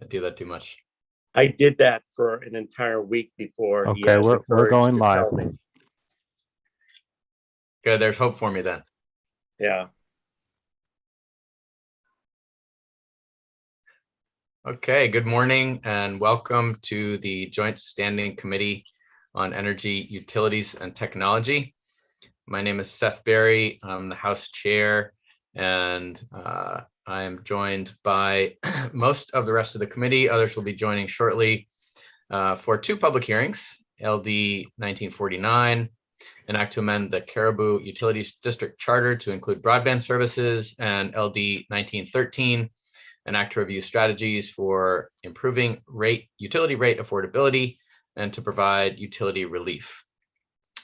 I do that too much. I did that for an entire week before. Okay, we're going live. Good, there's hope for me then. Yeah. Okay, good morning and welcome to the Joint Standing Committee on Energy, Utilities and Technology. My name is Seth Berry. I'm the House Chair, and I am joined by most of the rest of the committee. Others will be joining shortly for two public hearings, LD 1949, an act to amend the Caribou Utilities District Charter to include broadband services, and LD 1913, an act to review strategies for improving utility rate affordability and to provide utility relief.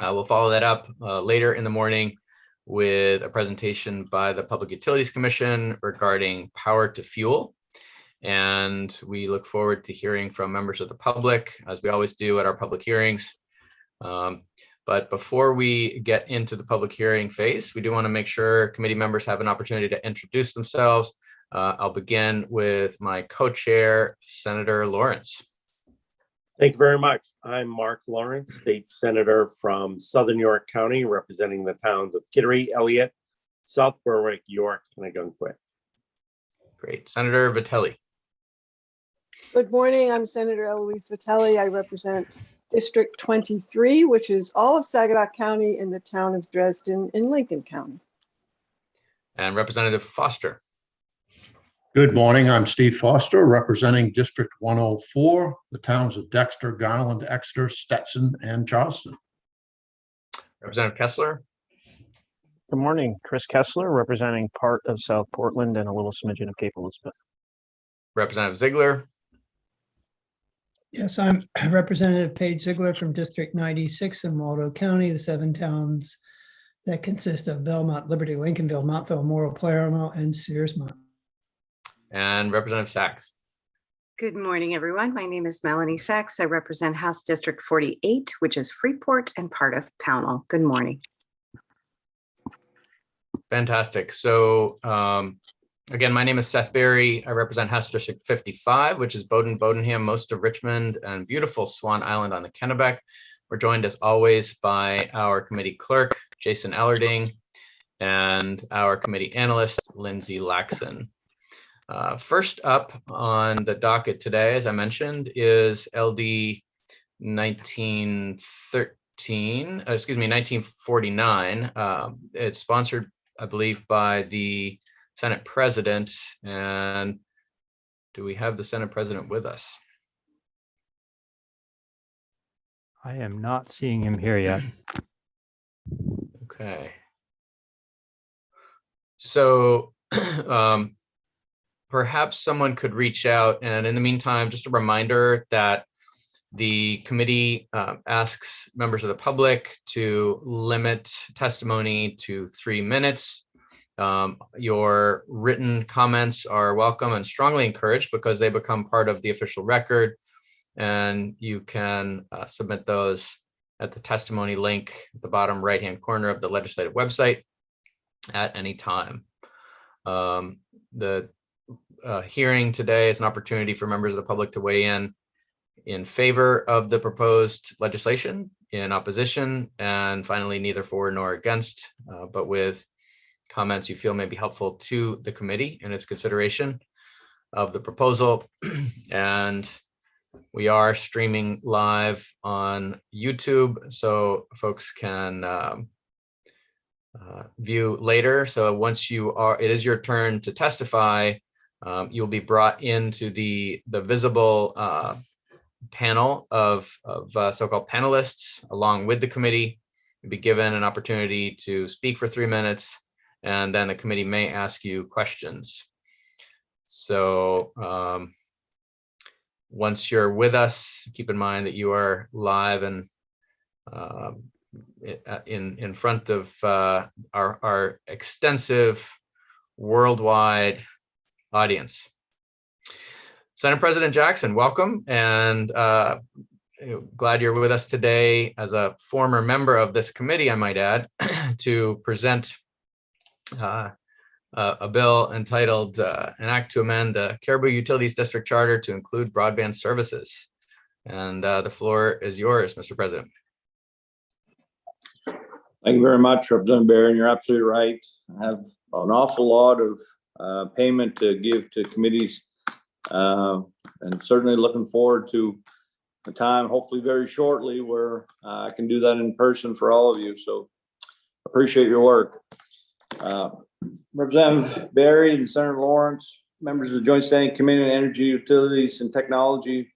We'll follow that up later in the morning with a presentation by the Public Utilities Commission regarding power to fuel. And we look forward to hearing from members of the public, as we always do at our public hearings. But before we get into the public hearing phase, we do want to make sure committee members have an opportunity to introduce themselves. I'll begin with my co-chair, Senator Lawrence. Thank you very much. I'm Mark Lawrence, State Senator from Southern York County, representing the towns of Kittery, Elliott, South Berwick, York, and Ogunquit. Great. Senator Vitelli. Good morning. I'm Senator Eloise Vitelli. I represent District 23, which is all of Saginaw County and the town of Dresden in Lincoln County. And Representative Foster. Good morning. I'm Steve Foster, representing District 104, the towns of Dexter, Garland, Exeter, Stetson, and Charleston. Representative Kessler. Good morning. Chris Kessler, representing part of South Portland and a little smidgen of Cape Elizabeth. Representative Ziegler. Yes, I'm Representative Paige Ziegler from District 96 in Waldo County, the 7 towns that consist of Belmont, Liberty, Lincolnville, Montville, Morrow, Palermo, and Searsmont. And Representative Sachs. Good morning, everyone. My name is Melanie Sachs. I represent House District 48, which is Freeport and part of Pownell. Good morning. Fantastic. So again, my name is Seth Berry. I represent House District 55, which is Bowdoin, Bodenham, most of Richmond, and beautiful Swan Island on the Kennebec. We're joined as always by our committee clerk, Jason Ellerding, and our committee analyst, Lindsay Laxon. First up on the docket today, as I mentioned, is LD 1949. It's sponsored, I believe, by the Senate President. And do we have the Senate President with us? I am not seeing him here yet. Okay. So perhaps someone could reach out, and in the meantime, just a reminder that the committee asks members of the public to limit testimony to 3 minutes. Your written comments are welcome and strongly encouraged because they become part of the official record, and you can submit those at the testimony link at the bottom right-hand corner of the legislative website at any time. The hearing today is an opportunity for members of the public to weigh in favor of the proposed legislation, in opposition, and finally neither for nor against, but with comments you feel may be helpful to the committee in its consideration of the proposal. And we are streaming live on YouTube, so folks can view later. So once it is your turn to testify, you'll be brought into the visible panel of so-called panelists along with the committee. You'll be given an opportunity to speak for 3 minutes, and then the committee may ask you questions. So once you're with us, keep in mind that you are live and in front of our extensive worldwide audience. Senate President Jackson, welcome, and glad you're with us today as a former member of this committee, I might add, to present a bill entitled An Act to Amend the Caribou Utilities District Charter to include broadband services. And the floor is yours, Mr. President. Thank you very much, Representative Barry. You're absolutely right. I have an awful lot of payment to give to committees, and certainly looking forward to a time, hopefully very shortly, where I can do that in person for all of you. So appreciate your work. Representative Barry and Senator Lawrence, members of the Joint Standing Committee on Energy, Utilities, and Technology.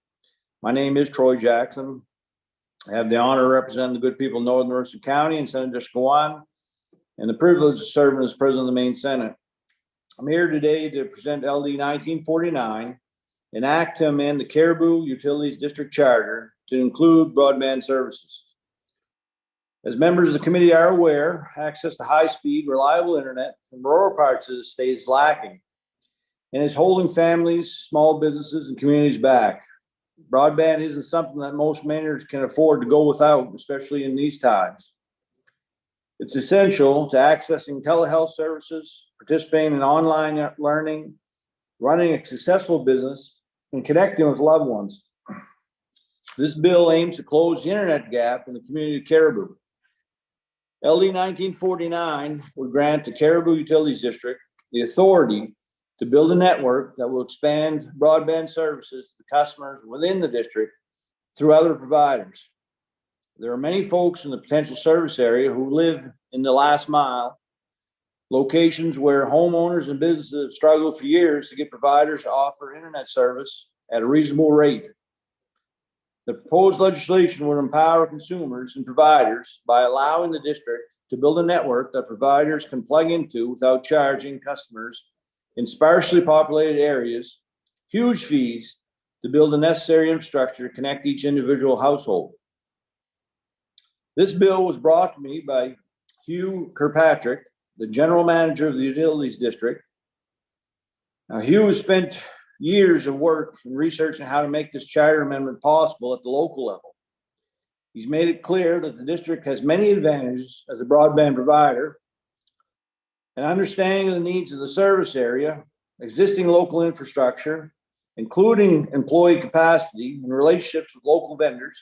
My name is Troy Jackson. I have the honor of representing the good people of Northern Mercer County and Senate District 1, and the privilege of serving as President of the Maine Senate. I'm here today to present LD 1949, an act to amend the Caribou Utilities District Charter to include broadband services. As members of the committee are aware, access to high-speed, reliable internet in rural parts of the state is lacking and is holding families, small businesses, and communities back. Broadband isn't something that most Mainers can afford to go without, especially in these times. It's essential to accessing telehealth services, participating in online learning, running a successful business, and connecting with loved ones. This bill aims to close the internet gap in the community of Caribou. LD 1949 would grant the Caribou Utilities District the authority to build a network that will expand broadband services to the customers within the district through other providers. There are many folks in the potential service area who live in the last mile, locations where homeowners and businesses have struggled for years to get providers to offer internet service at a reasonable rate. The proposed legislation would empower consumers and providers by allowing the district to build a network that providers can plug into without charging customers in sparsely populated areas huge fees to build the necessary infrastructure to connect each individual household. This bill was brought to me by Hugh Kirkpatrick, the general manager of the Utilities District. Now, Hugh has spent years of work and research on how to make this charter amendment possible at the local level. He's made it clear that the district has many advantages as a broadband provider, an understanding of the needs of the service area, existing local infrastructure, including employee capacity and relationships with local vendors.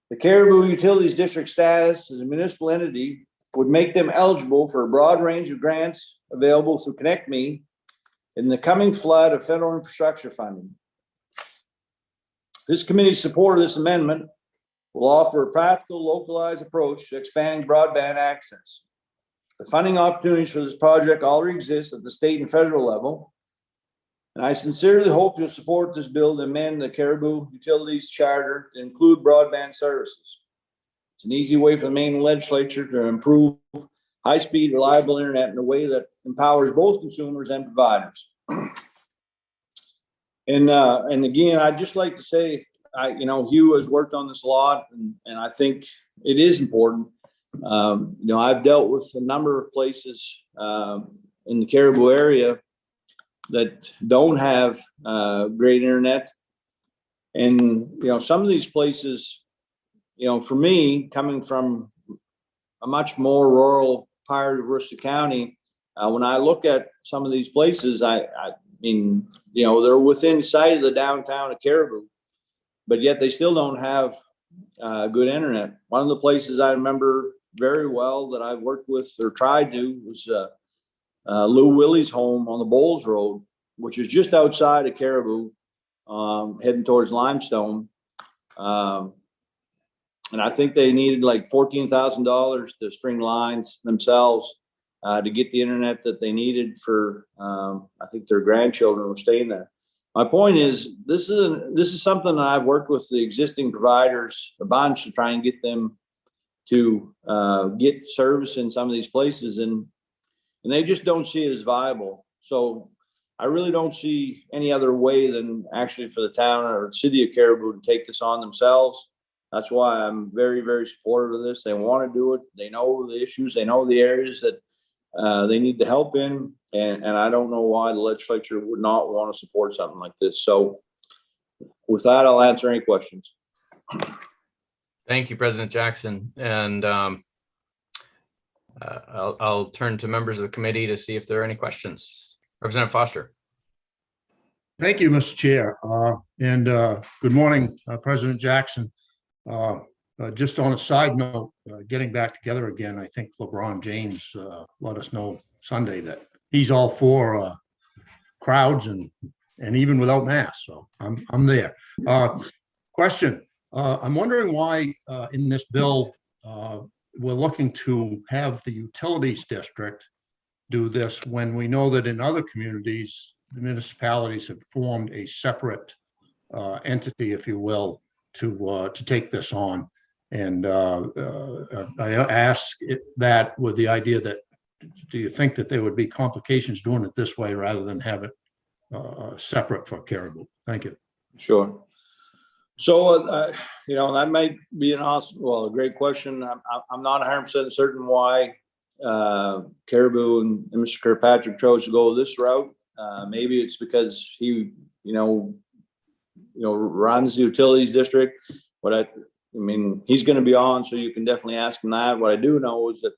The Caribou Utilities District status as a municipal entity would make them eligible for a broad range of grants available through Connect Me in the coming flood of federal infrastructure funding. This committee's support of this amendment will offer a practical, localized approach to expanding broadband access. The funding opportunities for this project already exist at the state and federal level, and I sincerely hope you'll support this bill to amend the Caribou Utilities Charter to include broadband services. It's an easy way for the Maine legislature to improve high-speed, reliable internet in a way that empowers both consumers and providers. And again, I'd just like to say, Hugh has worked on this a lot, and I think it is important. I've dealt with a number of places in the Caribou area that don't have great internet, and some of these places, for me, coming from a much more rural part of Worcester County, when I look at some of these places, I mean, they're within sight of the downtown of Caribou, but yet they still don't have good internet. One of the places I remember very well that I've worked with or tried to was Lou Willie's home on the Bowles Road, which is just outside of Caribou, heading towards Limestone. And I think they needed like $14,000 to string lines themselves to get the internet that they needed for, I think their grandchildren were staying there. My point is, this is something that I've worked with the existing providers a bunch to try and get them to get service in some of these places, and they just don't see it as viable. So I really don't see any other way than actually for the town or the city of Caribou to take this on themselves. That's why I'm very, very supportive of this. They want to do it. They know the issues. They know the areas that they need the help in. And I don't know why the legislature would not want to support something like this. So with that, I'll answer any questions. Thank you, President Jackson. And I'll turn to members of the committee to see if there are any questions. Representative Foster. Thank you, Mr. Chair. And good morning, President Jackson. Just on a side note, getting back together again, I think LeBron James let us know Sunday that he's all for crowds and even without masks. So I'm there. Question. I'm wondering why in this bill we're looking to have the utilities district do this when we know that in other communities, the municipalities have formed a separate entity, if you will, to take this on. And I ask that with the idea that, do you think that there would be complications doing it this way rather than have it separate for Caribou? Thank you. Sure. So, that might be a great question. I'm not 100% certain why Caribou and Mr. Kirkpatrick chose to go this route. Maybe it's because he, runs the utilities district. But he's going to be on, so you can definitely ask him that. What I do know is that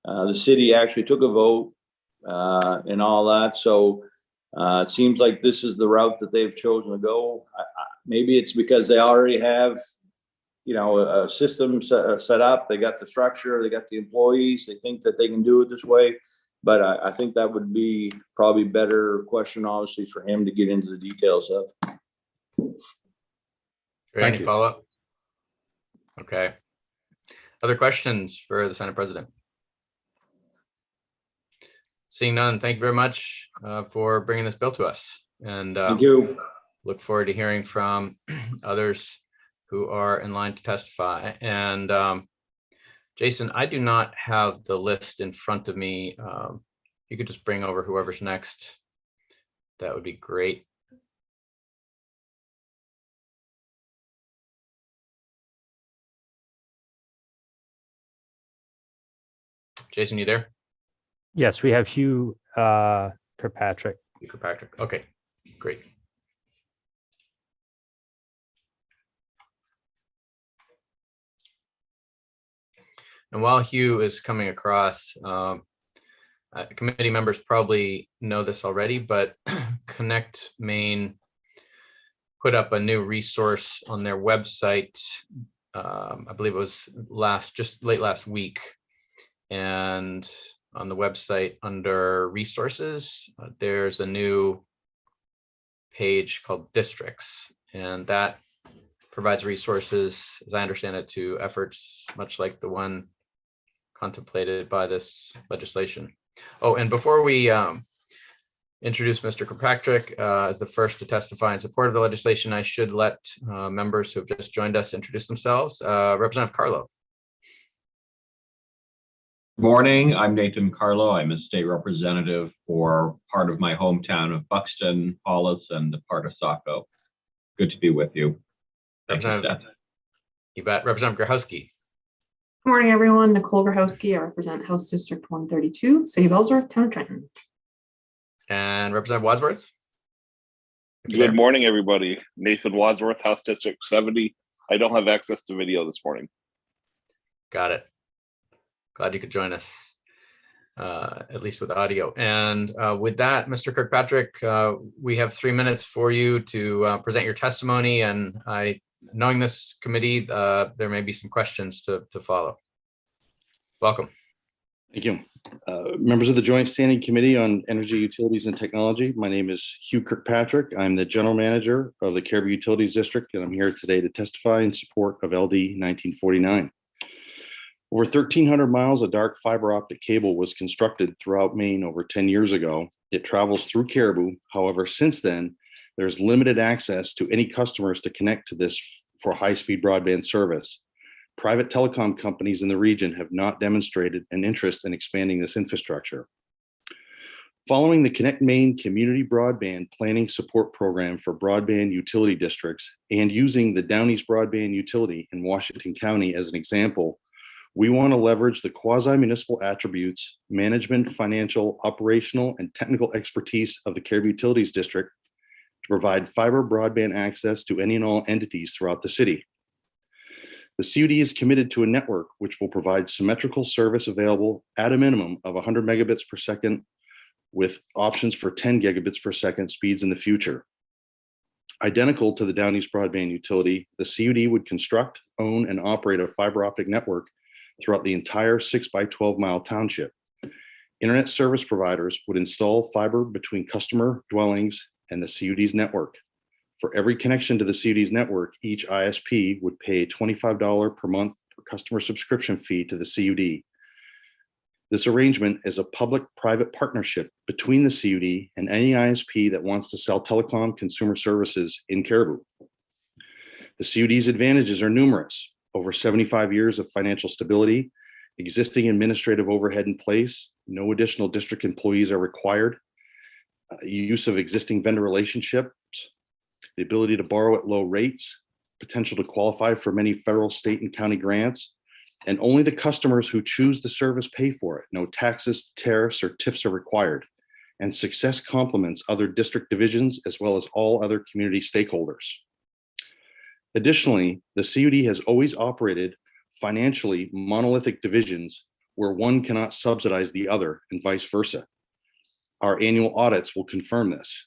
the city actually took a vote and all that. So it seems like this is the route that they've chosen to go. Maybe it's because they already have, a system set up. They got the structure, they got the employees. They think that they can do it this way. But I think that would be probably better question, obviously, for him to get into the details of. Any follow-up? Okay. Other questions for the Senate President? Seeing none, thank you very much for bringing this bill to us. And thank you. Look forward to hearing from others who are in line to testify. And Jason, I do not have the list in front of me. You could just bring over whoever's next. That would be great. Jason, you there? Yes, we have Hugh Kirkpatrick. Hugh Kirkpatrick. Okay, great. And while Hugh is coming across, committee members probably know this already, but Connect Maine put up a new resource on their website. I believe it was late last week. And on the website under resources, there's a new page called districts, and that provides resources, as I understand it, to efforts much like the one contemplated by this legislation. Oh, and before we introduce Mr. Kirkpatrick as the first to testify in support of the legislation, I should let members who have just joined us introduce themselves. Representative Carlo. Good morning, I'm Nathan Carlo. I'm a state representative for part of my hometown of Buxton, Hollis, and the part of Saco. Good to be with you. You bet. Representative Grahowski. Good morning, everyone. Nicole Grahowski. I represent House District 132, City of Ellsworth, Town of Trenton. And Representative Wadsworth. Good morning, everybody. Nathan Wadsworth, House District 70. I don't have access to video this morning. Got it. Glad you could join us, at least with audio. And with that, Mr. Kirkpatrick, we have 3 minutes for you to present your testimony. And knowing this committee, there may be some questions to follow. Welcome. Thank you. Members of the Joint Standing Committee on Energy, Utilities, and Technology, my name is Hugh Kirkpatrick. I'm the General Manager of the Caribou Utilities District, and I'm here today to testify in support of LD 1949. Over 1,300 miles of dark fiber optic cable was constructed throughout Maine over 10 years ago. It travels through Caribou. However, since then, there's limited access to any customers to connect to this for high-speed broadband service. Private telecom companies in the region have not demonstrated an interest in expanding this infrastructure. Following the Connect Maine Community Broadband Planning Support Program for broadband utility districts and using the Down East Broadband Utility in Washington County as an example, we want to leverage the quasi-municipal attributes, management, financial, operational, and technical expertise of the Caribou Utilities District to provide fiber broadband access to any and all entities throughout the city. The CUD is committed to a network which will provide symmetrical service available at a minimum of 100 megabits per second with options for 10 gigabits per second speeds in the future. Identical to the Down East broadband utility, the CUD would construct, own, and operate a fiber optic network throughout the entire 6 by 12 mile township. Internet service providers would install fiber between customer dwellings and the CUD's network. For every connection to the CUD's network, each ISP would pay a $25 per month per customer subscription fee to the CUD. This arrangement is a public-private partnership between the CUD and any ISP that wants to sell telecom consumer services in Caribou. The CUD's advantages are numerous. Over 75 years of financial stability, existing administrative overhead in place, no additional district employees are required, use of existing vendor relationships, the ability to borrow at low rates, potential to qualify for many federal, state, and county grants, and only the customers who choose the service pay for it. No taxes, tariffs, or TIFs are required. And success complements other district divisions as well as all other community stakeholders. Additionally, the CUD has always operated financially monolithic divisions where one cannot subsidize the other and vice versa. Our annual audits will confirm this.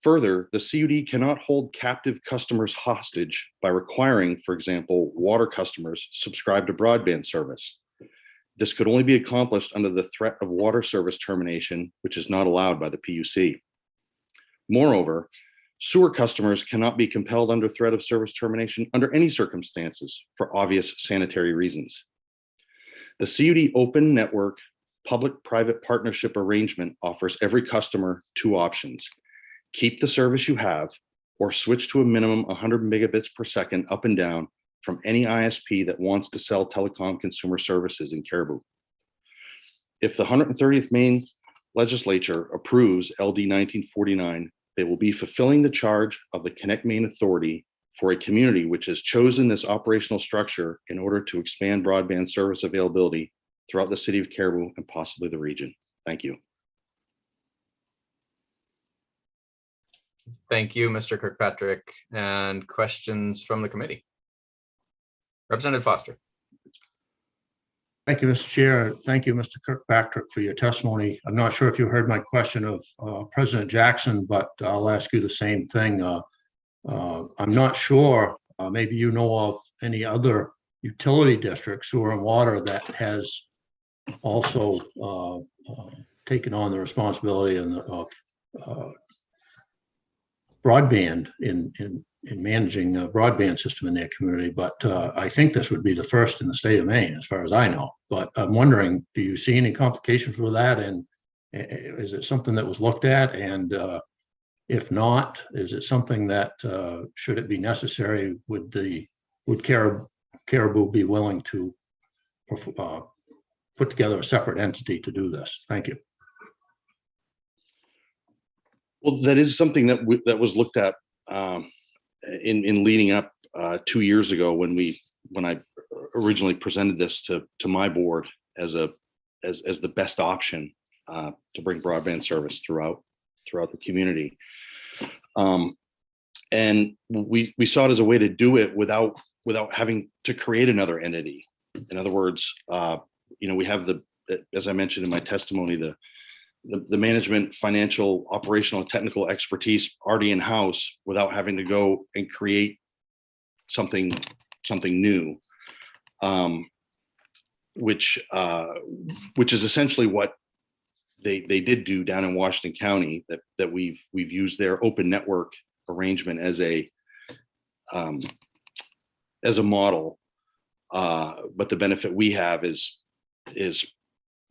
Further, the CUD cannot hold captive customers hostage by requiring, for example, water customers subscribe to broadband service. This could only be accomplished under the threat of water service termination, which is not allowed by the PUC. Moreover, sewer customers cannot be compelled under threat of service termination under any circumstances for obvious sanitary reasons. The CUD open network public-private partnership arrangement offers every customer two options. Keep the service you have or switch to a minimum 100 megabits per second up and down from any ISP that wants to sell telecom consumer services in Caribou. If the 130th Maine legislature approves LD 1949, they will be fulfilling the charge of the Connect Maine Authority for a community which has chosen this operational structure in order to expand broadband service availability throughout the city of Caribou and possibly the region. Thank you. Thank you, Mr. Kirkpatrick. And questions from the committee? Representative Foster. Thank you, Mr. Chair. Thank you, Mr. Kirkpatrick, for your testimony. I'm not sure if you heard my question of President Jackson, but I'll ask you the same thing. I'm not sure, maybe you know of any other utility district, sewer and water, that has also taken on the responsibility of broadband in managing a broadband system in their community, but I think this would be the first in the state of Maine, as far as I know. But I'm wondering, do you see any complications with that? And is it something that was looked at? And if not, is it something that, should it be necessary, would Caribou be willing to put together a separate entity to do this? Thank you. Well, that is something that was looked at in leading up 2 years ago when I originally presented this to my board as the best option to bring broadband service throughout the community. And we saw it as a way to do it without having to create another entity. In other words, we have as I mentioned in my testimony, the management, financial, operational, and technical expertise already in-house without having to go and create something new, which is essentially what they did do down in Washington County, that we've used their open network arrangement as a model. But the benefit we have is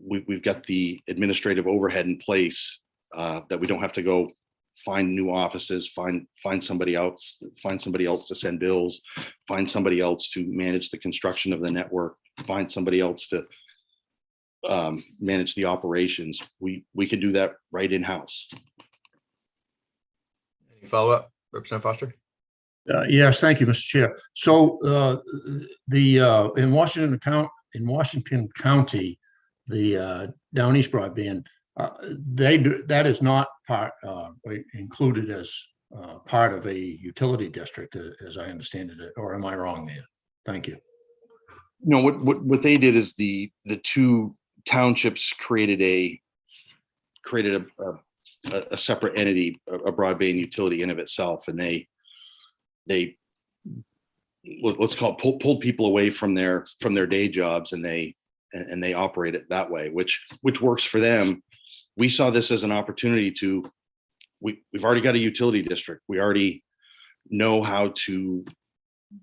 we've got the administrative overhead in place, that we don't have to go find new offices, find somebody else to send bills, find somebody else to manage the construction of the network, find somebody else to manage the operations. We can do that right in-house. Any follow-up, Representative Foster? Yes, thank you, Mr. Chair. So in Washington County, the Down East broadband, that is not included as part of a utility district, as I understand it, or am I wrong there? Thank you. No, what they did is the two townships created a separate entity, a broadband utility in of itself, and they let's call it pulled people away from their day jobs, and they operate it that way, which works for them. We saw this as an opportunity to, we've already got a utility district. We already know how to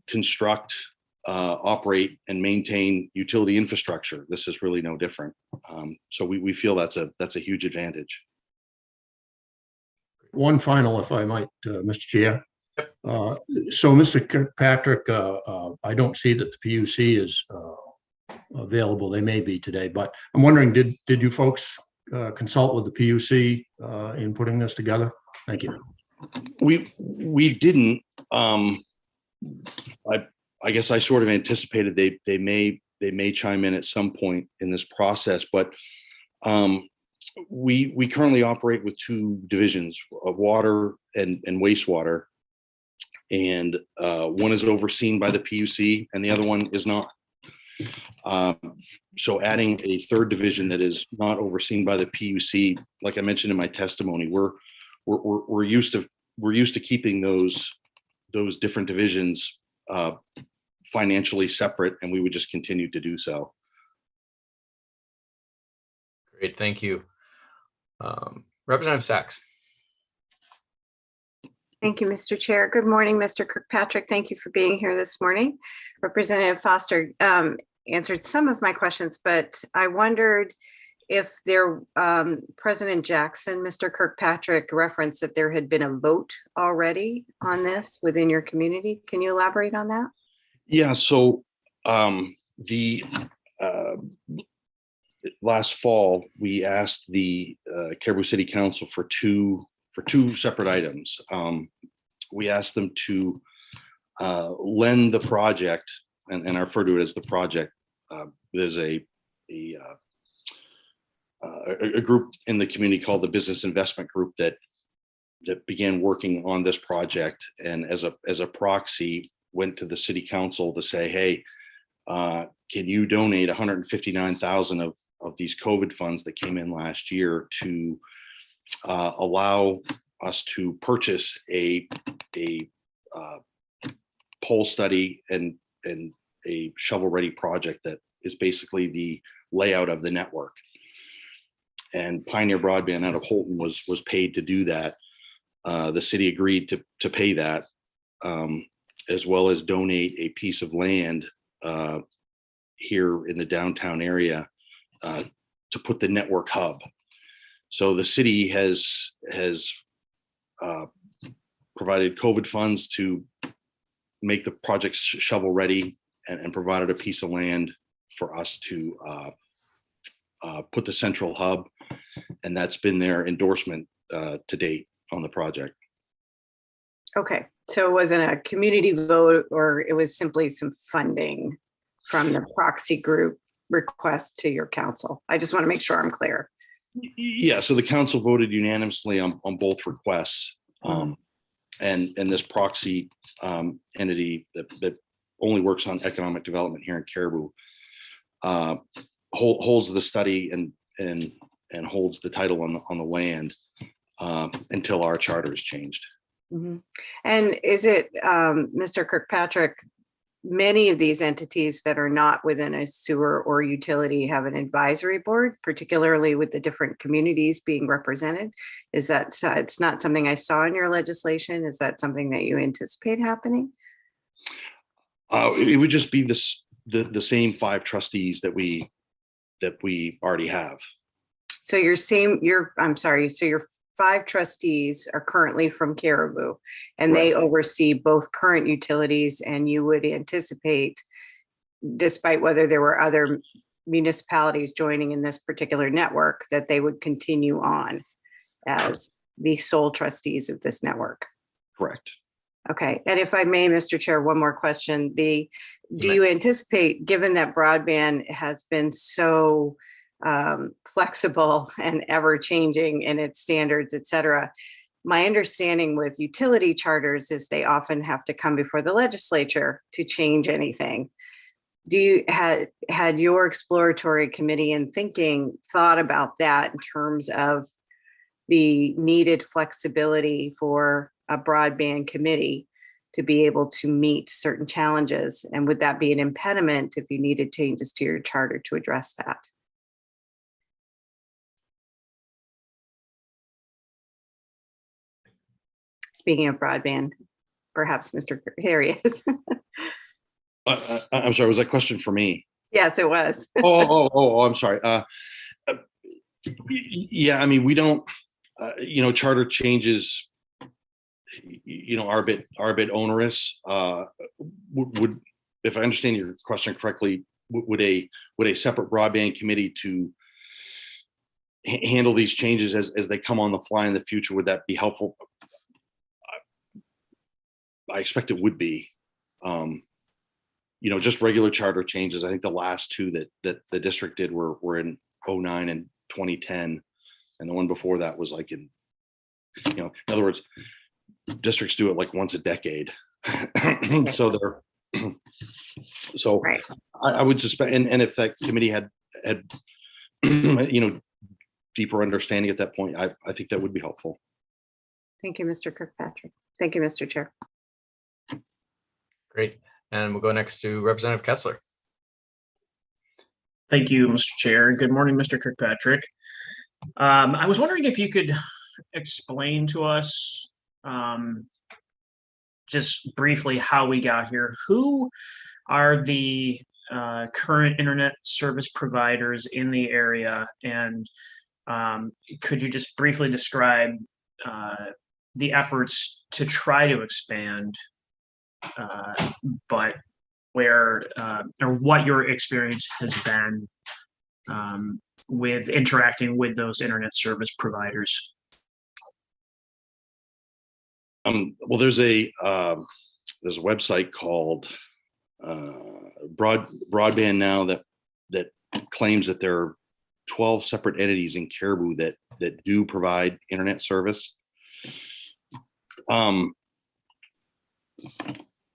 construct, operate, and maintain utility infrastructure. This is really no different. So we feel that's a huge advantage. One final, if I might, Mr. Chair. So, Mr. Kirkpatrick, I don't see that the PUC is available. They may be today, but I'm wondering, did you folks consult with the PUC in putting this together? Thank you. We didn't. I guess I sort of anticipated they may chime in at some point in this process, but we currently operate with two divisions of water and wastewater, and one is overseen by the PUC and the other one is not. So adding a third division that is not overseen by the PUC, like I mentioned in my testimony, we're used to keeping those different divisions financially separate, and we would just continue to do so. Great, thank you. Representative Sachs. Thank you, Mr. Chair. Good morning, Mr. Kirkpatrick. Thank you for being here this morning. Representative Foster answered some of my questions, but I wondered if President Jackson, Mr. Kirkpatrick referenced that there had been a vote already on this within your community. Can you elaborate on that? Yeah, so the last fall, we asked the Caribou City Council for two separate items. We asked them to lend the project, and I refer to it as the project. There's a group in the community called the Business Investment Group that began working on this project, and as a proxy went to the city council to say, hey, can you donate 159,000 of these COVID funds that came in last year to allow us to purchase a pole study and a shovel-ready project that is basically the layout of the network. And Pioneer Broadband out of Holton was paid to do that. The city agreed to pay that, as well as donate a piece of land here in the downtown area to put the network hub. So the city has provided COVID funds to make the project shovel ready, and provided a piece of land for us to put the central hub, and that's been their endorsement to date on the project. Okay, so it wasn't a community vote, or it was simply some funding from the proxy group request to your council? I just want to make sure I'm clear. Yeah, so the council voted unanimously on both requests. And this proxy entity that only works on economic development here in Caribou holds the study and holds the title on the land until our charter is changed. Mm-hmm. And is it, Mr. Kirkpatrick, many of these entities that are not within a sewer or utility have an advisory board, particularly with the different communities being represented? Is that, it's not something I saw in your legislation? Is that something that you anticipate happening? It would just be the same 5 trustees that we already have. So your 5 trustees are currently from Caribou, and they oversee both current utilities, and you would anticipate, despite whether there were other municipalities joining in this particular network, that they would continue on as the sole trustees of this network. Correct. Okay, and if I may, Mr. Chair, one more question. Do you anticipate, given that broadband has been so flexible and ever changing in its standards, et cetera, my understanding with utility charters is they often have to come before the legislature to change anything. Do you had your exploratory committee in thinking thought about that in terms of the needed flexibility for a broadband committee to be able to meet certain challenges? And would that be an impediment if you needed changes to your charter to address that? Speaking of broadband, perhaps Mr. Harry is. I'm sorry, was that question for me? Yes, it was. I'm sorry. Yeah, I mean, we don't, charter changes, are a bit onerous. Would, if I understand your question correctly, would a separate broadband committee to handle these changes as they come on the fly in the future, would that be helpful? I expect it would be. Just regular charter changes. I think the last two that the district did were in 2009 and 2010, and the one before that was like in other words, districts do it like once a decade. So they're Right. I would suspect, and if that committee had deeper understanding at that point, I think that would be helpful. Thank you, Mr. Kirkpatrick. Thank you, Mr. Chair. Great. And we'll go next to Representative Kessler. Thank you, Mr. Chair. Good morning, Mr. Kirkpatrick. I was wondering if you could explain to us just briefly how we got here. Who are the current internet service providers in the area? And could you just briefly describe the efforts to try to expand, but where or what your experience has been with interacting with those internet service providers? Well, there's a website called Broadband Now that claims that there are 12 separate entities in Caribou that do provide internet service.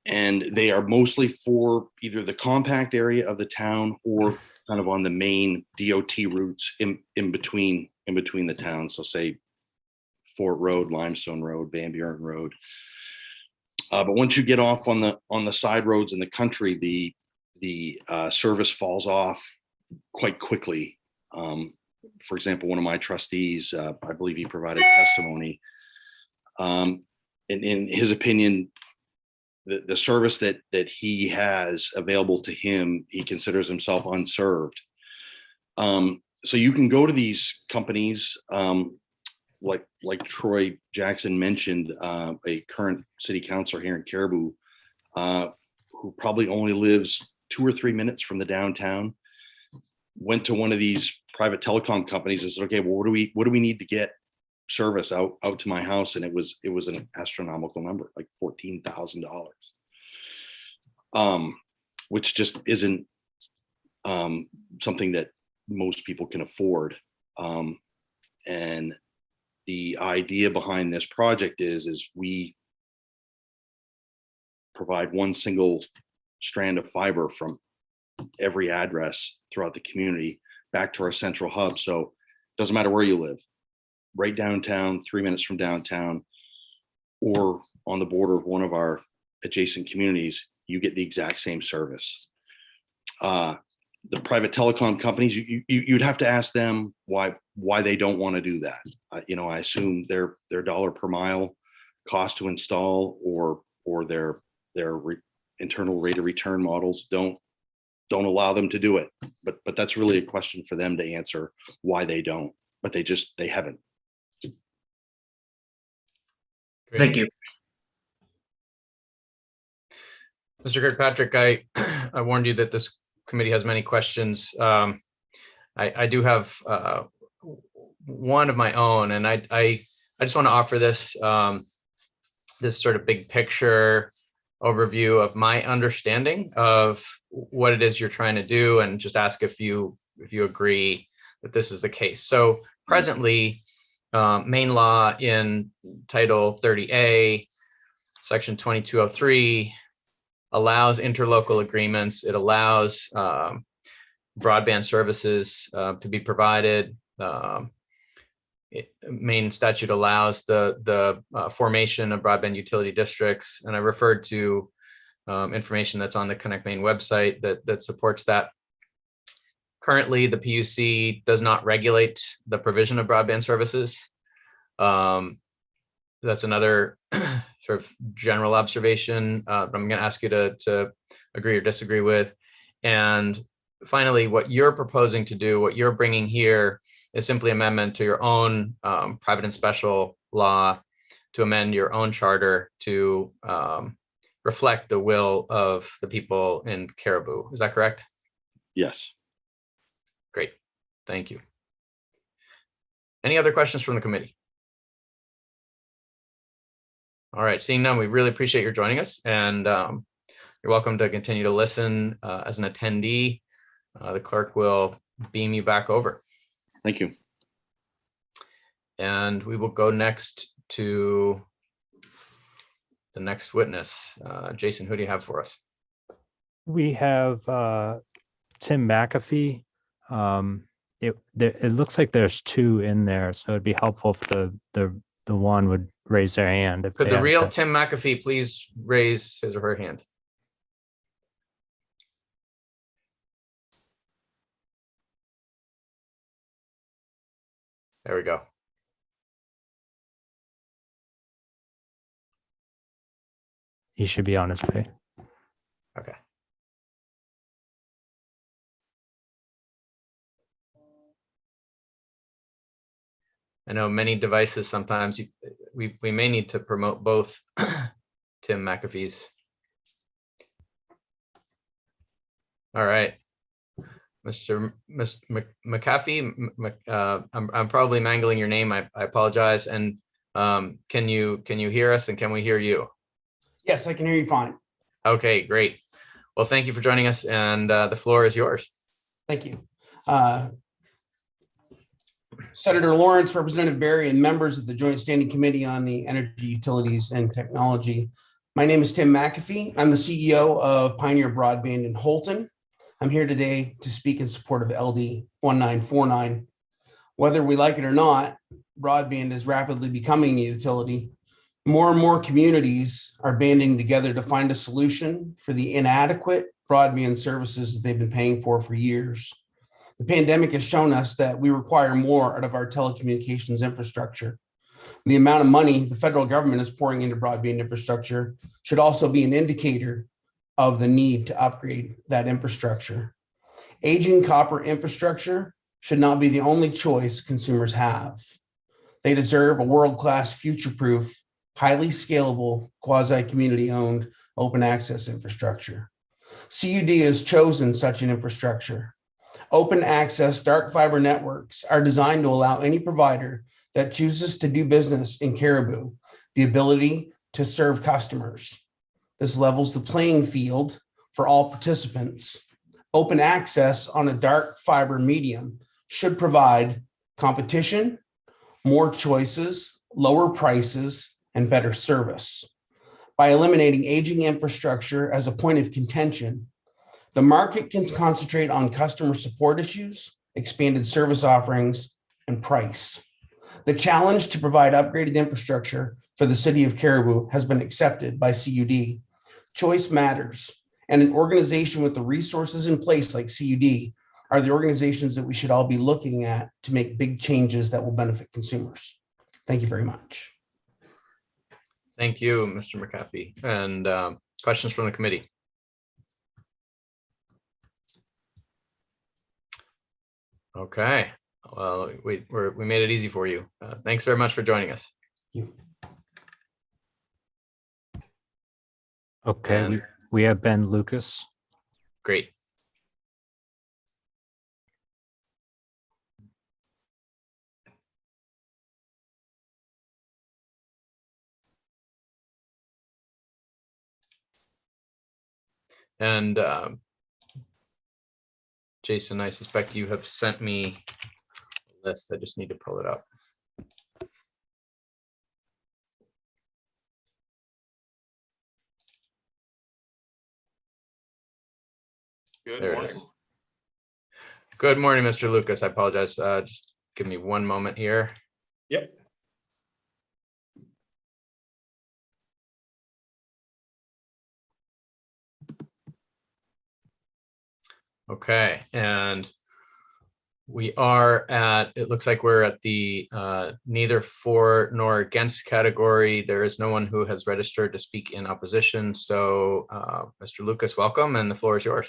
And they are mostly for either the compact area of the town or kind of on the main DOT routes in between the towns. So say Fort Road, Limestone Road, Van Buren Road. But once you get off on the side roads in the country, the service falls off quite quickly. For example, one of my trustees, I believe he provided testimony. In his opinion, the service that he has available to him, he considers himself unserved. So you can go to these companies, like Troy Jackson mentioned, a current city councilor here in Caribou, who probably only lives 2 or 3 minutes from the downtown, went to one of these private telecom companies and said, okay, well, what do we need to get service out to my house? And it was an astronomical number, like $14,000, which just isn't something that most people can afford. And the idea behind this project is we provide one single strand of fiber from every address throughout the community back to our central hub. So it doesn't matter where you live, right downtown, 3 minutes from downtown, or on the border of one of our adjacent communities, you get the exact same service. The private telecom companies, you'd have to ask them why they don't want to do that. I assume their dollar per mile cost to install or their internal rate of return models don't allow them to do it. But that's really a question for them to answer why they don't. But they haven't. Thank you. Mr. Kirkpatrick, I warned you that this committee has many questions. I do have one of my own, and I just want to offer this this sort of big picture overview of my understanding of what it is you're trying to do, and just ask if you agree that this is the case. So presently, main law in Title 30A, Section 2203, allows interlocal agreements. It allows broadband services to be provided. Main statute allows the formation of broadband utility districts, and I referred to information that's on the Connect Maine website that supports that. Currently, the PUC does not regulate the provision of broadband services. That's another sort of general observation I'm going to ask you to agree or disagree with. And finally, what you're proposing to do, what you're bringing here, is simply amendment to your own private and special law to amend your own charter to reflect the will of the people in Caribou. Is that correct? Yes. Great, thank you. Any other questions from the committee? All right, seeing none, we really appreciate your joining us, and you're welcome to continue to listen as an attendee. The clerk will beam you back over. Thank you. And we will go next to the next witness. Jason, who do you have for us? We have Tim McAfee. It looks like there's two in there, so it'd be helpful if the one would raise their hand. Could the real Tim McAfee please raise his or her hand? There we go. He should be on his way. Okay. I know many devices sometimes we may need to promote both Tim McAfee's. All right, Mr. McAfee, I'm probably mangling your name. I apologize. And can you hear us, and can we hear you? Yes, I can hear you fine. Okay, great. Well, thank you for joining us, and the floor is yours. Thank you. Senator Lawrence, Representative Berry, and members of the Joint Standing Committee on the Energy, Utilities, and Technology. My name is Tim McAfee. I'm the CEO of Pioneer Broadband in Holton. I'm here today to speak in support of LD 1949. Whether we like it or not, broadband is rapidly becoming a utility. More and more communities are banding together to find a solution for the inadequate broadband services that they've been paying for years. The pandemic has shown us that we require more out of our telecommunications infrastructure. The amount of money the federal government is pouring into broadband infrastructure should also be an indicator of the need to upgrade that infrastructure. Aging copper infrastructure should not be the only choice consumers have. They deserve a world-class, future-proof, highly scalable, quasi-community owned open access infrastructure. CUD has chosen such an infrastructure. Open access dark fiber networks are designed to allow any provider that chooses to do business in Caribou the ability to serve customers. This levels the playing field for all participants. Open access on a dark fiber medium should provide competition, more choices, lower prices, and better service. By eliminating aging infrastructure as a point of contention, the market can concentrate on customer support issues, expanded service offerings, and price. The challenge to provide upgraded infrastructure for the city of Caribou has been accepted by CUD. Choice matters, and an organization with the resources in place like CUD are the organizations that we should all be looking at to make big changes that will benefit consumers. Thank you very much. Thank you, Mr. McAfee. And questions from the committee? Okay, well, we made it easy for you. Thanks very much for joining us. Thank you. Okay, And- we have Ben Lucas. Great. And Jason, I suspect you have sent me a list. I just need to pull it up. Good There it morning. is. Good morning, Mr. Lucas. I apologize. Just give me one moment here. Yep. Okay, and we are at, it looks like we're at the neither for nor against category. There is no one who has registered to speak in opposition. So Mr. Lucas, welcome, and the floor is yours.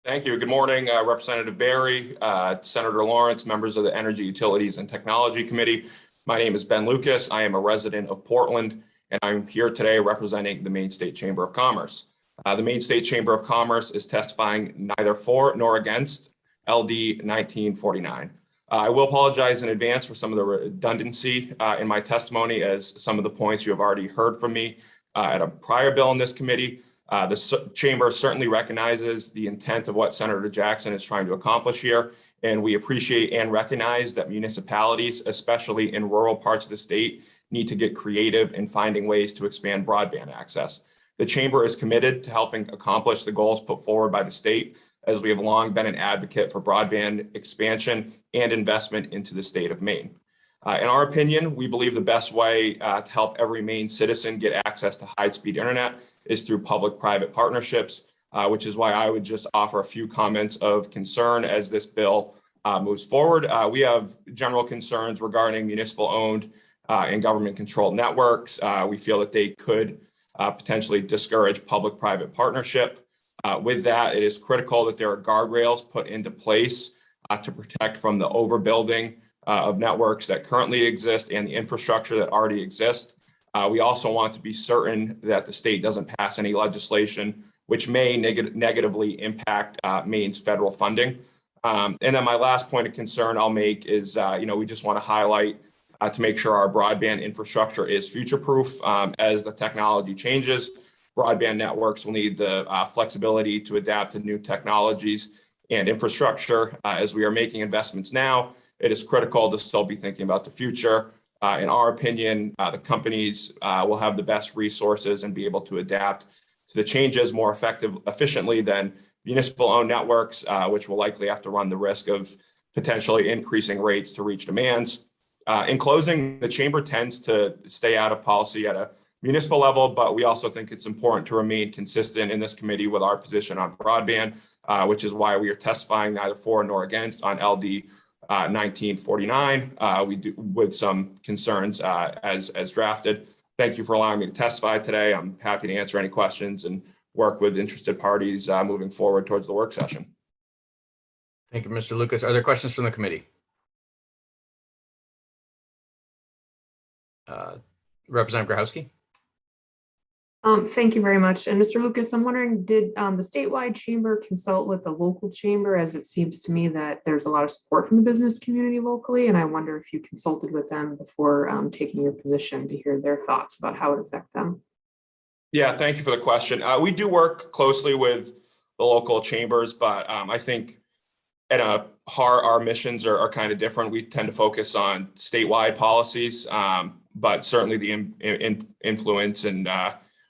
Thank you. Good morning, Representative Barry, Senator Lawrence, members of the Energy, Utilities, and Technology Committee. My name is Ben Lucas. I am a resident of Portland, and I'm here today representing the Maine State Chamber of Commerce. The Maine State Chamber of Commerce is testifying neither for nor against LD 1949. I will apologize in advance for some of the redundancy in my testimony, as some of the points you have already heard from me at a prior bill in this committee. The chamber certainly recognizes the intent of what Senator Jackson is trying to accomplish here, and we appreciate and recognize that municipalities, especially in rural parts of the state, need to get creative in finding ways to expand broadband access. The chamber is committed to helping accomplish the goals put forward by the state, as we have long been an advocate for broadband expansion and investment into the state of Maine. In our opinion, we believe the best way to help every Maine citizen get access to high-speed internet is through public-private partnerships, which is why I would just offer a few comments of concern as this bill moves forward. We have general concerns regarding municipal-owned and government-controlled networks. We feel that they could potentially discourage public-private partnership. With that, it is critical that there are guardrails put into place to protect from the overbuilding of networks that currently exist and the infrastructure that already exists. We also want to be certain that the state doesn't pass any legislation which may negatively impact Maine's federal funding. And then my last point of concern I'll make is, we just want to highlight to make sure our broadband infrastructure is future-proof as the technology changes. Broadband networks will need the flexibility to adapt to new technologies and infrastructure. As we are making investments now, it is critical to still be thinking about the future. In our opinion, the companies will have the best resources and be able to adapt to the changes more efficiently than municipal-owned networks, which will likely have to run the risk of potentially increasing rates to reach demands. In closing, the chamber tends to stay out of policy at a municipal level, but we also think it's important to remain consistent in this committee with our position on broadband, which is why we are testifying neither for nor against on LD 1949. We do with some concerns as drafted. Thank you for allowing me to testify today. I'm happy to answer any questions and work with interested parties moving forward towards the work session. Thank you, Mr. Lucas. Are there questions from the committee? Representative Grahowski. Thank you very much. And Mr. Lucas, I'm wondering, did the statewide chamber consult with the local chamber, as it seems to me that there's a lot of support from the business community locally, and I wonder if you consulted with them before taking your position to hear their thoughts about how it affects them. Yeah, thank you for the question. We do work closely with the local chambers, but I think at our missions are kind of different. We tend to focus on statewide policies, but certainly the influence and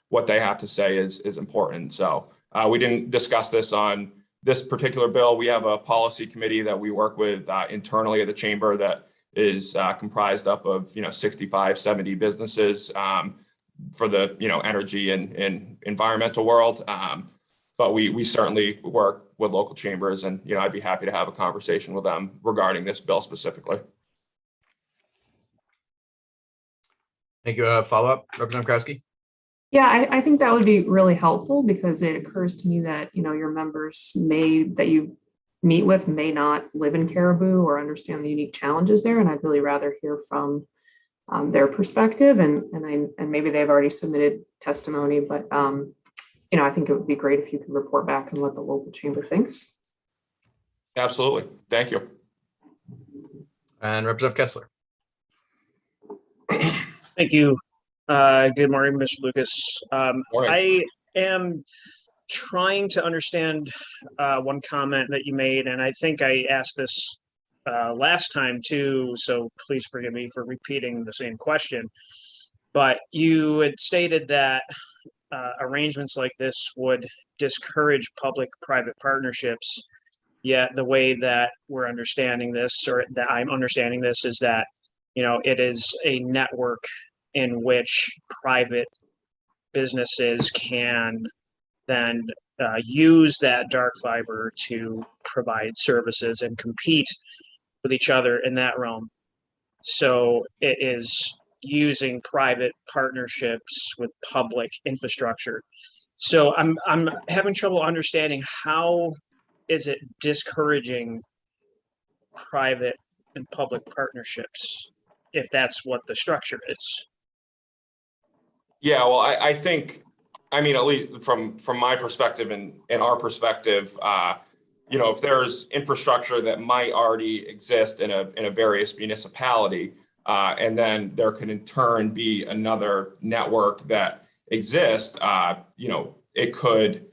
what they have to say is important. So we didn't discuss this on this particular bill. We have a policy committee that we work with internally at the chamber that is comprised up of 65, 70 businesses for the energy and environmental world. But we certainly work with local chambers, and I'd be happy to have a conversation with them regarding this bill specifically. Thank you. Follow-up, Representative Krowski? Yeah, I think that would be really helpful, because it occurs to me that, your members that you meet with may not live in Caribou or understand the unique challenges there. And I'd really rather hear from their perspective, and maybe they've already submitted testimony, but I think it would be great if you could report back on what the local chamber thinks. Absolutely. Thank you. And Representative Kessler. Thank you. Good morning, Mr. Lucas. I am trying to understand one comment that you made, and I think I asked this last time too, so please forgive me for repeating the same question. But you had stated that arrangements like this would discourage public-private partnerships. Yet the way that we're understanding this, or that I'm understanding this, is that, you know, it is a network in which private businesses can then use that dark fiber to provide services and compete with each other in that realm. So it is using private partnerships with public infrastructure. So I'm having trouble understanding how is it discouraging private and public partnerships if that's what the structure is. Yeah, well, I think, I mean, at least from my perspective and our perspective, you know, if there's infrastructure that might already exist in a various municipality, and then there can in turn be another network that exists, you know, it could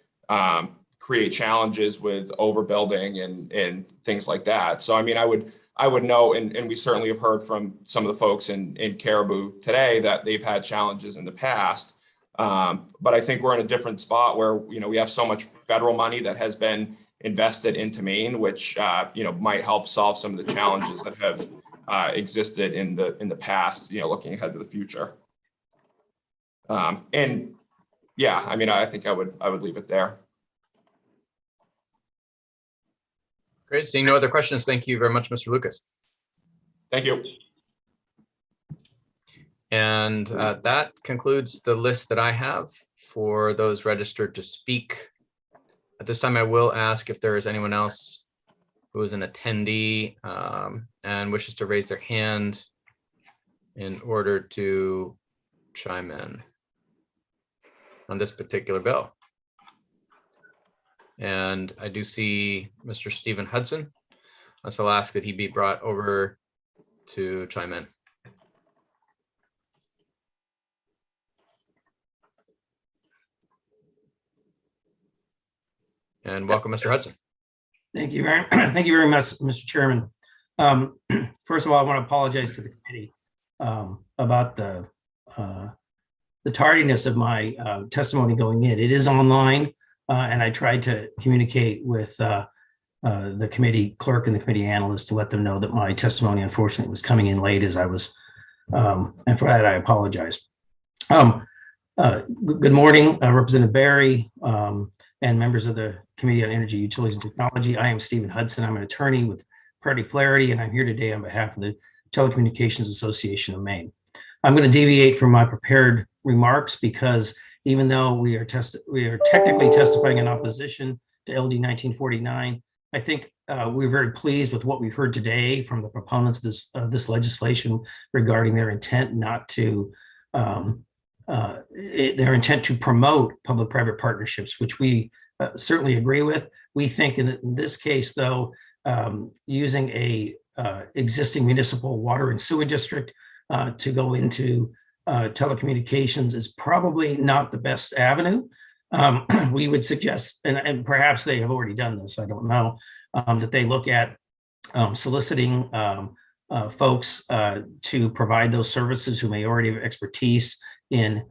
create challenges with overbuilding and things like that. So, I mean, I would know, and we certainly have heard from some of the folks in Caribou today that they've had challenges in the past. But I think we're in a different spot where, you know, we have so much federal money that has been invested into Maine, which, you know, might help solve some of the challenges that have existed in the past, you know, looking ahead to the future. And yeah, I mean, I think I would leave it there. Great. Seeing no other questions, thank you very much, Mr. Lucas. Thank you. And that concludes the list that I have for those registered to speak. At this time, I will ask if there is anyone else who is an attendee and wishes to raise their hand in order to chime in on this particular bill. And I do see Mr. Stephen Hudson. So I'll ask that he be brought over to chime in. And welcome, Mr. Hudson. Thank you very much, Mr. Chairman. First of all, I want to apologize to the committee about the tardiness of my testimony going in. It is online, and I tried to communicate with the committee clerk and the committee analyst to let them know that my testimony, unfortunately, was coming in late as I was, and for that I apologize. Good morning, Representative Barry, and members of the Committee on Energy, Utilities, and Technology. I am Stephen Hudson. I'm an attorney with Party Flaherty, and I'm here today on behalf of the Telecommunications Association of Maine. I'm going to deviate from my prepared remarks because even though we are technically testifying in opposition to LD 1949, I think we're very pleased with what we've heard today from the proponents of this legislation regarding their intent not to their intent to promote public-private partnerships, which we certainly agree with. We think in this case, though, using a existing municipal water and sewer district to go into telecommunications is probably not the best avenue. We would suggest, and perhaps they have already done this, I don't know, that they look at soliciting folks to provide those services who may already have expertise in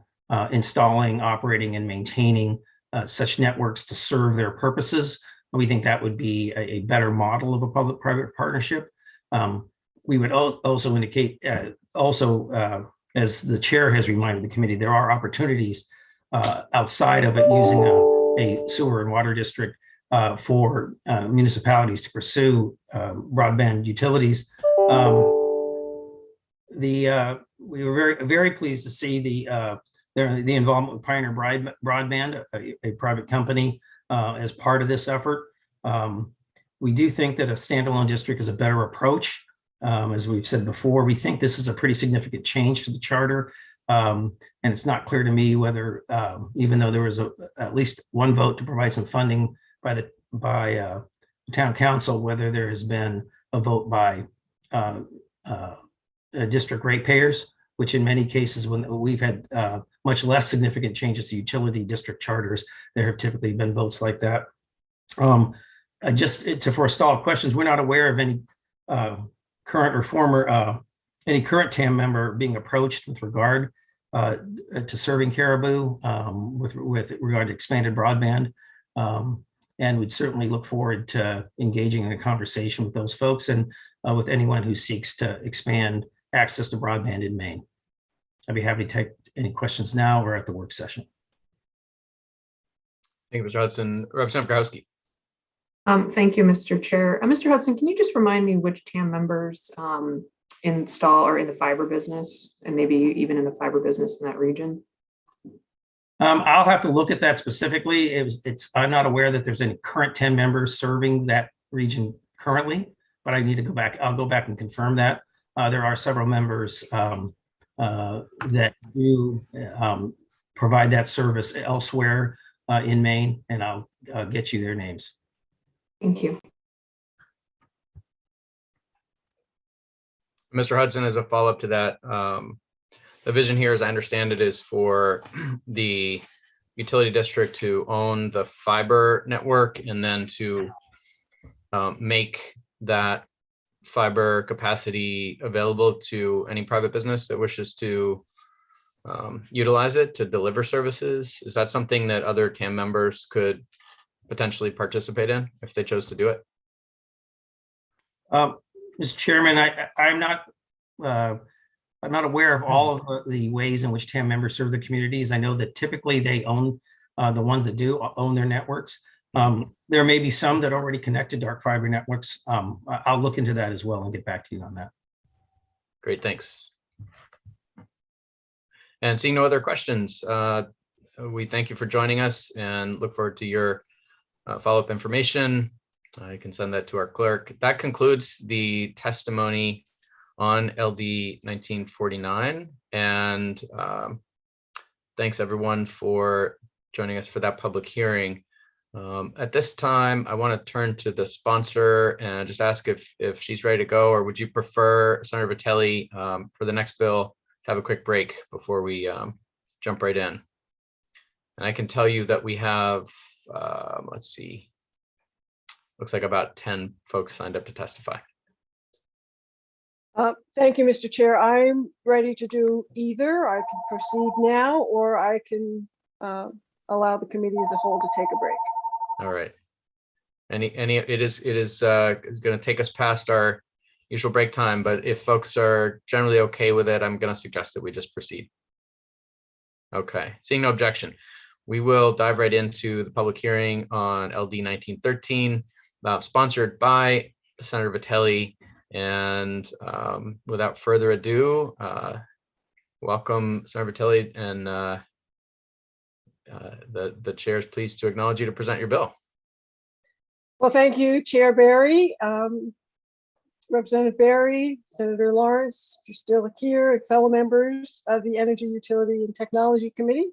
installing, operating, and maintaining such networks to serve their purposes. We think that would be a better model of a public-private partnership. We would also indicate, as the chair has reminded the committee, there are opportunities outside of it using a sewer and water district for municipalities to pursue broadband utilities. We were very pleased to see the involvement with Pioneer Broadband, a private company, as part of this effort. We do think that a standalone district is a better approach. As we've said before, we think this is a pretty significant change to the charter. And it's not clear to me whether, even though there was at least one vote to provide some funding by the town council, whether there has been a vote by district ratepayers, which in many cases, when we've had much less significant changes to utility district charters, there have typically been votes like that. Just to forestall questions, we're not aware of any current or former, any current TAM member being approached with regard to serving Caribou with regard to expanded broadband. And we'd certainly look forward to engaging in a conversation with those folks and with anyone who seeks to expand access to broadband in Maine. I'd be happy to take any questions now or at the work session. Thank you, Mr. Hudson. Representative Grabowski. Thank you, Mr. Chair. Mr. Hudson, can you just remind me which TAM members install or in the fiber business, and maybe even in the fiber business in that region? I'll have to look at that specifically. I'm not aware that there's any current 10 members serving that region currently, but I need to go back. I'll go back and confirm that. There are several members that do provide that service elsewhere in Maine, and I'll get you their names. Thank you. Mr. Hudson, as a follow-up to that, the vision here, as I understand it, is for the utility district to own the fiber network and then to make that fiber capacity available to any private business that wishes to utilize it to deliver services. Is that something that other TAM members could potentially participate in if they chose to do it? Mr. Chairman, I'm not aware of all of the ways in which TAM members serve the communities. I know that typically they own the ones that do own their networks. There may be some that are already connected to dark fiber networks. I'll look into that as well and get back to you on that. Great, thanks. And seeing no other questions, we thank you for joining us and look forward to your follow-up information. I can send that to our clerk. That concludes the testimony on LD 1949. And thanks everyone for joining us for that public hearing. At this time, I want to turn to the sponsor and just ask if she's ready to go, or would you prefer, Senator Vitelli, for the next bill, to have a quick break before we jump right in? And I can tell you that we have, let's see, looks like about 10 folks signed up to testify. Thank you, Mr. Chair. I'm ready to do either. I can proceed now, or I can allow the committee as a whole to take a break. All right. It is going to take us past our usual break time, but if folks are generally okay with it, I'm going to suggest that we just proceed. Okay, seeing no objection, we will dive right into the public hearing on LD 1913, sponsored by Senator Vitelli. And without further ado, welcome Senator Vitelli, and the chair is pleased to acknowledge you to present your bill. Well, thank you, Chair Barry, Representative Barry, Senator Lawrence, if you're still here, and fellow members of the Energy, Utility, and Technology Committee.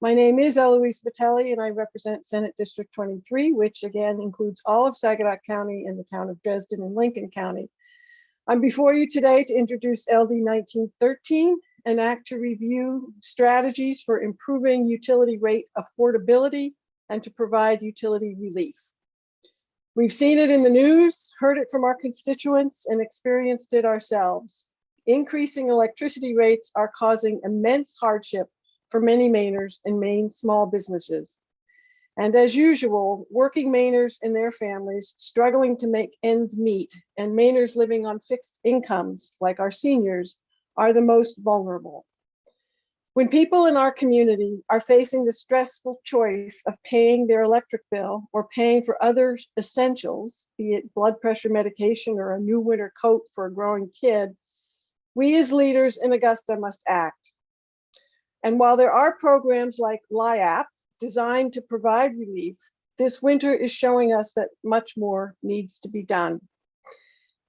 My name is Eloise Vitelli, and I represent Senate District 23, which again includes all of Saginaw County and the town of Dresden and Lincoln County. I'm before you today to introduce LD 1913, an act to review strategies for improving utility rate affordability and to provide utility relief. We've seen it in the news, heard it from our constituents, and experienced it ourselves. Increasing electricity rates are causing immense hardship for many Mainers and Maine small businesses. And as usual, working Mainers and their families struggling to make ends meet, and Mainers living on fixed incomes, like our seniors, are the most vulnerable. When people in our community are facing the stressful choice of paying their electric bill or paying for other essentials, be it blood pressure medication or a new winter coat for a growing kid, we as leaders in Augusta must act. And while there are programs like LIAP designed to provide relief, this winter is showing us that much more needs to be done.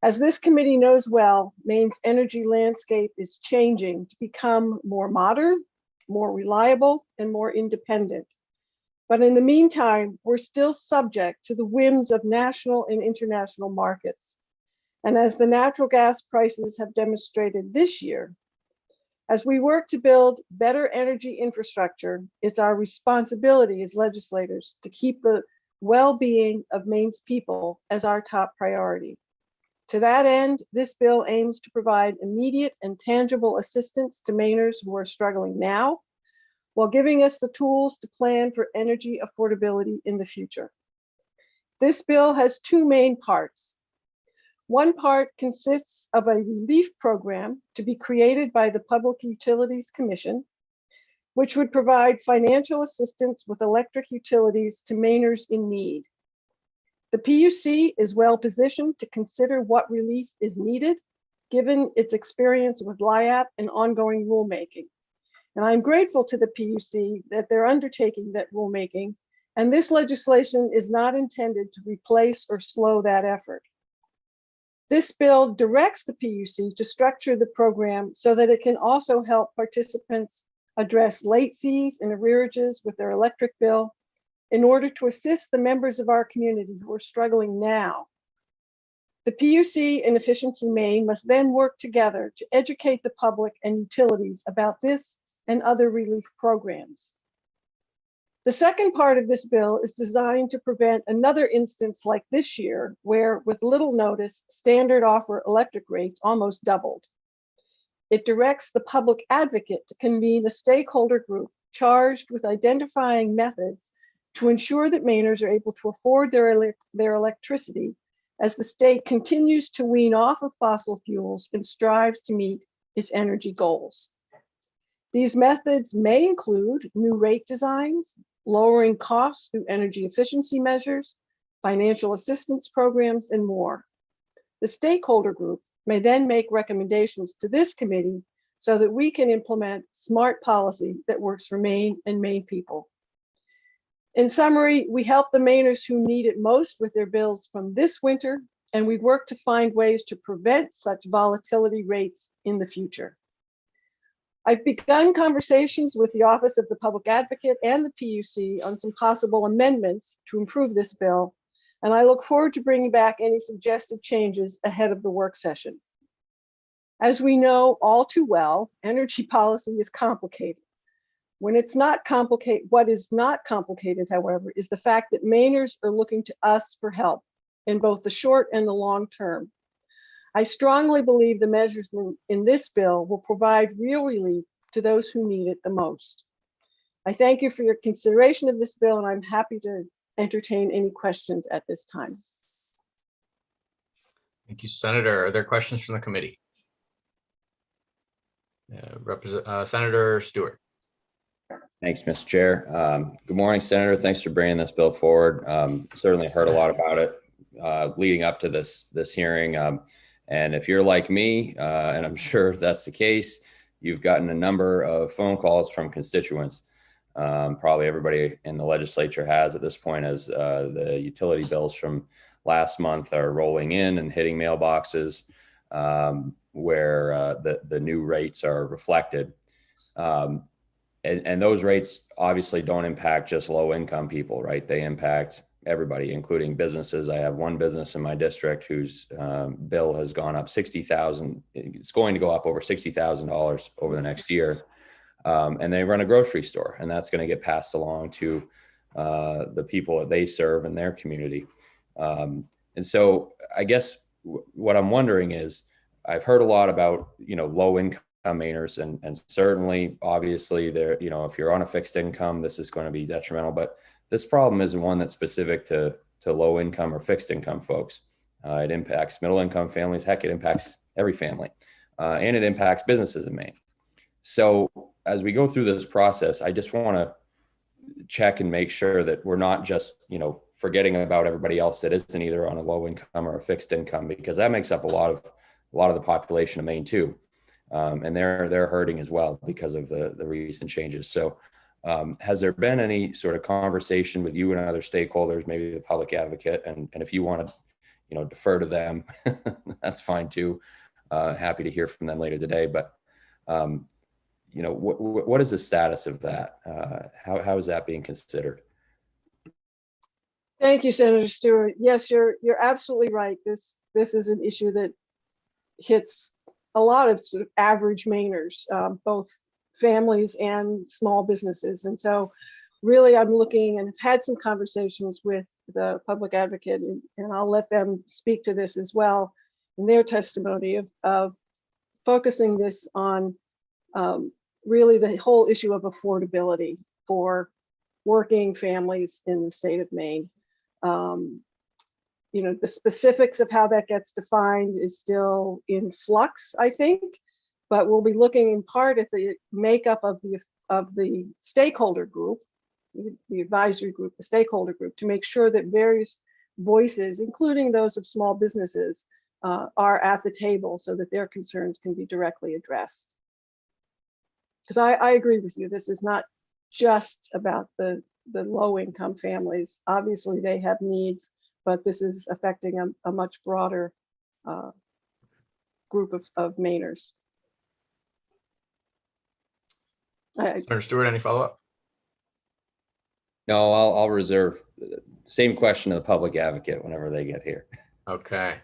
As this committee knows well, Maine's energy landscape is changing to become more modern, more reliable, and more independent. But in the meantime, we're still subject to the whims of national and international markets. And as the natural gas prices have demonstrated this year, as we work to build better energy infrastructure, it's our responsibility as legislators to keep the well-being of Maine's people as our top priority. To that end, this bill aims to provide immediate and tangible assistance to Mainers who are struggling now, while giving us the tools to plan for energy affordability in the future. This bill has two main parts. One part consists of a relief program to be created by the Public Utilities Commission, which would provide financial assistance with electric utilities to Mainers in need. The PUC is well positioned to consider what relief is needed, given its experience with LIAP and ongoing rulemaking. And I'm grateful to the PUC that they're undertaking that rulemaking, and this legislation is not intended to replace or slow that effort. This bill directs the PUC to structure the program so that it can also help participants address late fees and arrearages with their electric bill in order to assist the members of our community who are struggling now. The PUC and Efficiency Maine must then work together to educate the public and utilities about this and other relief programs. The second part of this bill is designed to prevent another instance like this year, where with little notice, standard offer electric rates almost doubled. It directs the public advocate to convene a stakeholder group charged with identifying methods to ensure that Mainers are able to afford their electricity as the state continues to wean off of fossil fuels and strives to meet its energy goals. These methods may include new rate designs, lowering costs through energy efficiency measures, financial assistance programs, and more. The stakeholder group may then make recommendations to this committee so that we can implement smart policy that works for Maine and Maine people. In summary, we help the Mainers who need it most with their bills from this winter, and we work to find ways to prevent such volatility rates in the future. I've begun conversations with the Office of the Public Advocate and the PUC on some possible amendments to improve this bill, and I look forward to bringing back any suggested changes ahead of the work session. As we know all too well, energy policy is complicated. When it's not complicated, what is not complicated, however, is the fact that Mainers are looking to us for help in both the short and the long term. I strongly believe the measures in this bill will provide real relief to those who need it the most. I thank you for your consideration of this bill, and I'm happy to entertain any questions at this time. Thank you, Senator. Are there questions from the committee? Senator Stewart. Thanks, Mr. Chair. Good morning, Senator. Thanks for bringing this bill forward. Certainly heard a lot about it leading up to this hearing. And if you're like me, and I'm sure that's the case, you've gotten a number of phone calls from constituents. Probably everybody in the legislature has at this point, as the utility bills from last month are rolling in and hitting mailboxes where the new rates are reflected. And those rates obviously don't impact just low income people, right? They impact everybody, including businesses. I have one business in my district whose bill has gone up $60,000. It's going to go up over $60,000 over the next year. And they run a grocery store, and that's going to get passed along to the people that they serve in their community. And so I guess what I'm wondering is, I've heard a lot about, low income Mainers, and certainly, obviously, there, if you're on a fixed income, this is going to be detrimental. But this problem isn't one that's specific to low income or fixed income folks. It impacts middle income families. Heck, it impacts every family, and it impacts businesses in Maine. So as we go through this process, I just want to check and make sure that we're not just, forgetting about everybody else that isn't either on a low income or a fixed income, because that makes up a lot of the population of Maine too. And they're hurting as well because of the recent changes. So has there been any sort of conversation with you and other stakeholders, maybe the public advocate, and if you want to, defer to them, that's fine too. Happy to hear from them later today. But, what is the status of that? How is that being considered? Thank you, Senator Stewart. Yes, you're absolutely right. This is an issue that hits a lot of sort of average Mainers, both families and small businesses. And so really I'm looking and have had some conversations with the public advocate, and I'll let them speak to this as well, in their testimony of focusing this on really the whole issue of affordability for working families in the state of Maine. You know, the specifics of how that gets defined is still in flux, I think, but we'll be looking in part at the makeup of the stakeholder group, the advisory group, the stakeholder group, to make sure that various voices, including those of small businesses, are at the table so that their concerns can be directly addressed. Because I agree with you, this is not just about the low-income families. Obviously, they have needs, but this is affecting a much broader group of Mainers. Senator Stewart, any follow-up? No, I'll reserve. Same question to the public advocate whenever they get here. Okay.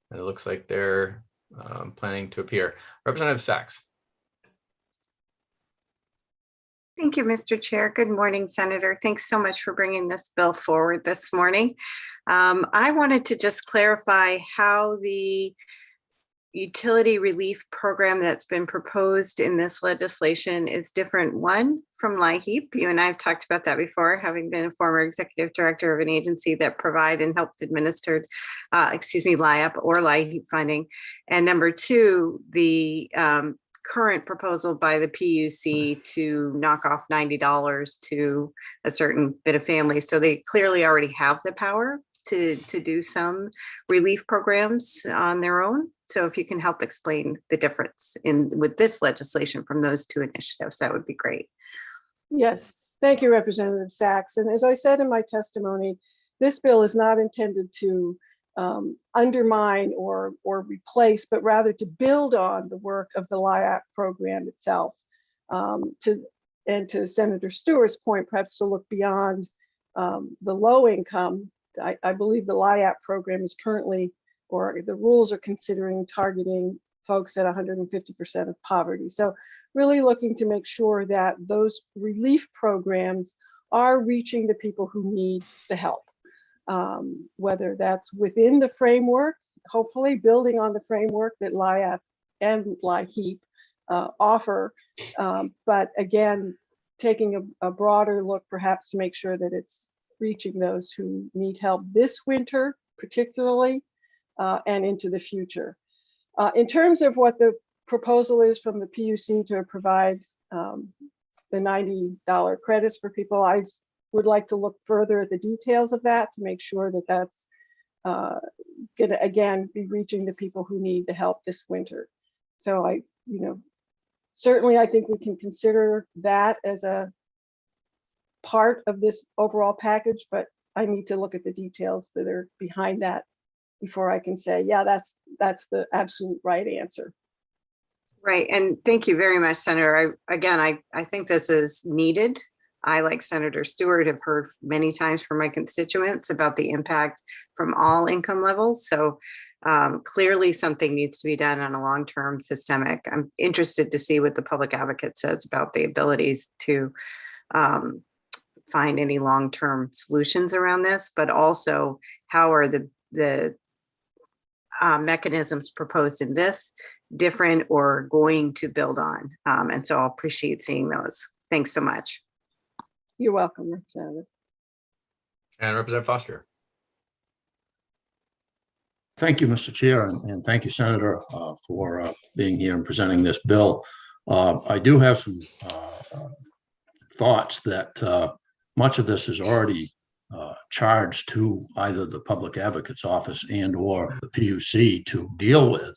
And it looks like they're planning to appear. Representative Sachs. Thank you, Mr. Chair. Good morning, Senator. Thanks so much for bringing this bill forward this morning. I wanted to just clarify how the utility relief program that's been proposed in this legislation is different. One, from LIHEAP. You and I have talked about that before, having been a former executive director of an agency that provide and helped administered, LIHEAP or LIHEAP funding. And number two, the current proposal by the PUC to knock off $90 to a certain bit of families. So they clearly already have the power to do some relief programs on their own. So if you can help explain the difference with this legislation from those two initiatives, that would be great. Yes, thank you, Representative Sachs. And as I said in my testimony, this bill is not intended to undermine or replace, but rather to build on the work of the LIHEAP program itself. To Senator Stewart's point, perhaps to look beyond the low income. I believe the LIHEAP program is currently, or the rules are considering targeting folks at 150% of poverty. So really looking to make sure that those relief programs are reaching the people who need the help. Whether that's within the framework, hopefully building on the framework that LIHEAP and LIHEAP offer, but again, taking a broader look perhaps to make sure that it's reaching those who need help this winter, particularly, and into the future. In terms of what the proposal is from the PUC to provide the $90 credits for people, I would like to look further at the details of that to make sure that that's going to, again, be reaching the people who need the help this winter. So certainly I think we can consider that as a part of this overall package, but I need to look at the details that are behind that before I can say, yeah, that's the absolute right answer. Right, and thank you very much, Senator. I think this is needed. I, like Senator Stewart, have heard many times from my constituents about the impact from all income levels. So clearly something needs to be done on a long-term systemic. I'm interested to see what the public advocate says about the abilities to find any long-term solutions around this, but also how are the mechanisms proposed in this different or going to build on. And so I'll appreciate seeing those. Thanks so much. You're welcome, Representative. And Representative Foster. Thank you, Mr. Chair, and thank you, Senator, for being here and presenting this bill. I do have some thoughts that much of this is already charged to either the Public Advocate's Office and or the PUC to deal with.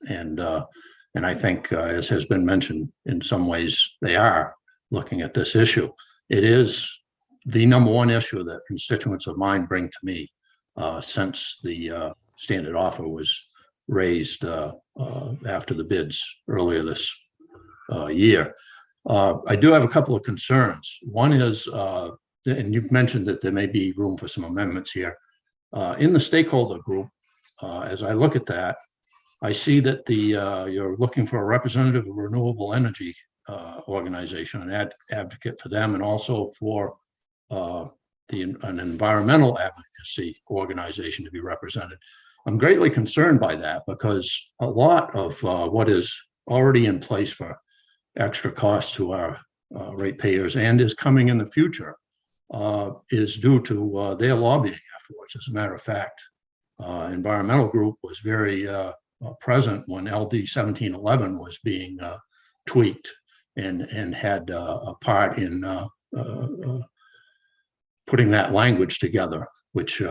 And I think, as has been mentioned, in some ways they are looking at this issue. It is the number one issue that constituents of mine bring to me since the standard offer was raised after the bids earlier this year. I do have a couple of concerns. One is, and you've mentioned that there may be room for some amendments here. In the stakeholder group, as I look at that, I see that you're looking for a representative of renewable energy organization, an advocate for them, and also for an environmental advocacy organization to be represented. I'm greatly concerned by that because a lot of what is already in place for extra costs to our ratepayers and is coming in the future is due to their lobbying efforts. As a matter of fact, environmental group was very present when LD 1711 was being tweaked and had a part in putting that language together, which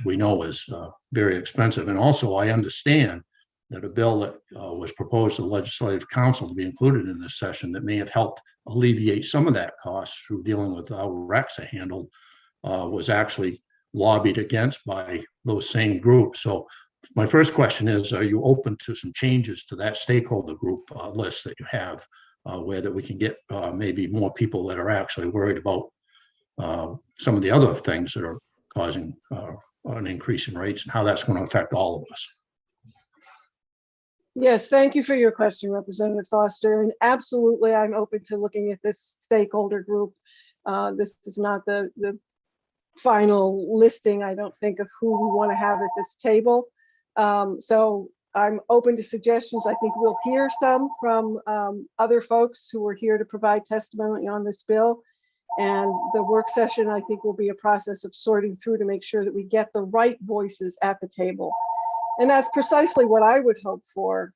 we know is very expensive. And also, I understand that a bill that was proposed to the Legislative Council to be included in this session that may have helped alleviate some of that cost through dealing with how RECs are handled was actually lobbied against by those same groups. So my first question is, are you open to some changes to that stakeholder group list that you have where that we can get maybe more people that are actually worried about some of the other things that are causing an increase in rates and how that's going to affect all of us? Yes, thank you for your question, Representative Foster. And absolutely, I'm open to looking at this stakeholder group. This is not the final listing, I don't think, of who we want to have at this table. So I'm open to suggestions. I think we'll hear some from other folks who are here to provide testimony on this bill. And the work session, I think, will be a process of sorting through to make sure that we get the right voices at the table. And that's precisely what I would hope for,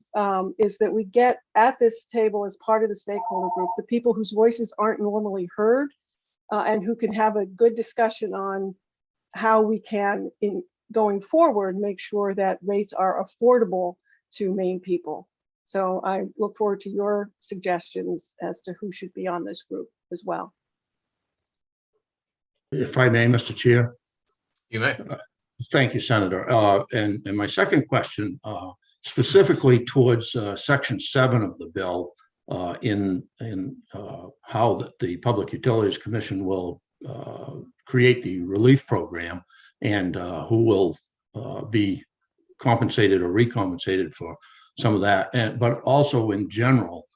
is that we get at this table as part of the stakeholder group, the people whose voices aren't normally heard and who can have a good discussion on how we can, in going forward, make sure that rates are affordable to Maine people. So I look forward to your suggestions as to who should be on this group as well. If I may, Mr. Chair. You may. Thank you, Senator. And my second question, specifically towards Section 7 of the bill, in how the Public Utilities Commission will create the relief program and who will be compensated or recompensated for some of that. But also in general,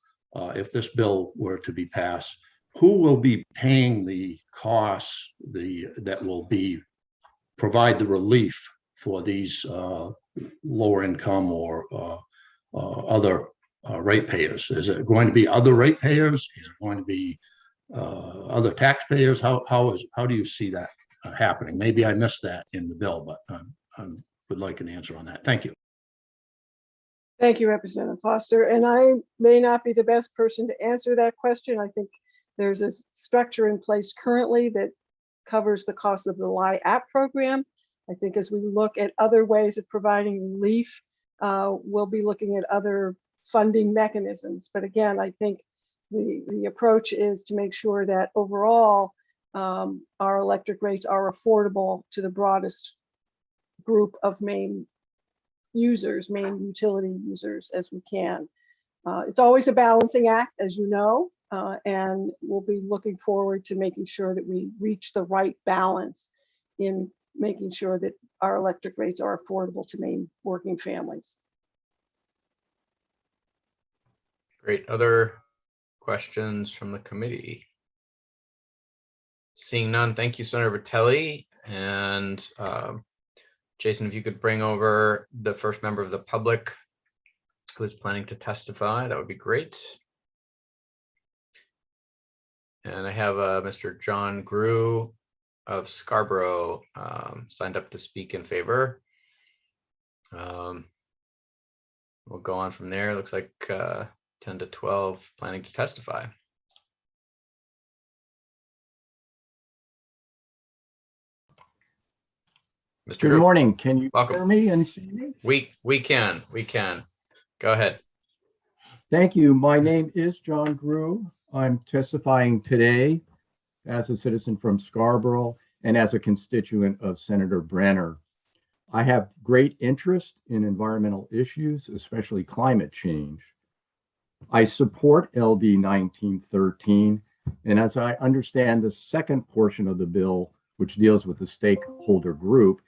if this bill were to be passed, who will be paying the costs that will provide the relief for these lower income or other ratepayers? Is it going to be other ratepayers? Is it going to be other taxpayers? How do you see that happening? Maybe I missed that in the bill, but I would like an answer on that. Thank you. Thank you, Representative Foster. And I may not be the best person to answer that question. I think there's a structure in place currently that covers the cost of the LIAP program. I think as we look at other ways of providing relief, we'll be looking at other funding mechanisms. But again, I think the approach is to make sure that overall our electric rates are affordable to the broadest group of Maine users, Maine utility users as we can. It's always a balancing act, as you know, and we'll be looking forward to making sure that we reach the right balance in making sure that our electric rates are affordable to Maine working families. Great. Other questions from the committee? Seeing none, thank you, Senator Vitelli. And Jason, if you could bring over the first member of the public who is planning to testify, that would be great. And I have Mr. John Grew of Scarborough signed up to speak in favor. We'll go on from there. Looks like 10 to 12 planning to testify. Mr. Good Grew. morning. Can you Welcome. hear me and see me? We can. Go ahead. Thank you. My name is John Grew. I'm testifying today as a citizen from Scarborough and as a constituent of Senator Brenner. I have great interest in environmental issues, especially climate change. I support LD 1913, and as I understand the second portion of the bill, which deals with the stakeholder group,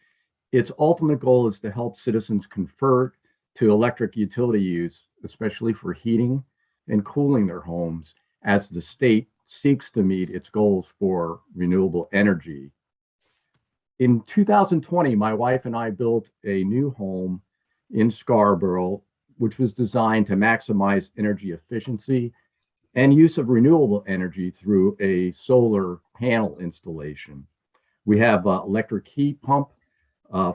its ultimate goal is to help citizens convert to electric utility use, especially for heating and cooling their homes, as the state seeks to meet its goals for renewable energy. In 2020, my wife and I built a new home in Scarborough, which was designed to maximize energy efficiency and use of renewable energy through a solar panel installation. We have an electric heat pump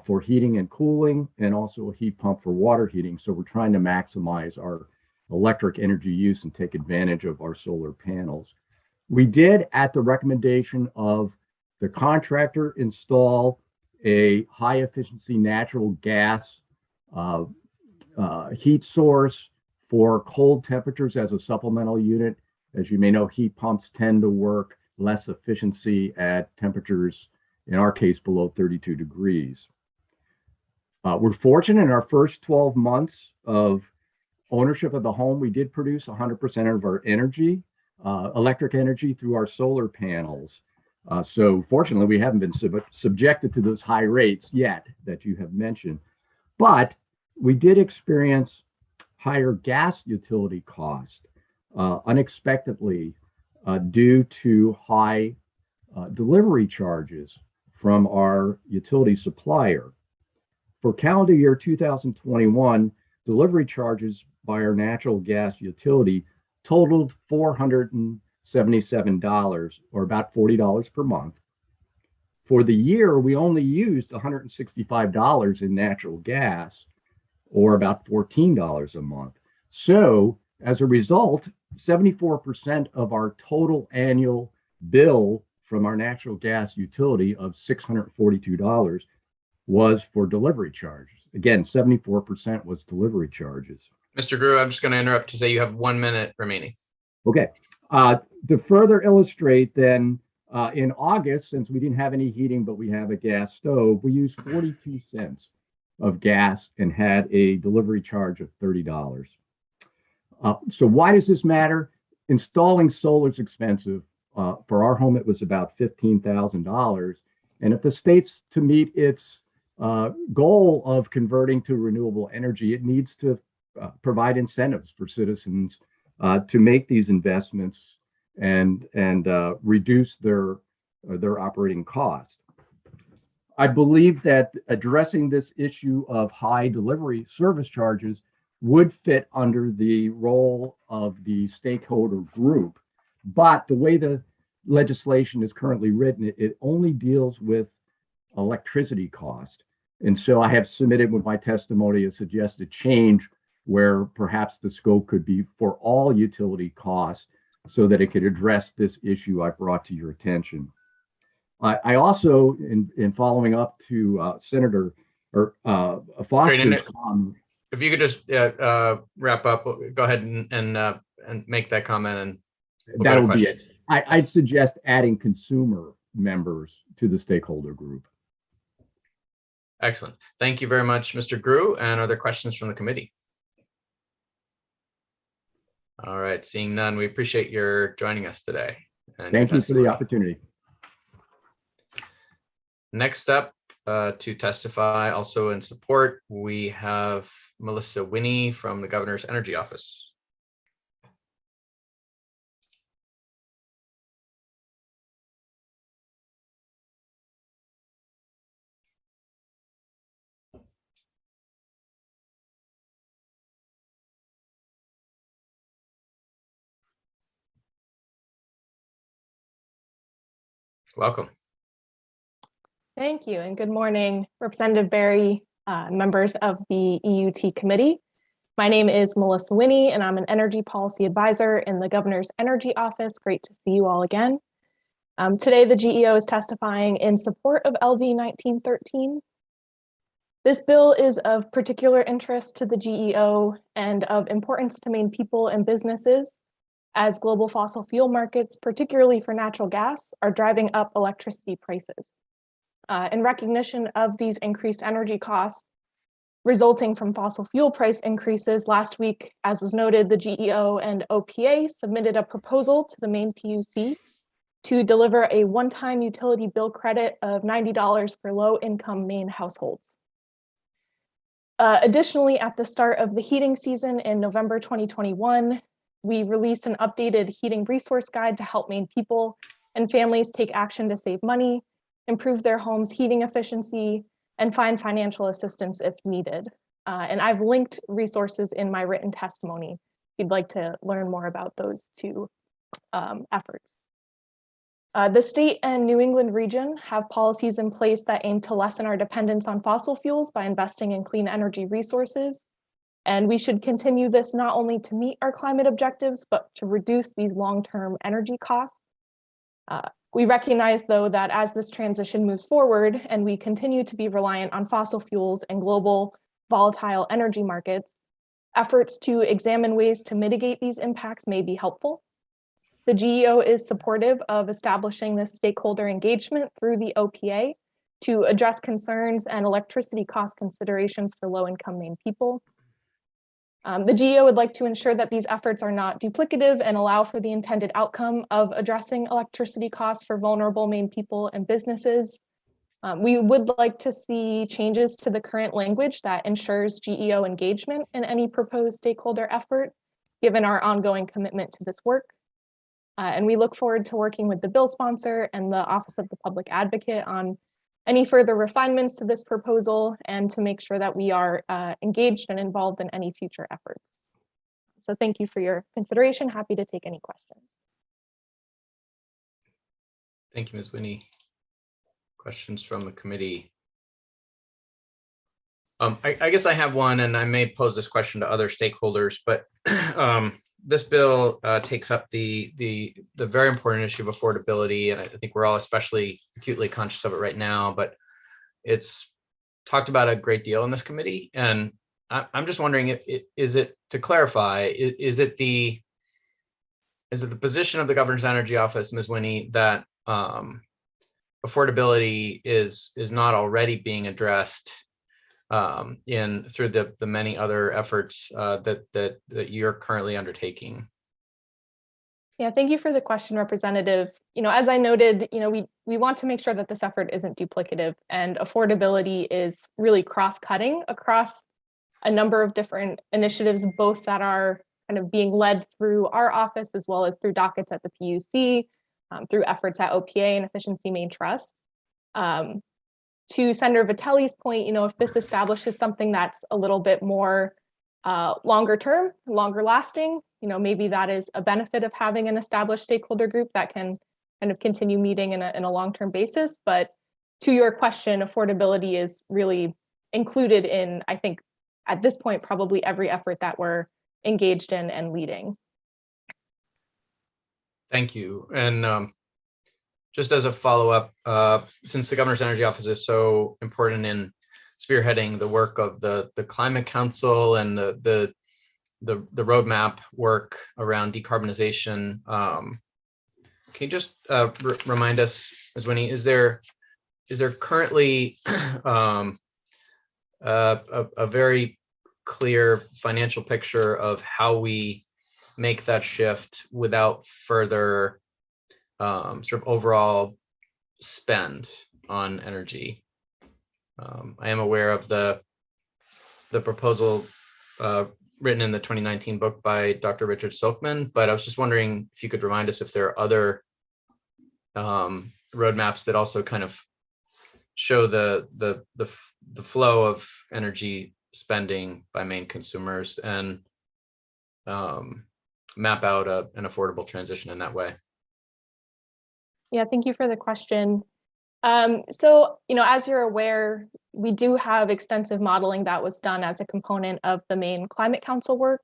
for heating and cooling, and also a heat pump for water heating. So we're trying to maximize our electric energy use and take advantage of our solar panels. We did, at the recommendation of the contractor, install a high efficiency natural gas heat source for cold temperatures as a supplemental unit. As you may know, heat pumps tend to work less efficiency at temperatures, in our case, below 32 degrees. We're fortunate in our first 12 months of ownership of the home, we did produce 100% of our energy, electric energy, through our solar panels. So fortunately, we haven't been subjected to those high rates yet that you have mentioned. But we did experience higher gas utility costs unexpectedly due to high delivery charges from our utility supplier. For calendar year 2021, delivery charges by our natural gas utility totaled $477, or about $40 per month. For the year, we only used $165 in natural gas, or about $14 a month. So as a result, 74% of our total annual bill from our natural gas utility of $642 was for delivery charges. Again, 74% was delivery charges. Mr. Grew, I'm just going to interrupt to say you have 1 minute remaining. Okay. To further illustrate, then, in August, since we didn't have any heating, but we have a gas stove, we used 42 cents of gas and had a delivery charge of $30. So why does this matter? Installing solar is expensive. For our home, it was about $15,000. And if the state's to meet its goal of converting to renewable energy, it needs to provide incentives for citizens to make these investments and reduce their operating cost. I believe that addressing this issue of high delivery service charges would fit under the role of the stakeholder group. But the way the legislation is currently written, it only deals with electricity cost. And so I have submitted with my testimony a suggested change where perhaps the scope could be for all utility costs so that it could address this issue I brought to your attention. I also, in following up to Senator Foster's comment. If you could just wrap up, go ahead and make that comment, and that would be it. I'd suggest adding consumer members to the stakeholder group. Excellent. Thank you very much, Mr. Grew. And are there questions from the committee? All right, seeing none, we appreciate your joining us today. Thank you for the opportunity. Next up to testify also in support, we have Melissa Winnie from the Governor's Energy Office. Welcome. Thank you, and good morning, Representative Berry, members of the EUT committee. My name is Melissa Winnie, and I'm an energy policy advisor in the Governor's Energy Office. Great to see you all again. Today, the GEO is testifying in support of LD 1913. This bill is of particular interest to the GEO and of importance to Maine people and businesses, as global fossil fuel markets, particularly for natural gas, are driving up electricity prices. In recognition of these increased energy costs resulting from fossil fuel price increases, last week, as was noted, the GEO and OPA submitted a proposal to the Maine PUC to deliver a one-time utility bill credit of $90 for low-income Maine households. Additionally, at the start of the heating season in November 2021, we released an updated heating resource guide to help Maine people and families take action to save money, improve their home's heating efficiency, and find financial assistance if needed. And I've linked resources in my written testimony if you'd like to learn more about those two efforts. The state and New England region have policies in place that aim to lessen our dependence on fossil fuels by investing in clean energy resources. And we should continue this not only to meet our climate objectives, but to reduce these long-term energy costs. We recognize, though, that as this transition moves forward and we continue to be reliant on fossil fuels and global volatile energy markets, efforts to examine ways to mitigate these impacts may be helpful. The GEO is supportive of establishing this stakeholder engagement through the OPA to address concerns and electricity cost considerations for low-income Maine people. The GEO would like to ensure that these efforts are not duplicative and allow for the intended outcome of addressing electricity costs for vulnerable Maine people and businesses. We would like to see changes to the current language that ensures GEO engagement in any proposed stakeholder effort, given our ongoing commitment to this work. And we look forward to working with the bill sponsor and the Office of the Public Advocate on any further refinements to this proposal and to make sure that we are engaged and involved in any future efforts. So thank you for your consideration. Happy to take any questions. Thank you, Ms. Winnie. Questions from the committee? I guess I have one, and I may pose this question to other stakeholders, but this bill takes up the very important issue of affordability, and I think we're all especially acutely conscious of it right now, but it's talked about a great deal in this committee. And I'm just wondering, is it, to clarify, is it the position of the Governor's Energy Office, Ms. Winnie, that affordability is not already being addressed through the many other efforts that you're currently undertaking? Yeah, thank you for the question, Representative. As I noted, we want to make sure that this effort isn't duplicative, and affordability is really cross-cutting across a number of different initiatives, both that are kind of being led through our office as well as through dockets at the PUC, through efforts at OPA and Efficiency Maine Trust. To Senator Vitelli's point, if this establishes something that's a little bit more longer term, longer lasting, maybe that is a benefit of having an established stakeholder group that can kind of continue meeting in a long-term basis. But to your question, affordability is really included in, I think, at this point, probably every effort that we're engaged in and leading. Thank you. And just as a follow-up, since the Governor's Energy Office is so important in spearheading the work of the Climate Council and the roadmap work around decarbonization, can you just remind us, Ms. Winnie, is there currently a very clear financial picture of how we make that shift without further sort of overall spend on energy? I am aware of the proposal written in the 2019 book by Dr. Richard Silkman, but I was just wondering if you could remind us if there are other roadmaps that also kind of show the flow of energy spending by Maine consumers and map out an affordable transition in that way. Yeah, thank you for the question. So, as you're aware, we do have extensive modeling that was done as a component of the Maine Climate Council work.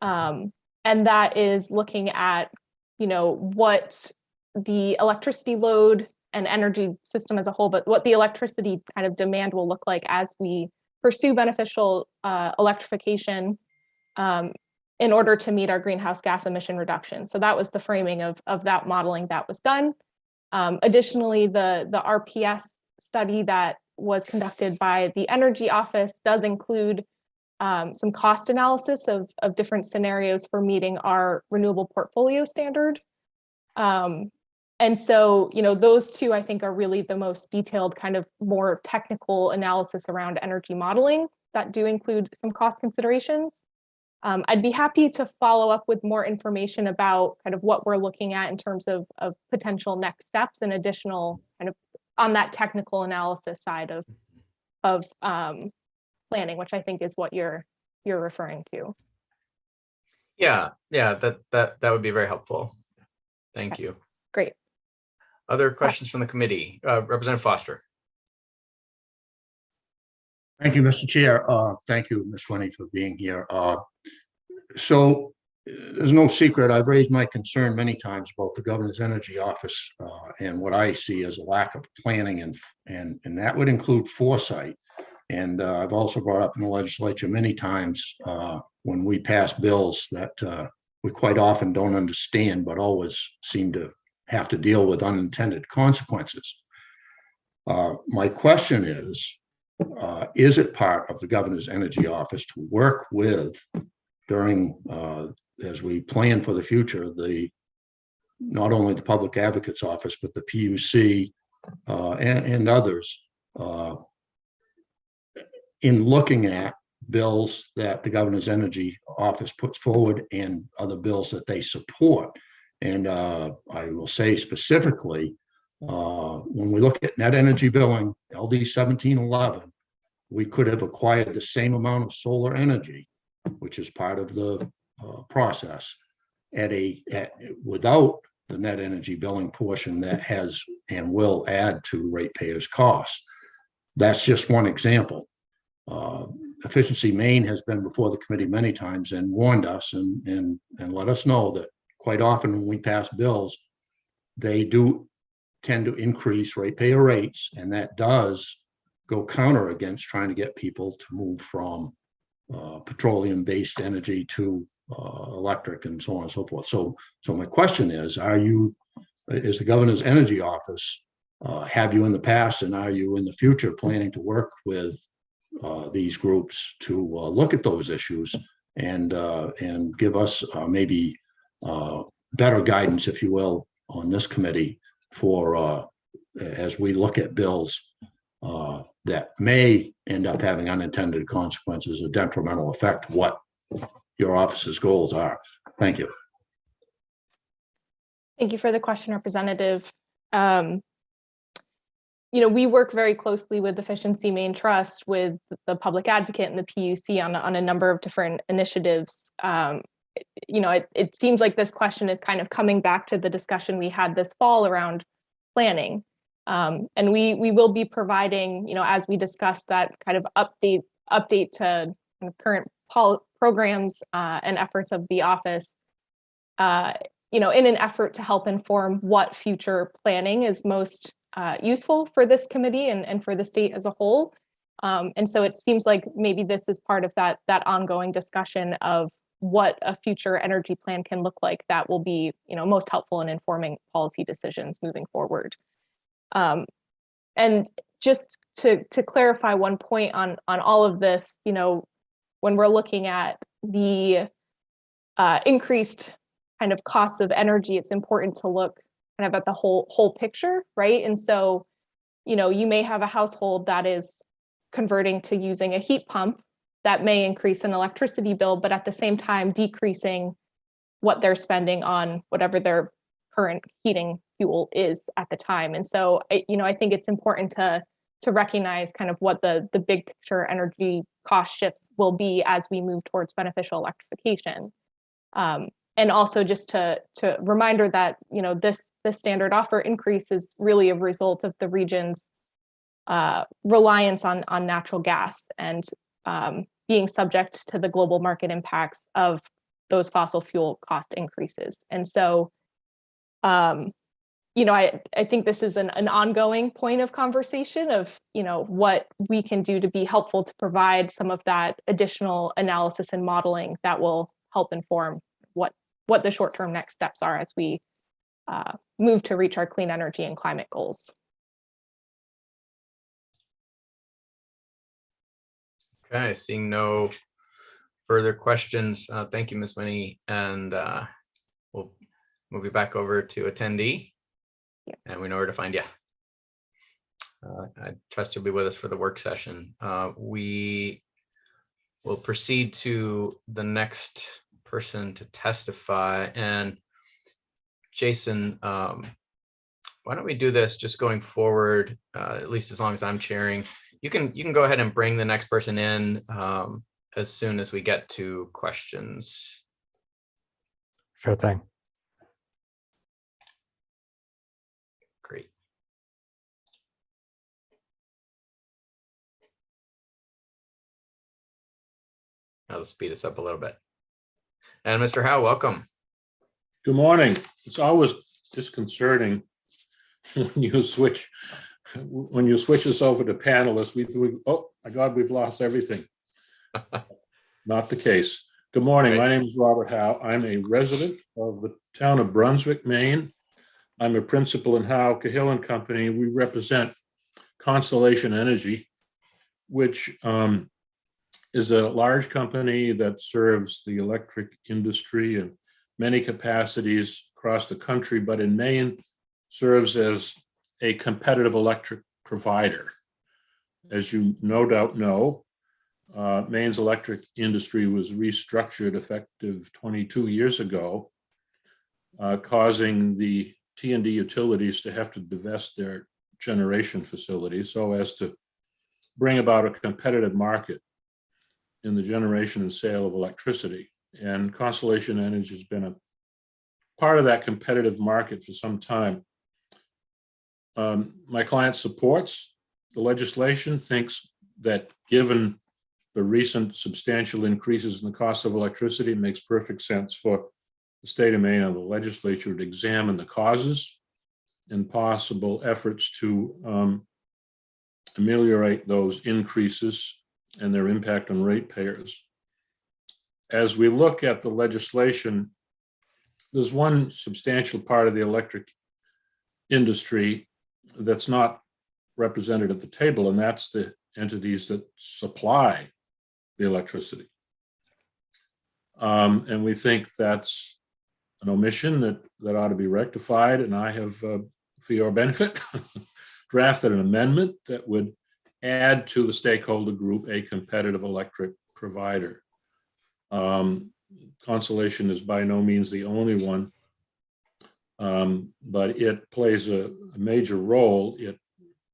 And that is looking at, what the electricity load and energy system as a whole, but what the electricity kind of demand will look like as we pursue beneficial electrification in order to meet our greenhouse gas emission reduction. So that was the framing of that modeling that was done. Additionally, the RPS study that was conducted by the Energy Office does include some cost analysis of different scenarios for meeting our renewable portfolio standard. And so, those two, I think, are really the most detailed, kind of more technical analysis around energy modeling that do include some cost considerations. I'd be happy to follow up with more information about kind of what we're looking at in terms of potential next steps and additional kind of on that technical analysis side of planning, which I think is what you're referring to. Yeah, that would be very helpful. Thank you. Great. Other questions from the committee? Representative Foster. Thank you, Mr. Chair. Thank you, Ms. Winnie, for being here. So there's no secret. I've raised my concern many times about the Governor's Energy Office and what I see as a lack of planning, and that would include foresight. And I've also brought up in the legislature many times when we pass bills that we quite often don't understand, but always seem to have to deal with unintended consequences. My question is it part of the Governor's Energy Office to work with during, as we plan for the future, not only the Public Advocate's Office, but the PUC and others in looking at bills that the Governor's Energy Office puts forward and other bills that they support. And I will say specifically, when we look at net energy billing, LD 1711, we could have acquired the same amount of solar energy, which is part of the process, without the net energy billing portion that has and will add to ratepayers' costs. That's just one example. Efficiency Maine has been before the committee many times and warned us and let us know that quite often when we pass bills, they do tend to increase ratepayer rates, and that does go counter against trying to get people to move from petroleum-based energy to electric and so on and so forth. So my question is the Governor's Energy Office, have you in the past and are you in the future planning to work with these groups to look at those issues and give us maybe better guidance, if you will, on this committee for as we look at bills that may end up having unintended consequences, a detrimental effect, what your office's goals are. Thank you. Thank you for the question, Representative. We work very closely with Efficiency Maine Trust, with the Public Advocate and the PUC on a number of different initiatives. It seems like this question is kind of coming back to the discussion we had this fall around planning. And we will be providing, as we discussed, that kind of update to kind of current programs and efforts of the office, in an effort to help inform what future planning is most useful for this committee and for the state as a whole. And so it seems like maybe this is part of that ongoing discussion of what a future energy plan can look like that will be, most helpful in informing policy decisions moving forward. And just to clarify one point on all of this, when we're looking at the increased kind of costs of energy, it's important to look kind of at the whole picture, right? And so, you may have a household that is converting to using a heat pump that may increase an electricity bill, but at the same time decreasing what they're spending on whatever their current heating fuel is at the time. And so, I think it's important to recognize kind of what the big picture energy cost shifts will be as we move towards beneficial electrification. And also just to reminder that, this standard offer increase is really a result of the region's reliance on natural gas and being subject to the global market impacts of those fossil fuel cost increases. And so, I think this is an ongoing point of conversation of, what we can do to be helpful to provide some of that additional analysis and modeling that will help inform what the short-term next steps are as we move to reach our clean energy and climate goals. Okay, seeing no further questions. Thank you, Ms. Winnie, and we'll move you back over to attendee, and we know where to find you. I trust you'll be with us for the work session. We will proceed to the next person to testify, and Jason, why why don't we do this just going forward, at least as long as I'm chairing. You can go ahead and bring the next person in as soon as we get to questions. Sure thing. Great. That'll speed us up a little bit. And Mr. Howe, welcome. Good morning. It's always disconcerting when you switch us over to panelists. We oh my God, we've lost everything. Not the case. Good morning. My name is Robert Howe. I'm a resident of the town of Brunswick, Maine. I'm a principal in Howe, Cahill and Company. We represent Constellation Energy, which is a large company that serves the electric industry in many capacities across the country, but in Maine serves as a competitive electric provider. As you no doubt know, Maine's electric industry was restructured effective 22 years ago, causing the T&D utilities to have to divest their generation facilities so as to bring about a competitive market in the generation and sale of electricity. And Constellation Energy has been a part of that competitive market for some time. My client supports the legislation, thinks that given the recent substantial increases in the cost of electricity, it makes perfect sense for the state of Maine and the legislature to examine the causes and possible efforts to ameliorate those increases and their impact on ratepayers. As we look at the legislation, there's one substantial part of the electric industry that's not represented at the table, and that's the entities that supply the electricity. And we think that's an omission that ought to be rectified, and I have, for your benefit, drafted an amendment that would add to the stakeholder group a competitive electric provider. Constellation is by no means the only one, but it plays a major role. It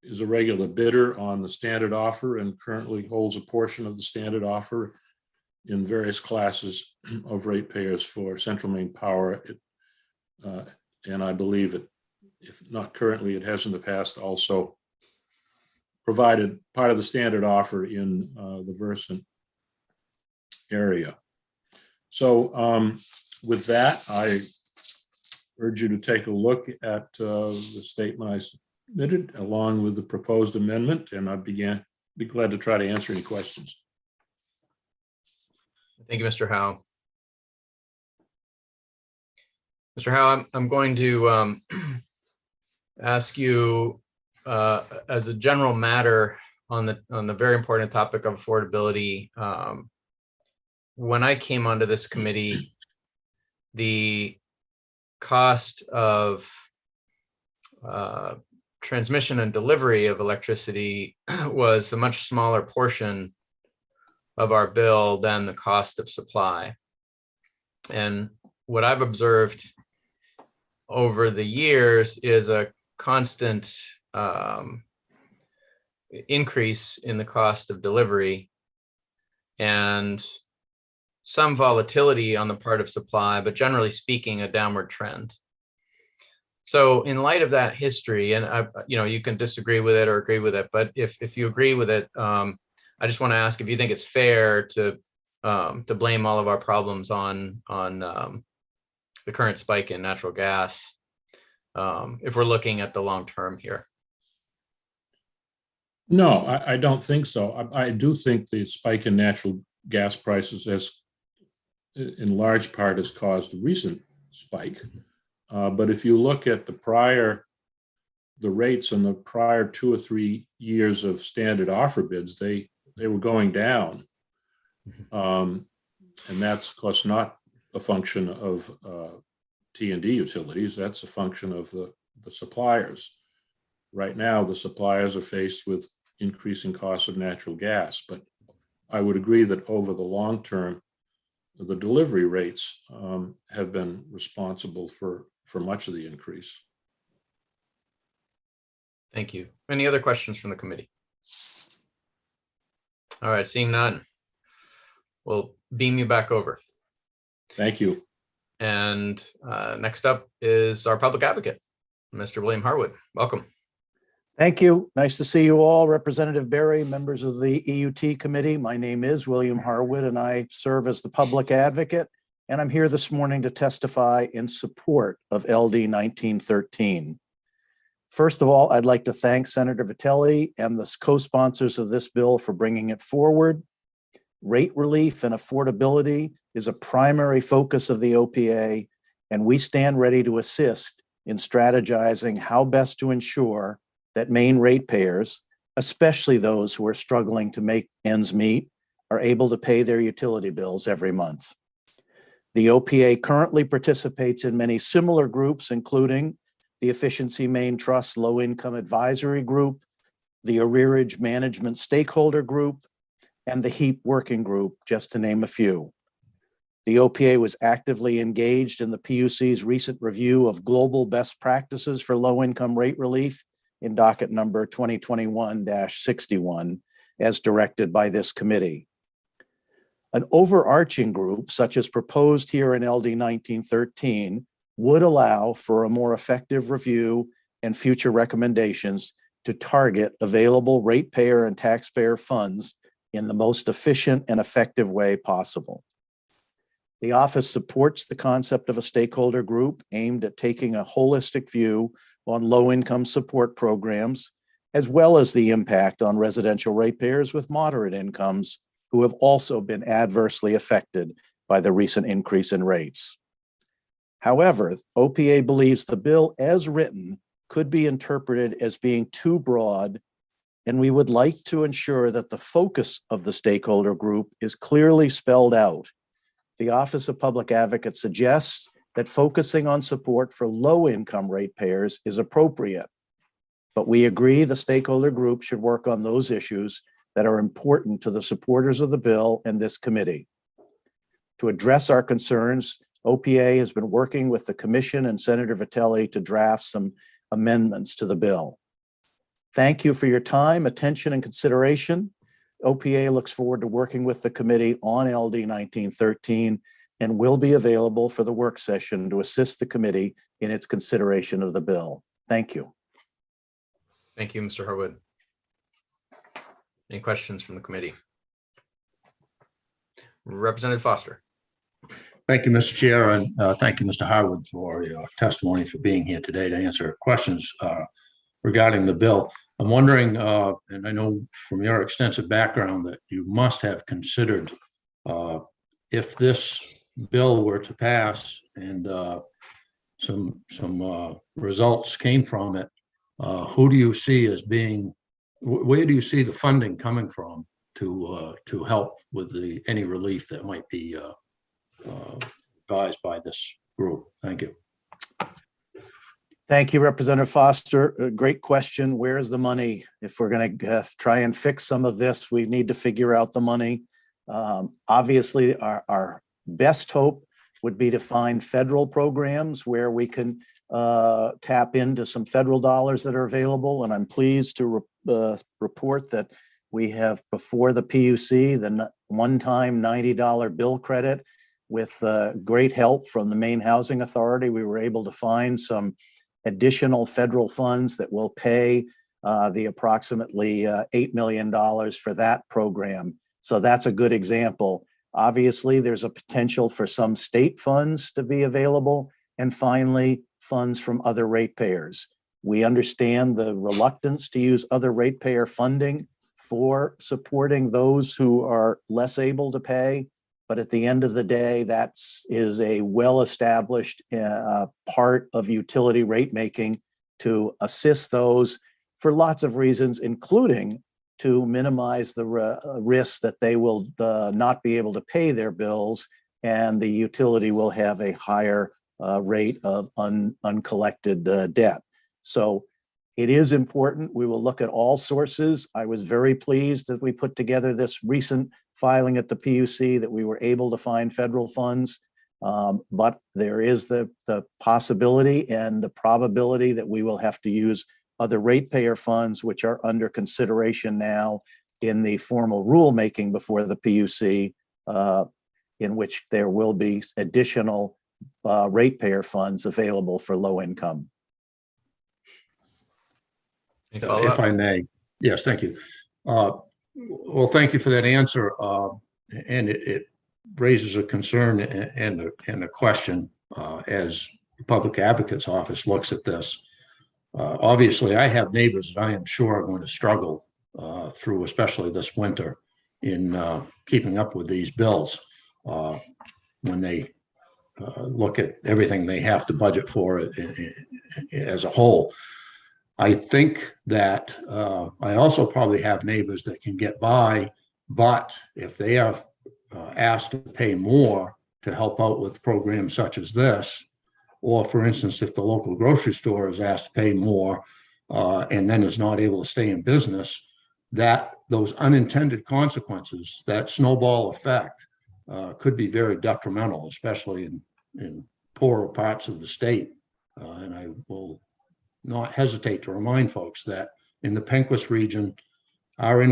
is a regular bidder on the standard offer and currently holds a portion of the standard offer in various classes of ratepayers for Central Maine Power. And I believe it, if not currently, it has in the past also provided part of the standard offer in the Versant area. So with that, I urge you to take a look at the statement I submitted along with the proposed amendment, and I'd be glad to try to answer any questions. Thank you, Mr. Howe. Mr. Howe, I'm going to ask you as a general matter on the very important topic of affordability. When I came onto this committee, the cost of transmission and delivery of electricity was a much smaller portion of our bill than the cost of supply. And what I've observed over the years is a constant increase in the cost of delivery and some volatility on the part of supply, but generally speaking, a downward trend. So in light of that history, and you can disagree with it or agree with it, but if you agree with it, I just want to ask if you think it's fair to blame all of our problems on the current spike in natural gas, if we're looking at the long term here. No, I don't think so. I do think the spike in natural gas prices has, in large part, has caused a recent spike. But if you look at the rates in the prior 2 or 3 years of standard offer bids, they were going down. And that's, of course, not a function of T&D utilities. That's a function of the suppliers. Right now, the suppliers are faced with increasing costs of natural gas. But I would agree that over the long term, the delivery rates have been responsible for much of the increase. Thank you. Any other questions from the committee? All right, seeing none, we'll beam you back over. Thank you. And next up is our public advocate, Mr. William Harwood. Welcome. Thank you. Nice to see you all. Representative Berry, members of the EUT committee. My name is William Harwood and I serve as the public advocate. And I'm here this morning to testify in support of LD 1913. First of all, I'd like to thank Senator Vitelli and the co-sponsors of this bill for bringing it forward. Rate relief and affordability is a primary focus of the OPA, and we stand ready to assist in strategizing how best to ensure that Maine ratepayers, especially those who are struggling to make ends meet, are able to pay their utility bills every month. The OPA currently participates in many similar groups, including the Efficiency Maine Trust Low Income Advisory Group, the Arrearage Management Stakeholder Group, and the HEAP Working Group, just to name a few. The OPA was actively engaged in the PUC's recent review of global best practices for low-income rate relief in docket number 2021-61, as directed by this committee. An overarching group, such as proposed here in LD 1913, would allow for a more effective review and future recommendations to target available ratepayer and taxpayer funds in the most efficient and effective way possible. The office supports the concept of a stakeholder group aimed at taking a holistic view on low-income support programs, as well as the impact on residential ratepayers with moderate incomes who have also been adversely affected by the recent increase in rates. However, OPA believes the bill as written could be interpreted as being too broad, and we would like to ensure that the focus of the stakeholder group is clearly spelled out. The Office of Public Advocate suggests that focusing on support for low-income ratepayers is appropriate, but we agree the stakeholder group should work on those issues that are important to the supporters of the bill and this committee. To address our concerns, OPA has been working with the Commission and Senator Vitelli to draft some amendments to the bill. Thank you for your time, attention, and consideration. OPA looks forward to working with the committee on LD 1913 and will be available for the work session to assist the committee in its consideration of the bill. Thank you. Thank you, Mr. Harwood. Any questions from the committee? Representative Foster. Thank you, Mr. Chair, and thank you, Mr. Harwood, for your testimony, for being here today to answer questions regarding the bill. I'm wondering, and I know from your extensive background that you must have considered if this bill were to pass and some results came from it, who do you see as being, where do you see the funding coming from to help with any relief that might be advised by this group? Thank you. Thank you, Representative Foster. A great question. Where's the money? If we're going to try and fix some of this, we need to figure out the money. Obviously, our best hope would be to find federal programs where we can tap into some federal dollars that are available. And I'm pleased to report that we have, before the PUC, the one-time $90 bill credit. With great help from the Maine Housing Authority, we were able to find some additional federal funds that will pay the approximately $8 million for that program. So that's a good example. Obviously, there's a potential for some state funds to be available, and finally, funds from other ratepayers. We understand the reluctance to use other ratepayer funding for supporting those who are less able to pay. But at the end of the day, that is a well-established part of utility rate making to assist those for lots of reasons, including to minimize the risk that they will not be able to pay their bills and the utility will have a higher rate of uncollected debt. So it is important. We will look at all sources. I was very pleased that we put together this recent filing at the PUC that we were able to find federal funds, but there is the possibility and the probability that we will have to use other ratepayer funds, which are under consideration now in the formal rulemaking before the PUC, in which there will be additional ratepayer funds available for low income. If I may. Yes, thank you. Well, thank you for that answer. And it raises a concern and a question as the Public Advocate's Office looks at this. Obviously, I have neighbors that I am sure are going to struggle through, especially this winter, in keeping up with these bills when they look at everything they have to budget for it as a whole. I think that I also probably have neighbors that can get by, but if they are asked to pay more to help out with programs such as this, or for instance, if the local grocery store is asked to pay more and then is not able to stay in business, that those unintended consequences, that snowball effect, could be very detrimental, especially in poorer parts of the state. And I will not hesitate to remind folks that in the Pequot region, our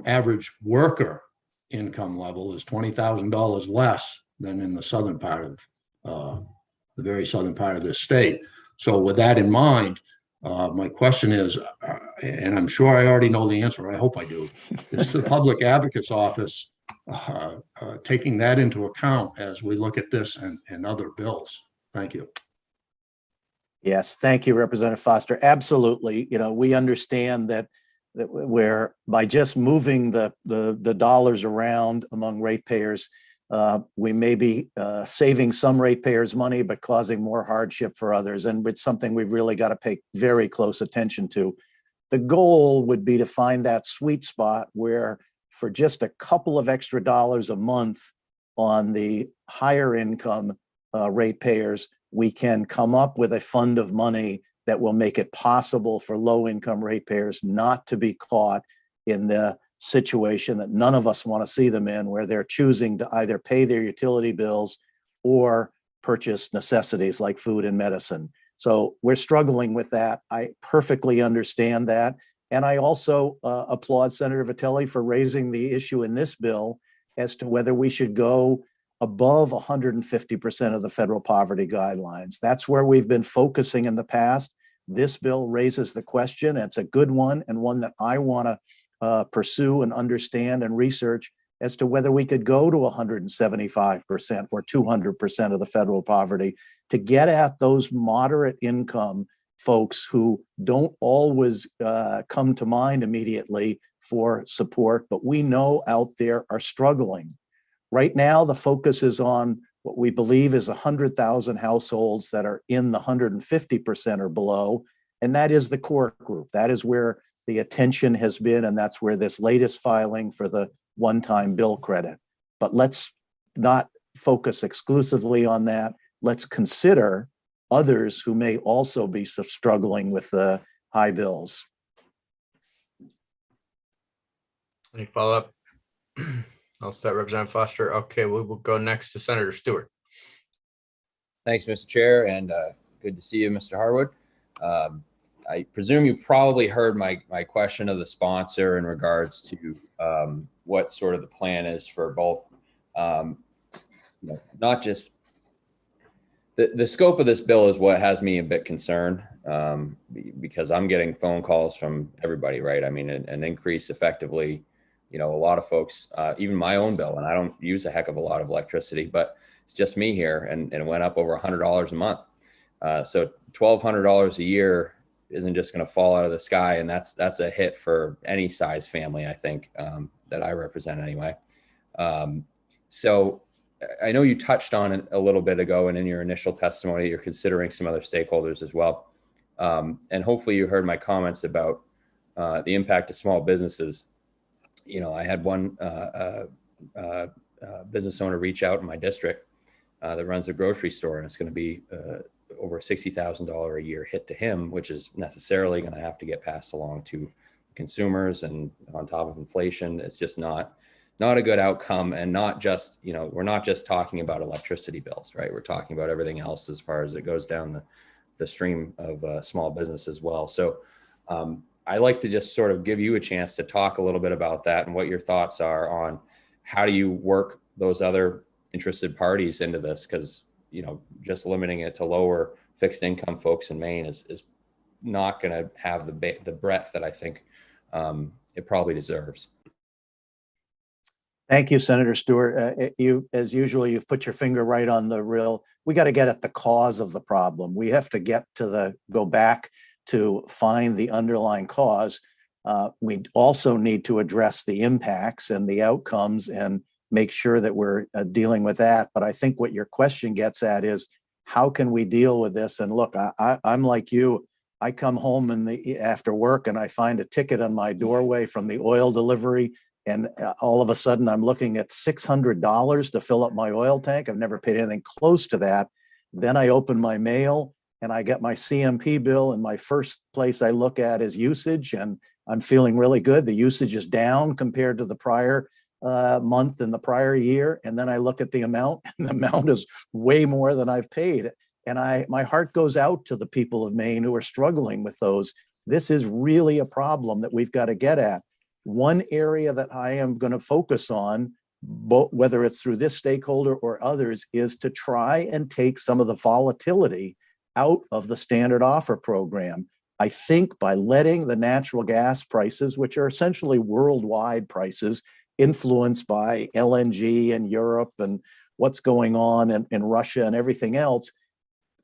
average worker income level is $20,000 less than in the southern part of the very southern part of this state. So with that in mind, my question is, and I'm sure I already know the answer, I hope I do, is the Public Advocate's Office taking that into account as we look at this and other bills? Thank you. Yes, thank you, Representative Foster. Absolutely. You know, we understand that where by just moving the dollars around among ratepayers, we may be saving some ratepayers money, but causing more hardship for others. And it's something we've really got to pay very close attention to. The goal would be to find that sweet spot where for just a couple of extra dollars a month on the higher income ratepayers, we can come up with a fund of money that will make it possible for low income ratepayers not to be caught in the situation that none of us want to see them in, where they're choosing to either pay their utility bills or purchase necessities like food and medicine. So we're struggling with that. I perfectly understand that. And I also applaud Senator Vitelli for raising the issue in this bill as to whether we should go above 150% of the federal poverty guidelines. That's where we've been focusing in the past. This bill raises the question. It's a good one, and one that I want to pursue and understand and research as to whether we could go to 175% or 200% of the federal poverty to get at those moderate income folks who don't always come to mind immediately for support, but we know out there are struggling. Right now, the focus is on what we believe is 100,000 households that are in the 150% or below, and that is the core group. That is where the attention has been, and that's where this latest filing for the one-time bill credit. But let's not focus exclusively on that. Let's consider others who may also be struggling with the high bills. Any follow-up? I'll set Representative Foster. Okay, we will go next to Senator Stewart. Thanks, Mr. Chair, and good to see you, Mr. Harwood. I presume you probably heard my question of the sponsor in regards to what sort of the plan is for both, not just the scope of this bill is what has me a bit concerned because I'm getting phone calls from everybody, right? I mean, an increase effectively, a lot of folks, even my own bill, and I don't use a heck of a lot of electricity, but it's just me here, and it went up over $100 a month. So $1,200 a year isn't just going to fall out of the sky, and that's a hit for any size family, I think, that I represent anyway. So I know you touched on it a little bit ago, and in your initial testimony, you're considering some other stakeholders as well. And hopefully you heard my comments about the impact of small businesses. I had one business owner reach out in my district that runs a grocery store, and it's going to be over $60,000 a year hit to him, which is necessarily going to have to get passed along to consumers. And on top of inflation, it's just not a good outcome. And not just, we're not just talking about electricity bills, right? We're talking about everything else as far as it goes down the stream of small business as well. So I'd like to just sort of give you a chance to talk a little bit about that and what your thoughts are on how do you work those other interested parties into this? Because, you know, just limiting it to lower fixed income folks in Maine is not going to have the breadth that I think it probably deserves. Thank you, Senator Stewart. You, as usual, you've put your finger right on the real. We got to get at the cause of the problem. We have to go back to find the underlying cause. We also need to address the impacts and the outcomes and make sure that we're dealing with that. But I think what your question gets at is, how can we deal with this? And look, I'm like you. I come home after work and I find a ticket on my doorway from the oil delivery. And all of a sudden I'm looking at $600 to fill up my oil tank. I've never paid anything close to that. Then I open my mail and I get my CMP bill, and my first place I look at is usage, and I'm feeling really good. The usage is down compared to the prior month and the prior year. And then I look at the amount, and the amount is way more than I've paid. And my heart goes out to the people of Maine who are struggling with those. This is really a problem that we've got to get at. One area that I am going to focus on, whether it's through this stakeholder or others, is to try and take some of the volatility out of the standard offer program. I think by letting the natural gas prices, which are essentially worldwide prices, influenced by LNG in Europe and what's going on in Russia and everything else,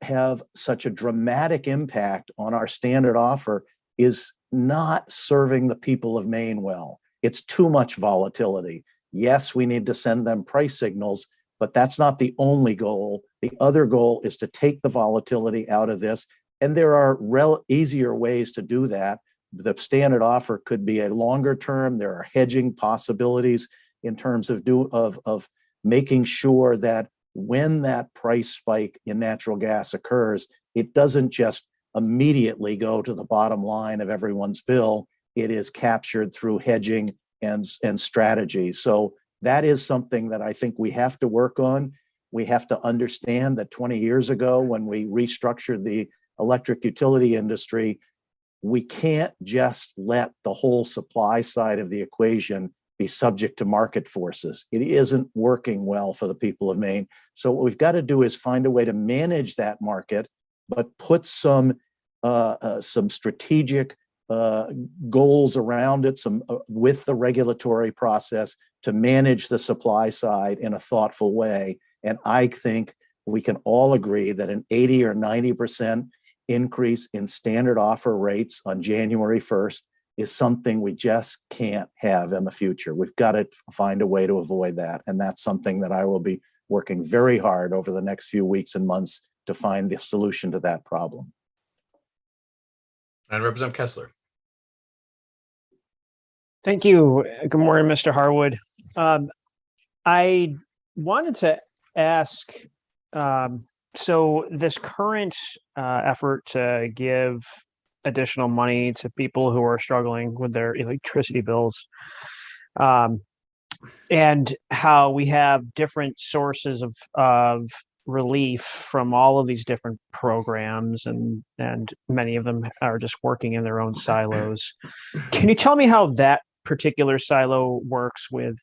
have such a dramatic impact on our standard offer, is not serving the people of Maine well. It's too much volatility. Yes, we need to send them price signals, but that's not the only goal. The other goal is to take the volatility out of this. And there are easier ways to do that. The standard offer could be a longer term. There are hedging possibilities in terms of making sure that when that price spike in natural gas occurs, it doesn't just immediately go to the bottom line of everyone's bill. It is captured through hedging and strategy. So that is something that I think we have to work on. We have to understand that 20 years ago, when we restructured the electric utility industry, we can't just let the whole supply side of the equation be subject to market forces. It isn't working well for the people of Maine. So what we've got to do is find a way to manage that market, but put some strategic goals around it, with the regulatory process to manage the supply side in a thoughtful way. And I think we can all agree that an 80 or 90% increase in standard offer rates on January 1st is something we just can't have in the future. We've got to find a way to avoid that. And that's something that I will be working very hard over the next few weeks and months to find the solution to that problem. And Representative Kessler. Thank you. Good morning, Mr. Harwood. I wanted to ask, so this current effort to give additional money to people who are struggling with their electricity bills, and how we have different sources of relief from all of these different programs, and many of them are just working in their own silos. Can you tell me how that particular silo works with,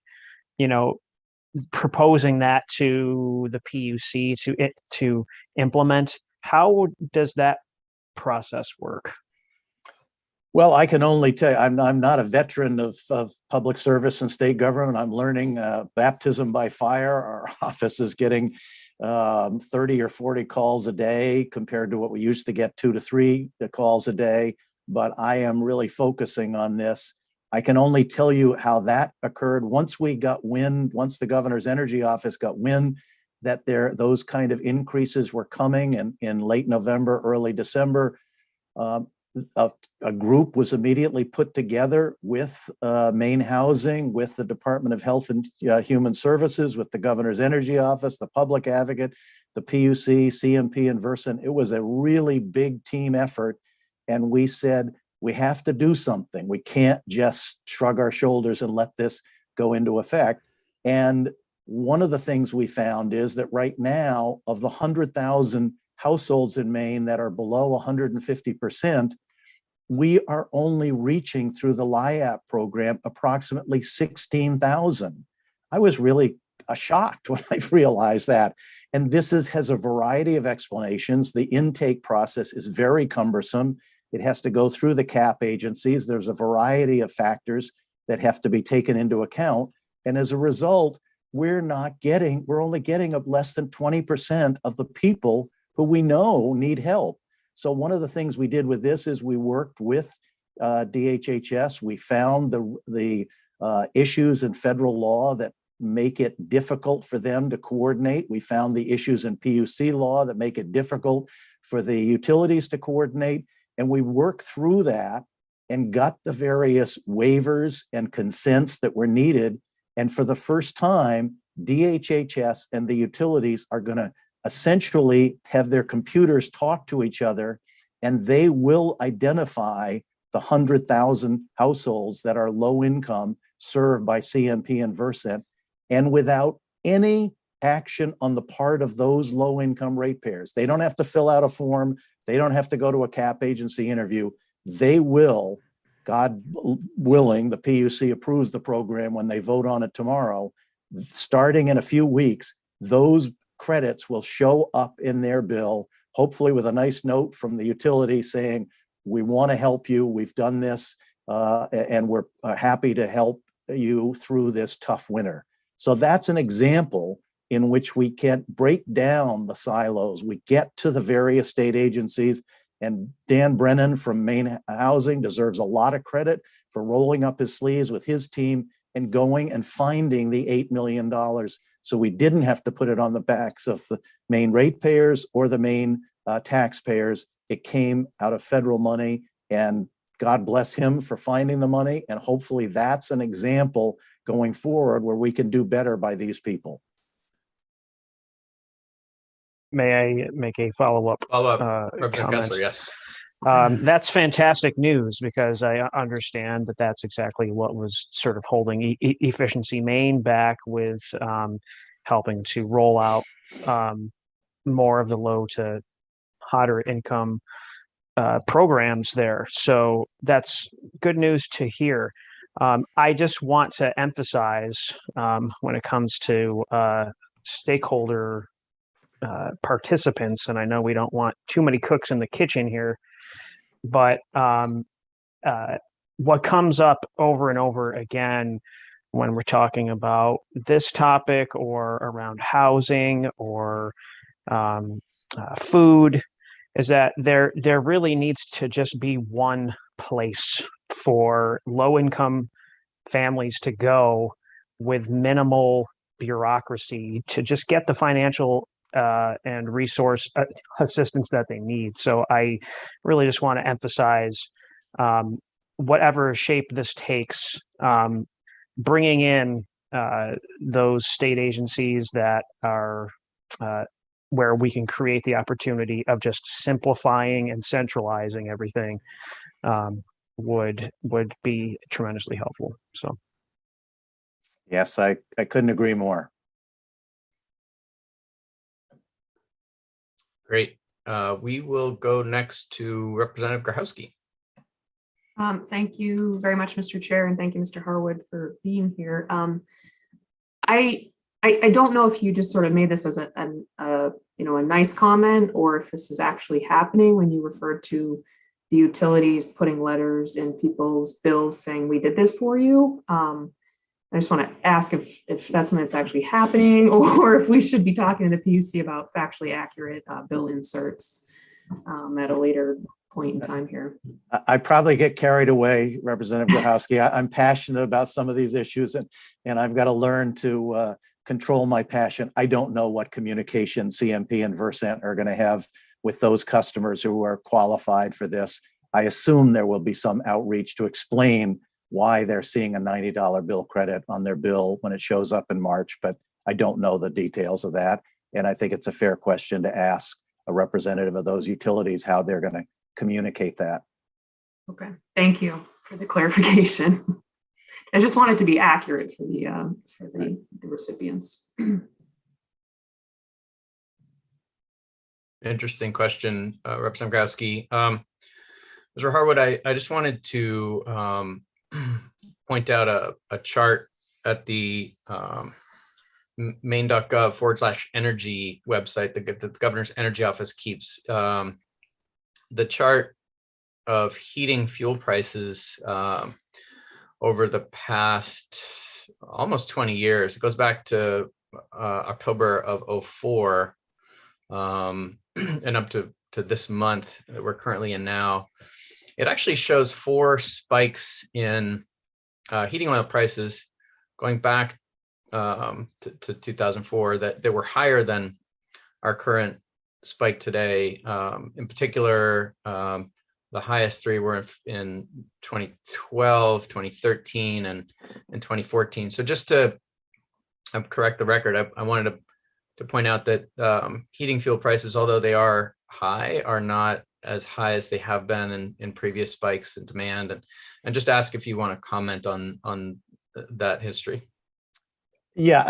proposing that to the PUC to implement? How does that process work? Well, I can only tell you, I'm not a veteran of public service and state government. I'm learning baptism by fire. Our office is getting 30 or 40 calls a day compared to what we used to get 2 to 3 calls a day. But I am really focusing on this. I can only tell you how that occurred. Once we got wind, once the governor's energy office got wind that those kind of increases were coming in late November, early December, a group was immediately put together with Maine Housing, with the Department of Health and Human Services, with the governor's energy office, the public advocate, the PUC, CMP, and Versant. It was a really big team effort. And we said, we have to do something. We can't just shrug our shoulders and let this go into effect. And one of the things we found is that right now, of the 100,000 households in Maine that are below 150%, we are only reaching through the LIAP program approximately 16,000. I was really shocked when I realized that. And this has a variety of explanations. The intake process is very cumbersome. It has to go through the CAP agencies. There's a variety of factors that have to be taken into account. And as a result, we're only getting less than 20% of the people who we know need help. So one of the things we did with this is we worked with DHHS. We found the issues in federal law that make it difficult for them to coordinate. We found the issues in PUC law that make it difficult for the utilities to coordinate. And we worked through that and got the various waivers and consents that were needed. And for the first time, DHHS and the utilities are going to essentially have their computers talk to each other, and they will identify the 100,000 households that are low income served by CMP and Versant. And without any action on the part of those low income ratepayers, they don't have to fill out a form. They don't have to go to a CAP agency interview. They will, God willing, the PUC approves the program when they vote on it tomorrow. Starting in a few weeks, those credits will show up in their bill, hopefully with a nice note from the utility saying, we want to help you, we've done this, and we're happy to help you through this tough winter. So that's an example in which we can break down the silos. We get to the various state agencies, and Dan Brennan from Maine Housing deserves a lot of credit for rolling up his sleeves with his team and going and finding the $8 million. So we didn't have to put it on the backs of the Maine ratepayers or the Maine taxpayers. It came out of federal money, and God bless him for finding the money. And hopefully that's an example going forward where we can do better by these people. May I make a follow-up Representative comment? Kessler, yes. That's fantastic news, because I understand that that's exactly what was sort of holding Efficiency Maine back with helping to roll out more of the low to hotter income programs there. So that's good news to hear. I just want to emphasize when it comes to stakeholder participants, and I know we don't want too many cooks in the kitchen here, but what comes up over and over again when we're talking about this topic or around housing or food is that there really needs to just be one place for low-income families to go with minimal bureaucracy to just get the financial and resource assistance that they need. So I really just want to emphasize whatever shape this takes, bringing in those state agencies that are where we can create the opportunity of just simplifying and centralizing everything would be tremendously helpful. So. Yes, I couldn't agree more. Great. We will go next to Representative Grahowski. Thank you very much, Mr. Chair, and thank you, Mr. Harwood, for being here. I don't know if you just sort of made this as a nice comment, or if this is actually happening when you referred to the utilities putting letters in people's bills saying we did this for you. I just want to ask if that's when it's actually happening, or if we should be talking to the PUC about factually accurate bill inserts at a later point in time here. I probably get carried away, Representative Grahowski. I'm passionate about some of these issues, and I've got to learn to control my passion. I don't know what communication CMP and Versant are going to have with those customers who are qualified for this. I assume there will be some outreach to explain why they're seeing a $90 bill credit on their bill when it shows up in March, but I don't know the details of that. And I think it's a fair question to ask a representative of those utilities how they're going to communicate that. Okay, thank you for the clarification. I just want it to be accurate for the recipients. Interesting question, Representative Grahowski. Mr. Harwood, I just wanted to point out a chart at the maine.gov/energy website that the governor's energy office keeps. The chart of heating fuel prices over the past almost 20 years. It goes back to October of 2004 and up to this month that we're currently in now. It actually shows 4 spikes in heating oil prices going back to 2004 that were higher than our current spike today. In particular, the highest 3 were in 2012, 2013, and 2014. So just to correct the record, I wanted to point out that heating fuel prices, although they are high, are not as high as they have been in previous spikes in demand, and just ask if you want to comment on that history. Yeah,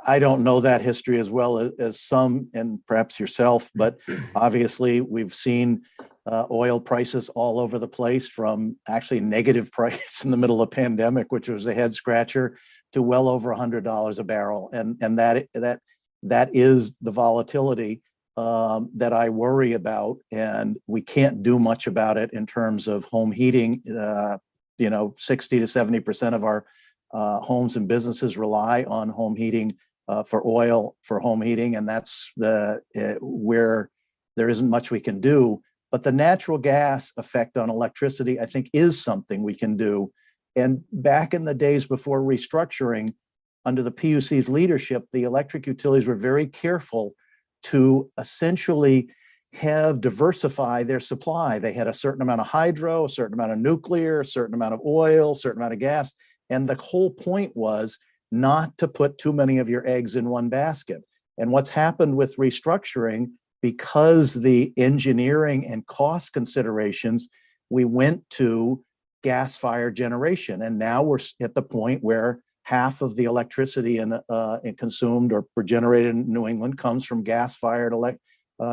I don't know that history as well as some, and perhaps yourself, but obviously we've seen oil prices all over the place, from actually negative price in the middle of the pandemic, which was a head scratcher, to well over $100 a barrel, and that is the volatility that I worry about, and we can't do much about it in terms of home heating. 60 to 70% of our homes and businesses rely on home heating for oil for home heating, and that's where there isn't much we can do. But the natural gas effect on electricity, I think, is something we can do. And back in the days before restructuring, under the PUC's leadership, the electric utilities were very careful to essentially diversify their supply. They had a certain amount of hydro, a certain amount of nuclear, a certain amount of oil, a certain amount of gas. And the whole point was not to put too many of your eggs in one basket. And what's happened with restructuring, because the engineering and cost considerations, we went to gas-fired generation. And now we're at the point where half of the electricity consumed or generated in New England comes from gas-fired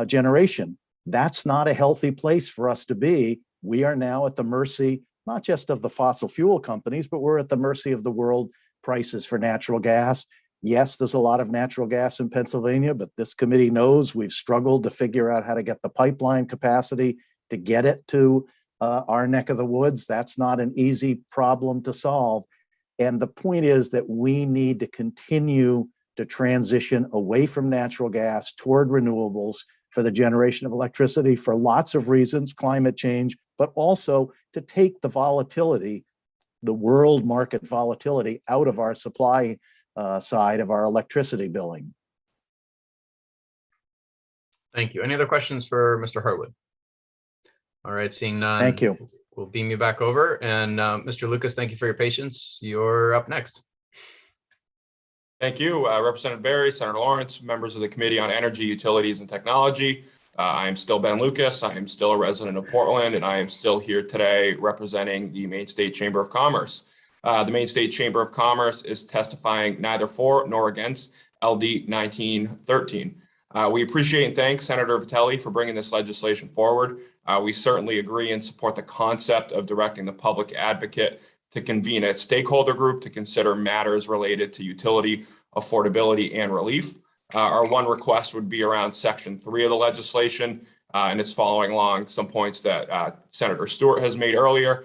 generation. That's not a healthy place for us to be. We are now at the mercy, not just of the fossil fuel companies, but we're at the mercy of the world prices for natural gas. Yes, there's a lot of natural gas in Pennsylvania, but this committee knows we've struggled to figure out how to get the pipeline capacity to get it to our neck of the woods. That's not an easy problem to solve. And the point is that we need to continue to transition away from natural gas toward renewables for the generation of electricity for lots of reasons, climate change, but also to take the volatility, the world market volatility, out of our supply side of our electricity billing. Thank you. Any other questions for Mr. Harwood? All right, seeing none. Thank you. We'll beam you back over. And Mr. Lucas, thank you for your patience. You're up next. Thank you, Representative Berry, Senator Lawrence, members of the Committee on Energy, Utilities, and Technology. I am still Ben Lucas. I am still a resident of Portland, and I am still here today representing the Maine State Chamber of Commerce. The Maine State Chamber of Commerce is testifying neither for nor against LD 1913. We appreciate and thank Senator Vitelli for bringing this legislation forward. We certainly agree and support the concept of directing the public advocate to convene a stakeholder group to consider matters related to utility, affordability, and relief. Our one request would be around Section 3 of the legislation, and it's following along some points that Senator Stewart has made earlier.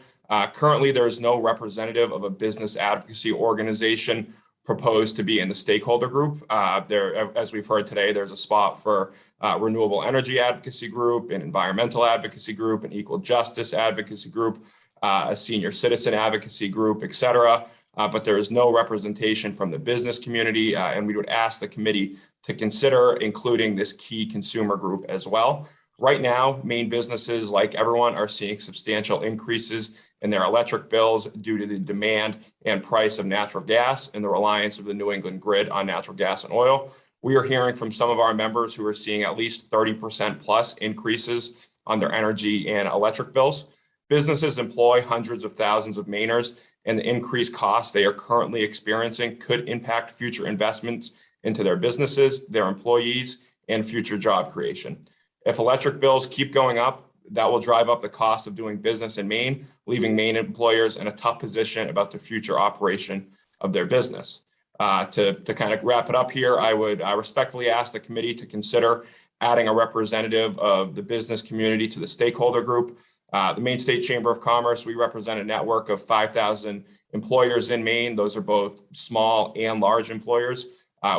Currently, there is no representative of a business advocacy organization proposed to be in the stakeholder group. As we've heard today, there's a spot for renewable energy advocacy group, an environmental advocacy group, an equal justice advocacy group, a senior citizen advocacy group, et cetera. But there is no representation from the business community, and we would ask the committee to consider including this key consumer group as well. Right now, Maine businesses, like everyone, are seeing substantial increases in their electric bills due to the demand and price of natural gas and the reliance of the New England grid on natural gas and oil. We are hearing from some of our members who are seeing at least 30% plus increases on their energy and electric bills. Businesses employ hundreds of thousands of Mainers, and the increased costs they are currently experiencing could impact future investments into their businesses, their employees, and future job creation. If electric bills keep going up, that will drive up the cost of doing business in Maine, leaving Maine employers in a tough position about the future operation of their business. To kind of wrap it up here, I would respectfully ask the committee to consider adding a representative of the business community to the stakeholder group. The Maine State Chamber of Commerce, we represent a network of 5,000 employers in Maine. Those are both small and large employers.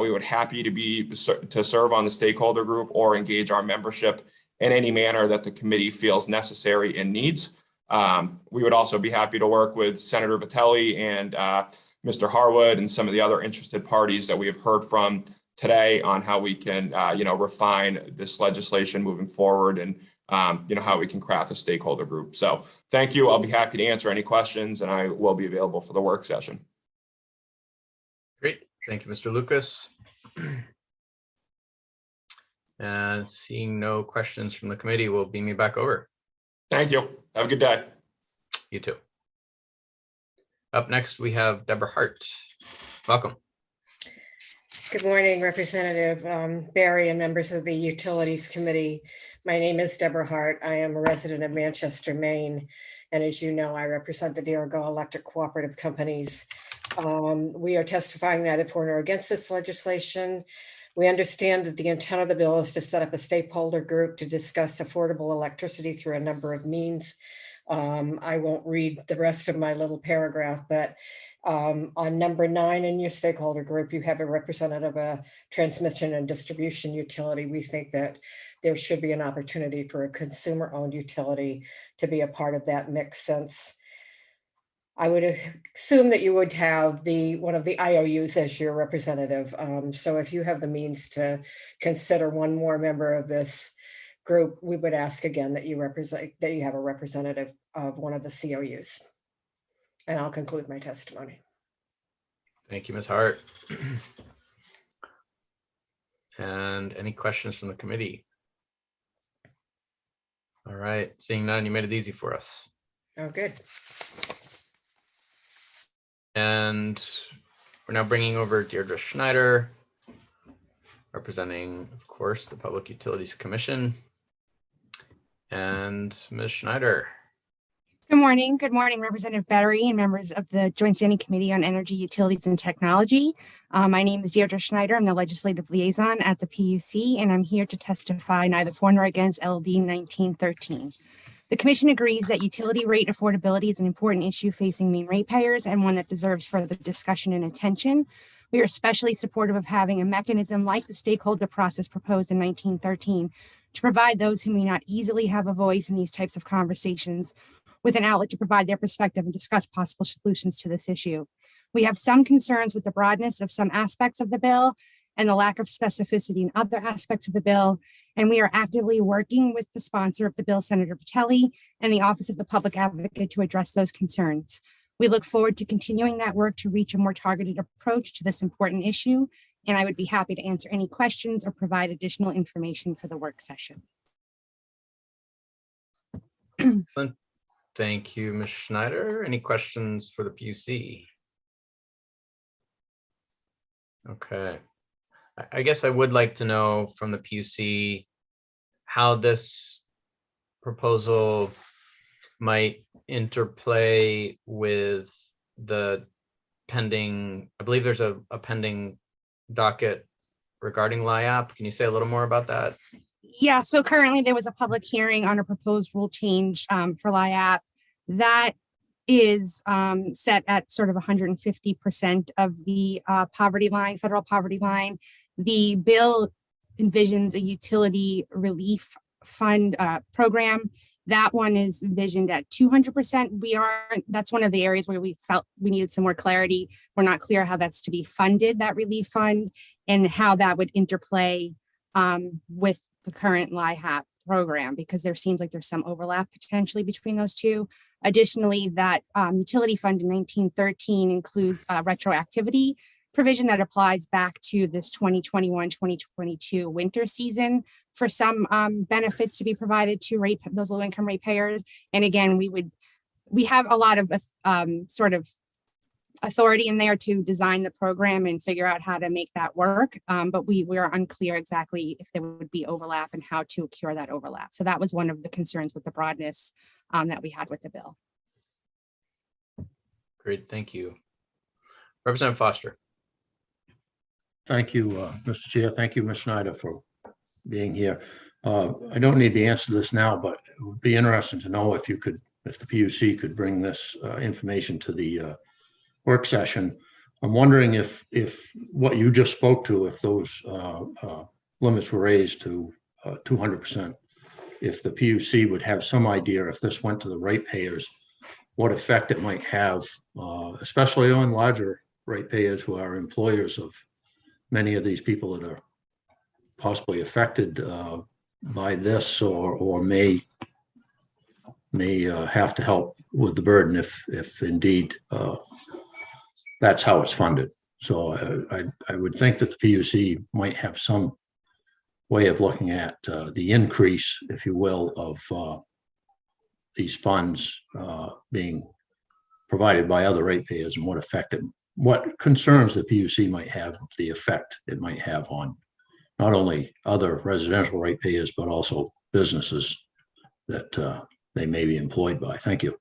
We would happy to serve on the stakeholder group or engage our membership in any manner that the committee feels necessary and needs. We would also be happy to work with Senator Vitelli and Mr. Harwood and some of the other interested parties that we have heard from today on how we can, refine this legislation moving forward and, how we can craft a stakeholder group. So thank you. I'll be happy to answer any questions and I will be available for the work session. Great. Thank you, Mr. Lucas. And seeing no questions from the committee, we'll beam you back over. Thank you. Have a good day. You too. Up next, we have Deborah Hart. Welcome. Good morning, Representative Barry and members of the Utilities Committee. My name is Deborah Hart. I am a resident of Manchester, Maine. And as you know, I represent the Dirigo Electric Cooperative Companies. We are testifying neither for nor against this legislation. We understand that the intent of the bill is to set up a stakeholder group to discuss affordable electricity through a number of means. I won't read the rest of my little paragraph, but on number 9 in your stakeholder group, you have a representative of a transmission and distribution utility. We think that there should be an opportunity for a consumer-owned utility to be a part of that mix, since I would assume that you would have one of the IOUs as your representative. So if you have the means to consider one more member of this group, we would ask again that you have a representative of one of the COUs. And I'll conclude my testimony. Thank you, Ms. Hart. And any questions from the committee? All right, seeing none, you made it easy for us. Oh, good. And we're now bringing over Deirdre Schneider, representing, of course, the Public Utilities Commission. And Ms. Schneider. Good morning. Good morning, Representative Battery and members of the Joint Standing Committee on Energy, Utilities, and Technology. My name is Deirdre Schneider. I'm the Legislative Liaison at the PUC, and I'm here to testify neither for nor against LD 1913. The Commission agrees that utility rate affordability is an important issue facing Maine ratepayers and one that deserves further discussion and attention. We are especially supportive of having a mechanism like the stakeholder process proposed in 1913 to provide those who may not easily have a voice in these types of conversations with an outlet to provide their perspective and discuss possible solutions to this issue. We have some concerns with the broadness of some aspects of the bill and the lack of specificity in other aspects of the bill, and we are actively working with the sponsor of the bill, Senator Vitelli, and the Office of the Public Advocate to address those concerns. We look forward to continuing that work to reach a more targeted approach to this important issue, and I would be happy to answer any questions or provide additional information for the work session. Excellent. Thank you, Ms. Schneider. Any questions for the PUC? Okay. I guess I would like to know from the PUC how this proposal might interplay with the pending, I believe there's a pending docket regarding LIAP. Can you say a little more about that? Yeah, so currently there was a public hearing on a proposed rule change for LIAP that is set at sort of 150% of the poverty line, federal poverty line. The bill envisions a utility relief fund program. That one is envisioned at 200%. That's one of the areas where we felt we needed some more clarity. We're not clear how that's to be funded, that relief fund, and how that would interplay with the current LIHAP program, because there seems like there's some overlap potentially between those two. Additionally, that utility fund in 1913 includes retroactivity provision that applies back to this 2021-2022 winter season for some benefits to be provided to those low-income ratepayers. And again, we have a lot of sort of authority in there to design the program and figure out how to make that work. But we are unclear exactly if there would be overlap and how to cure that overlap. So that was one of the concerns with the broadness that we had with the bill. Great, thank you. Representative Foster. Thank you, Mr. Chair. Thank you, Ms. Schneider, for being here. I don't need the answer to this now, but it would be interesting to know if the PUC could bring this information to the work session. I'm wondering if what you just spoke to, if those limits were raised to 200%, if the PUC would have some idea if this went to the ratepayers, what effect it might have, especially on larger ratepayers who are employers of many of these people that are possibly affected by this or may have to help with the burden if indeed that's how it's funded. So I would think that the PUC might have some way of looking at the increase, if you will, of these funds being provided by other ratepayers and what concerns the PUC might have of the effect it might have on not only other residential ratepayers, but also businesses that they may be employed by. Thank you.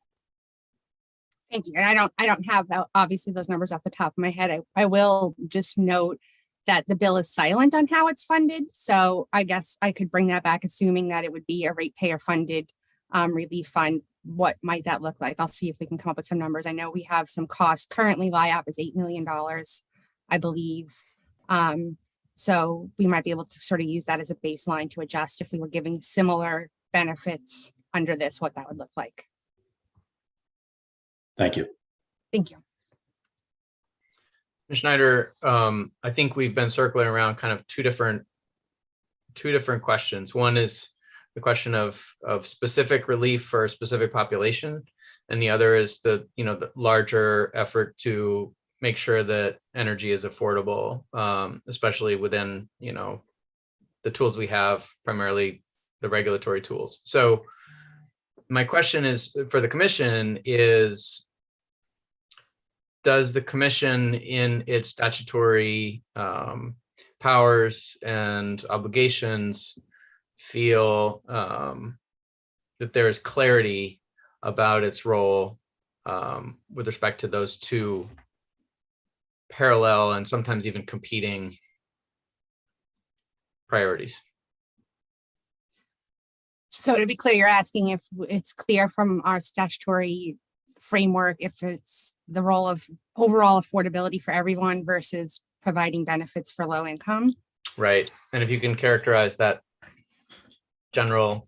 Thank you. And I don't have obviously those numbers off the top of my head. I will just note that the bill is silent on how it's funded. So I guess I could bring that back, assuming that it would be a ratepayer funded relief fund. What might that look like? I'll see if we can come up with some numbers. I know we have some costs. Currently, LIAP is $8 million, I believe. So we might be able to sort of use that as a baseline to adjust if we were giving similar benefits under this, what that would look like. Thank you. Thank you. Ms. Schneider, I think we've been circling around kind of two different questions. One is the question of specific relief for a specific population, and the other is the larger effort to make sure that energy is affordable, especially within the tools we have, primarily the regulatory tools. So my question is for the commission is, does the commission in its statutory powers and obligations feel that there is clarity about its role with respect to those two parallel and sometimes even competing priorities? So to be clear, you're asking if it's clear from our statutory framework, if it's the role of overall affordability for everyone versus providing benefits for low income. Right. And if you can characterize that general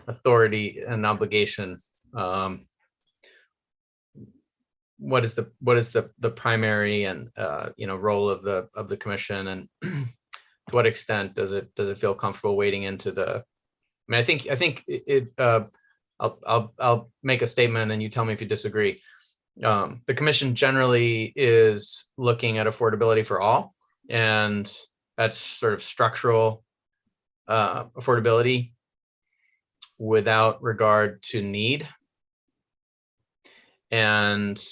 authority and obligation, what is the primary and role of the commission, and to what extent does it feel comfortable wading into the? I mean, I think it. I'll make a statement and you tell me if you disagree. The commission generally is looking at affordability for all, and that's sort of structural affordability without regard to need, and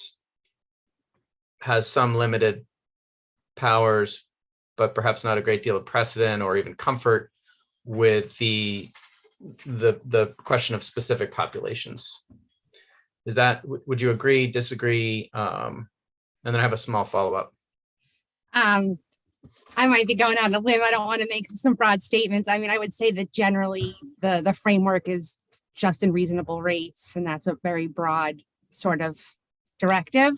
has some limited powers, but perhaps not a great deal of precedent or even comfort with the question of specific populations. Is that, would you agree, disagree? And then I have a small follow-up. I might be going on a limb. I don't want to make some broad statements. I mean, I would say that generally the framework is just and reasonable rates, and that's a very broad sort of directive.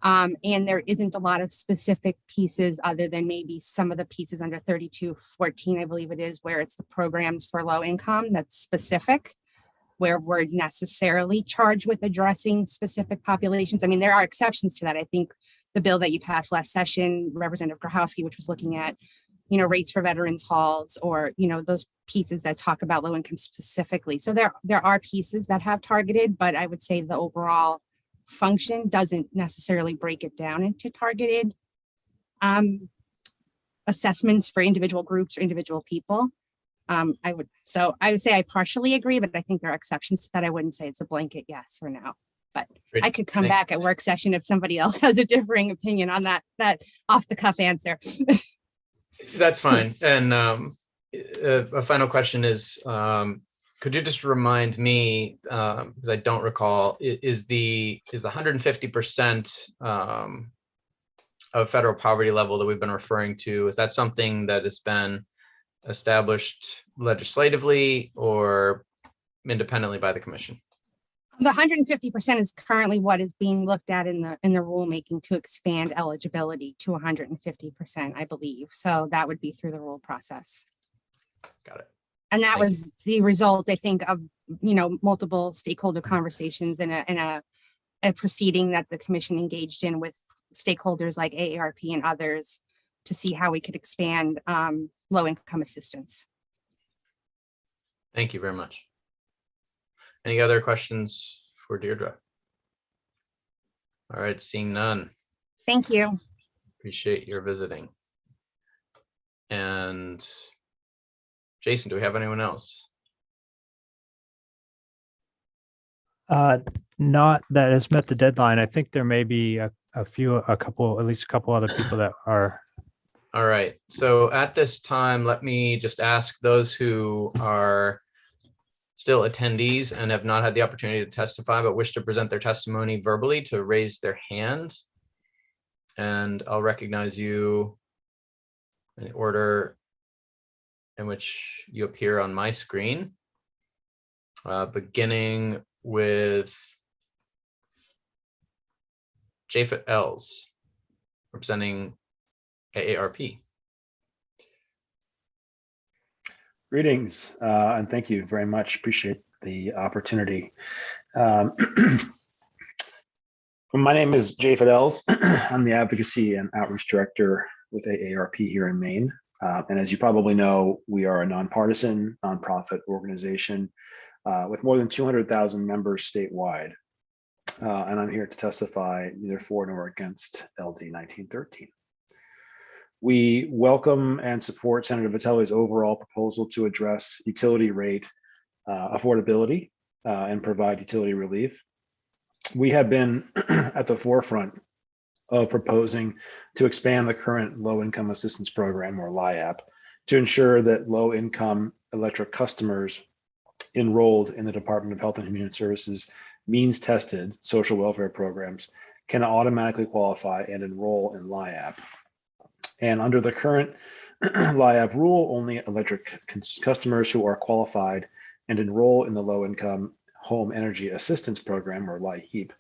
And there isn't a lot of specific pieces other than maybe some of the pieces under 3214, I believe it is, where it's the programs for low income that's specific, where we're necessarily charged with addressing specific populations. I mean, there are exceptions to that. I think the bill that you passed last session, Representative Grahowski, which was looking at, rates for veterans halls, or, those pieces that talk about low income specifically. So there are pieces that have targeted, but I would say the overall function doesn't necessarily break it down into targeted assessments for individual groups or individual people. I would say I partially agree, but I think there are exceptions to that. I wouldn't say it's a blanket yes or no. But Great. I could come Thank- back at work session if somebody else has a differing opinion on that off the cuff answer. That's fine. And a final question is, could you just remind me, because I don't recall, is the 150% of federal poverty level that we've been referring to, is that something that has been established legislatively or independently by the commission? The 150% is currently what is being looked at in the rulemaking to expand eligibility to 150%, I believe. So that would be through the rule process. Got it. And that Thank was the result, I think, of multiple stakeholder conversations in a proceeding that the commission engaged in with stakeholders like AARP and others to see how we could expand low-income assistance. Thank you very much. Any other questions for Deirdre? All right, seeing none. Thank you. Appreciate your visiting. And Jason, do we have anyone else? Not that has met the deadline. I think there may be at least a couple other people that are. All right. So at this time, let me just ask those who are still attendees and have not had the opportunity to testify but wish to present their testimony verbally to raise their hand. And I'll recognize you in the order in which you appear on my screen, beginning with Japhet Els, representing AARP. Greetings, and thank you very much. Appreciate the opportunity. My name is Japhet Els. I'm the Advocacy and Outreach Director with AARP here in Maine. And as you probably know, we are a nonpartisan, nonprofit organization with more than 200,000 members statewide. And I'm here to testify neither for nor against LD 1913. We welcome and support Senator Vitelli's overall proposal to address utility rate affordability and provide utility relief. We have been at the forefront of proposing to expand the current low-income assistance program, or LIAP, to ensure that low-income electric customers enrolled in the Department of Health and Human Services means-tested social welfare programs can automatically qualify and enroll in LIAP. And under the current LIAP rule, only electric customers who are qualified and enroll in the Low-Income Home Energy Assistance Program, or LIHEAP,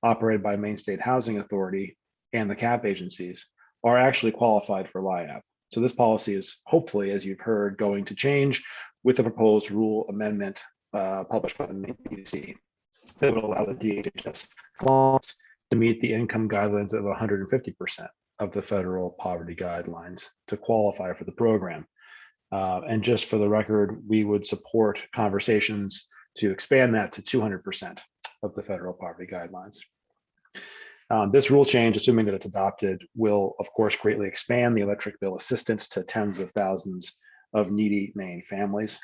operated by Maine State Housing Authority and the CAP agencies, are actually qualified for LIAP. So this policy is hopefully, as you've heard, going to change with the proposed rule amendment published by the Maine PUC that will allow the DHHS clients to meet the income guidelines of 150% of the federal poverty guidelines to qualify for the program. And just for the record, we would support conversations to expand that to 200% of the federal poverty guidelines. This rule change, assuming that it's adopted, will of course greatly expand the electric bill assistance to tens of thousands of needy Maine families.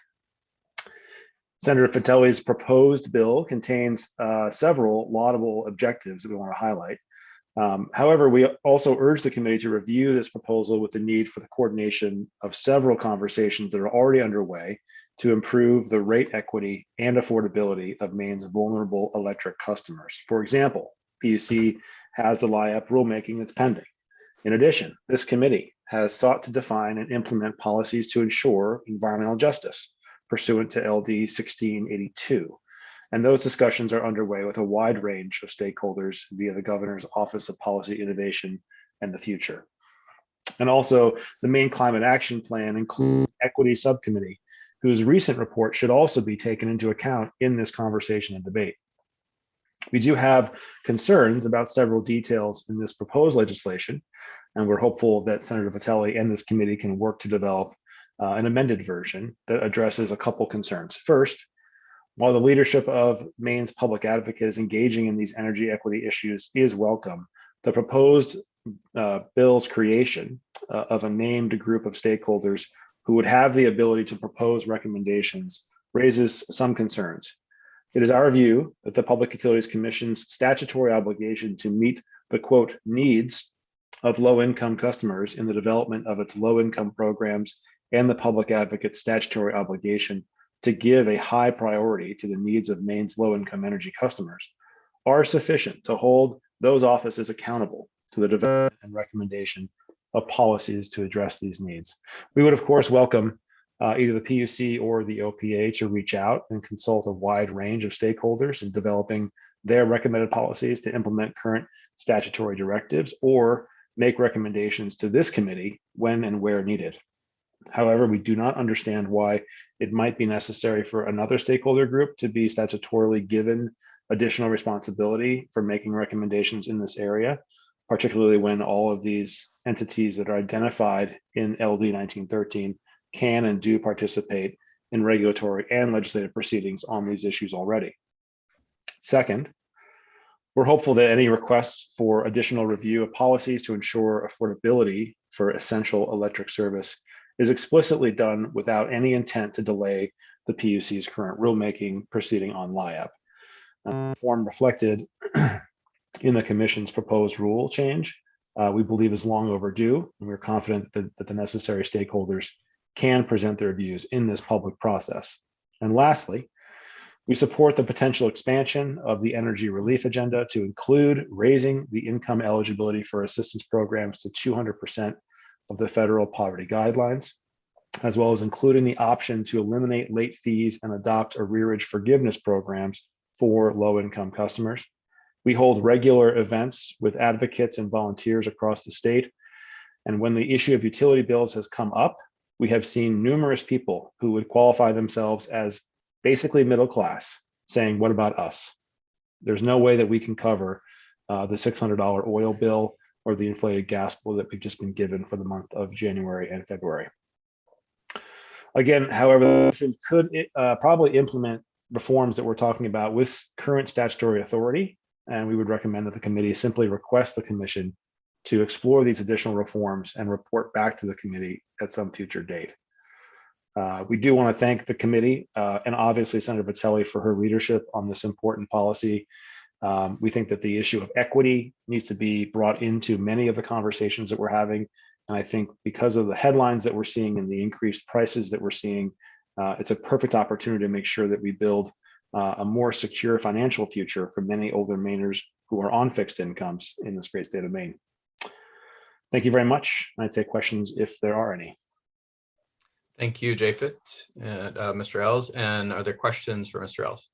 Senator Vitelli's proposed bill contains several laudable objectives that we want to highlight. However, we also urge the committee to review this proposal with the need for the coordination of several conversations that are already underway to improve the rate equity and affordability of Maine's vulnerable electric customers. For example, PUC has the LIAP rulemaking that's pending. In addition, this committee has sought to define and implement policies to ensure environmental justice pursuant to LD 1682. And those discussions are underway with a wide range of stakeholders via the Governor's Office of Policy Innovation and the Future. And also, the Maine Climate Action Plan includes Equity Subcommittee, whose recent report should also be taken into account in this conversation and debate. We do have concerns about several details in this proposed legislation, and we're hopeful that Senator Vitelli and this committee can work to develop an amended version that addresses a couple concerns. First, while the leadership of Maine's public advocates engaging in these energy equity issues is welcome, the proposed bill's creation of a named group of stakeholders who would have the ability to propose recommendations raises some concerns. It is our view that the Public Utilities Commission's statutory obligation to meet the quote needs of low-income customers in the development of its low-income programs and the public advocate's statutory obligation to give a high priority to the needs of Maine's low-income energy customers are sufficient to hold those offices accountable to the development and recommendation of policies to address these needs. We would, of course, welcome either the PUC or the OPA to reach out and consult a wide range of stakeholders in developing their recommended policies to implement current statutory directives or make recommendations to this committee when and where needed. However, we do not understand why it might be necessary for another stakeholder group to be statutorily given additional responsibility for making recommendations in this area, particularly when all of these entities that are identified in LD 1913 can and do participate in regulatory and legislative proceedings on these issues already. Second, we're hopeful that any requests for additional review of policies to ensure affordability for essential electric service is explicitly done without any intent to delay the PUC's current rulemaking proceeding on LIAP. Form reflected in the Commission's proposed rule change, we believe is long overdue, and we're confident that the necessary stakeholders can present their views in this public process. And lastly, we support the potential expansion of the energy relief agenda to include raising the income eligibility for assistance programs to 200% of the federal poverty guidelines, as well as including the option to eliminate late fees and adopt arrearage forgiveness programs for low-income customers. We hold regular events with advocates and volunteers across the state. And when the issue of utility bills has come up, we have seen numerous people who would qualify themselves as basically middle class saying, what about us? There's no way that we can cover the $600 oil bill or the inflated gas bill that we've just been given for the month of January and February. Again, however, the Commission could probably implement reforms that we're talking about with current statutory authority, and we would recommend that the committee simply request the Commission to explore these additional reforms and report back to the committee at some future date. We do want to thank the committee and obviously Senator Vitelli for her leadership on this important policy. We think that the issue of equity needs to be brought into many of the conversations that we're having. And I think because of the headlines that we're seeing and the increased prices that we're seeing, it's a perfect opportunity to make sure that we build a more secure financial future for many older Mainers who are on fixed incomes in this great state of Maine. Thank you very much. I take questions if there are any. Thank you, Japhet and Mr. Els. And are there questions for Mr. Els?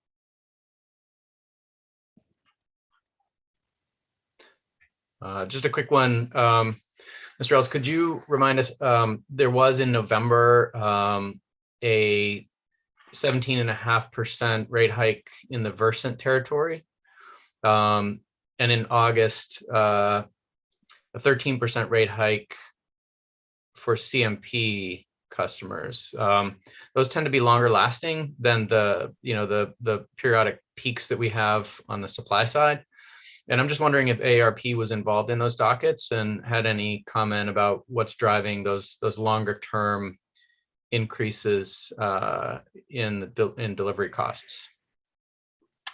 Just a quick one. Mr. Els, could you remind us, there was in November a 17.5% rate hike in the Versant territory. And in August, a 13% rate hike for CMP customers. Those tend to be longer lasting than the periodic peaks that we have on the supply side. And I'm just wondering if ARP was involved in those dockets and had any comment about what's driving those longer term increases in delivery costs.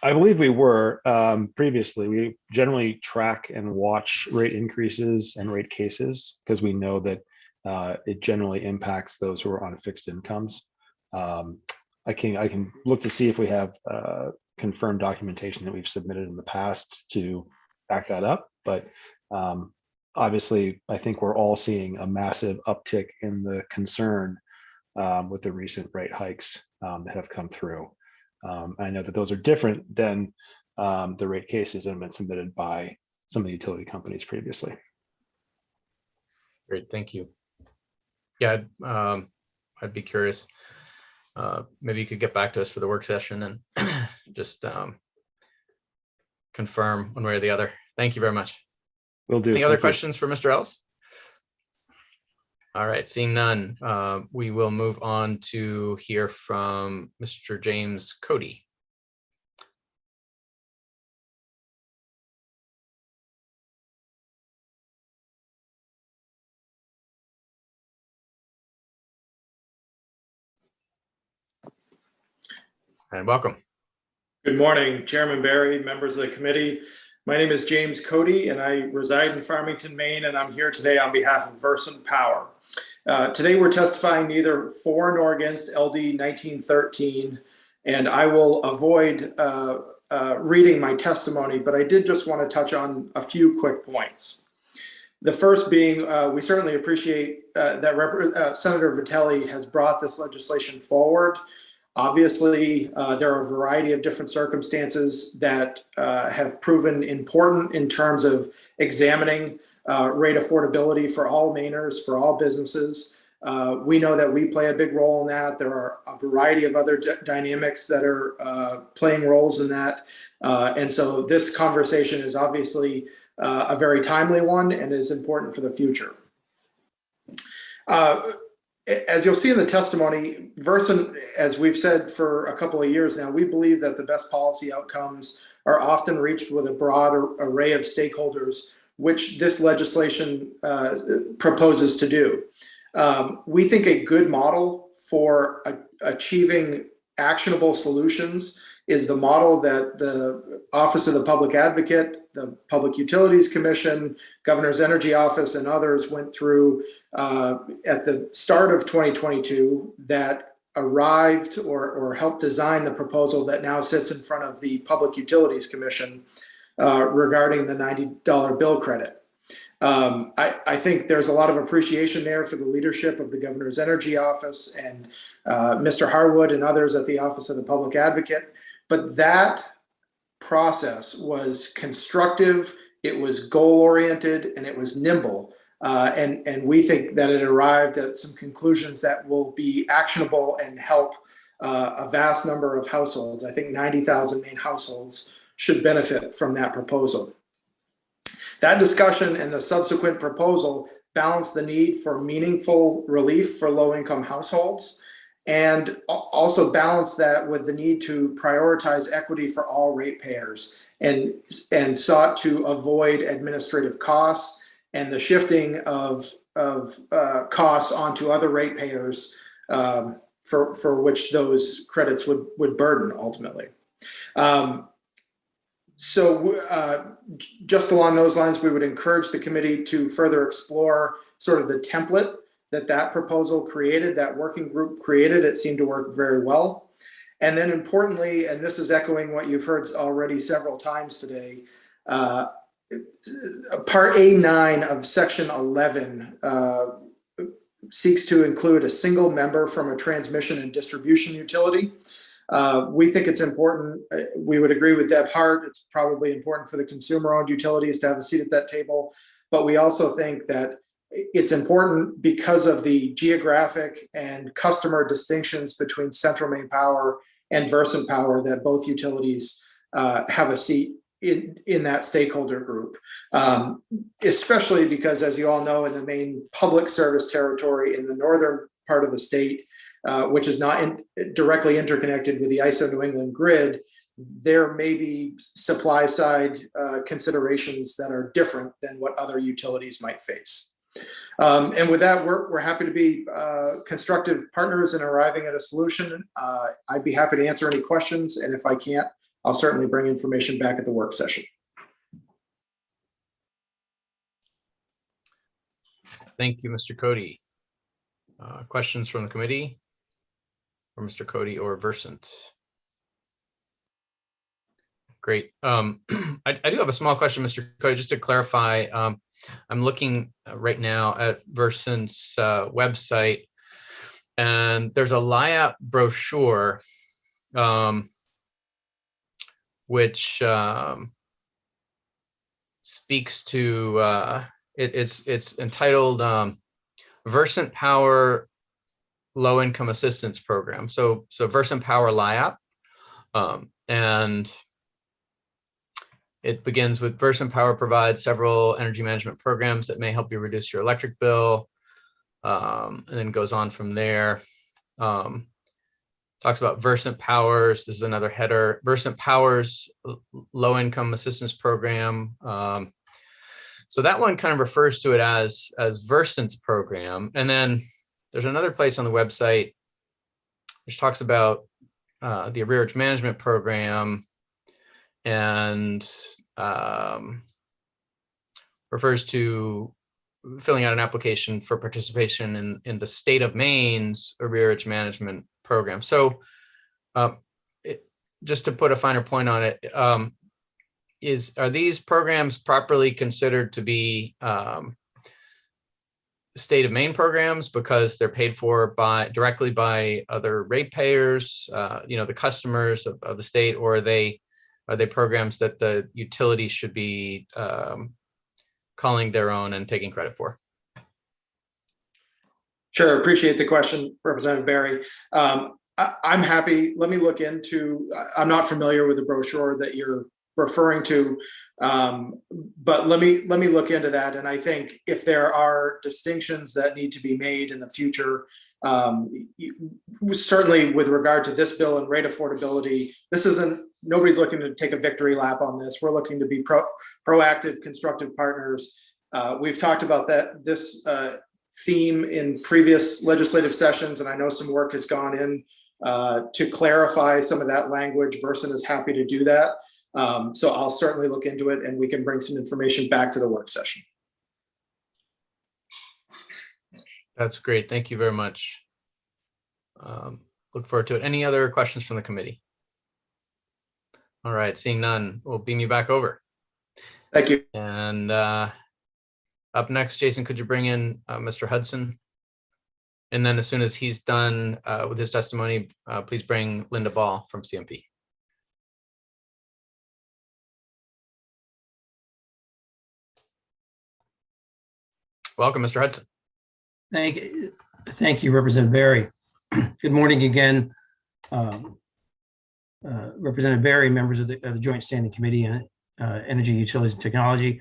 I believe we were previously. We generally track and watch rate increases and rate cases because we know that it generally impacts those who are on fixed incomes. I can look to see if we have confirmed documentation that we've submitted in the past to back that up. But obviously, I think we're all seeing a massive uptick in the concern with the recent rate hikes that have come through. I know that those are different than the rate cases that have been submitted by some of the utility companies previously. Great, thank you. Yeah, I'd be curious. Maybe you could get back to us for the work session and just confirm one way or the other. Thank you very much. Will do. Any other questions for Mr. Els? All right, seeing none, we will move on to hear from Mr. James Cody. And welcome. Good morning, Chairman Barry, members of the committee. My name is James Cody, and I reside in Farmington, Maine, and I'm here today on behalf of Versant Power. Today, we're testifying neither for nor against LD 1913, and I will avoid reading my testimony, but I did just want to touch on a few quick points. The first being, we certainly appreciate that Senator Vitelli has brought this legislation forward. Obviously, there are a variety of different circumstances that have proven important in terms of examining rate affordability for all Mainers, for all businesses. We know that we play a big role in that. There are a variety of other dynamics that are playing roles in that. And so this conversation is obviously a very timely one and is important for the future. As you'll see in the testimony, Versant, as we've said for a couple of years now, we believe that the best policy outcomes are often reached with a broad array of stakeholders, which this legislation proposes to do. We think a good model for achieving actionable solutions is the model that the Office of the Public Advocate, the Public Utilities Commission, Governor's Energy Office, and others went through at the start of 2022 that arrived or helped design the proposal that now sits in front of the Public Utilities Commission regarding the $90 bill credit. I think there's a lot of appreciation there for the leadership of the Governor's Energy Office and Mr. Harwood and others at the Office of the Public Advocate. But that process was constructive, it was goal-oriented, and it was nimble. And we think that it arrived at some conclusions that will be actionable and help a vast number of households. I think 90,000 Maine households should benefit from that proposal. That discussion and the subsequent proposal balance the need for meaningful relief for low-income households, and also balance that with the need to prioritize equity for all ratepayers, and sought to avoid administrative costs and the shifting of costs onto other ratepayers for which those credits would burden ultimately. So just along those lines, we would encourage the committee to further explore sort of the template that proposal created, that working group created. It seemed to work very well. And then importantly, and this is echoing what you've heard already several times today, Part A9 of Section 11 seeks to include a single member from a transmission and distribution utility. We think it's important. We would agree with Deb Hart. It's probably important for the consumer-owned utilities to have a seat at that table. But we also think that it's important because of the geographic and customer distinctions between Central Maine Power and Versant Power that both utilities have a seat in that stakeholder group, especially because, as you all know, in the Maine public service territory in the northern part of the state, which is not directly interconnected with the ISO New England grid, there may be supply side considerations that are different than what other utilities might face. And with that, we're happy to be constructive partners in arriving at a solution. I'd be happy to answer any questions, and if I can't, I'll certainly bring information back at the work session. Thank you, Mr. Cody. Questions from the committee for Mr. Cody or Versant? Great. I do have a small question, Mr. Cody, just to clarify. I'm looking right now at Versant's website, and there's a LIAP brochure, which speaks to, it's entitled Versant Power Low Income Assistance Program. So Versant Power LIAP, and it begins with Versant Power provides several energy management programs that may help you reduce your electric bill, and then goes on from there. Talks about Versant Power's, this is another header, Versant Power's Low Income Assistance Program. So that one kind of refers to it as Versant's program. And then there's another place on the website which talks about the arrearage management program, and refers to filling out an application for participation in the state of Maine's arrearage management program. So just to put a finer point on it, are these programs properly considered to be state of Maine programs because they're paid for directly by other ratepayers, the customers of the state, or are they programs that the utilities should be calling their own and taking credit for? Sure, appreciate the question, Representative Barry. I'm happy. Let me look into. I'm not familiar with the brochure that you're referring to, but let me look into that. And I think if there are distinctions that need to be made in the future, certainly with regard to this bill and rate affordability, nobody's looking to take a victory lap on this. We're looking to be proactive, constructive partners. We've talked about this theme in previous legislative sessions, and I know some work has gone in to clarify some of that language. Verson is happy to do that. So I'll certainly look into it, and we can bring some information back to the work session. That's great. Thank you very much. Look forward to it. Any other questions from the committee? All right, seeing none, we'll beam you back over. Thank you. And up next, Jason, could you bring in Mr. Hudson? And then as soon as he's done with his testimony, please bring Linda Ball from CMP. Welcome, Mr. Hudson. Thank you, Representative Barry. Good morning again, Representative Barry, members of the Joint Standing Committee on Energy, Utilities, and Technology.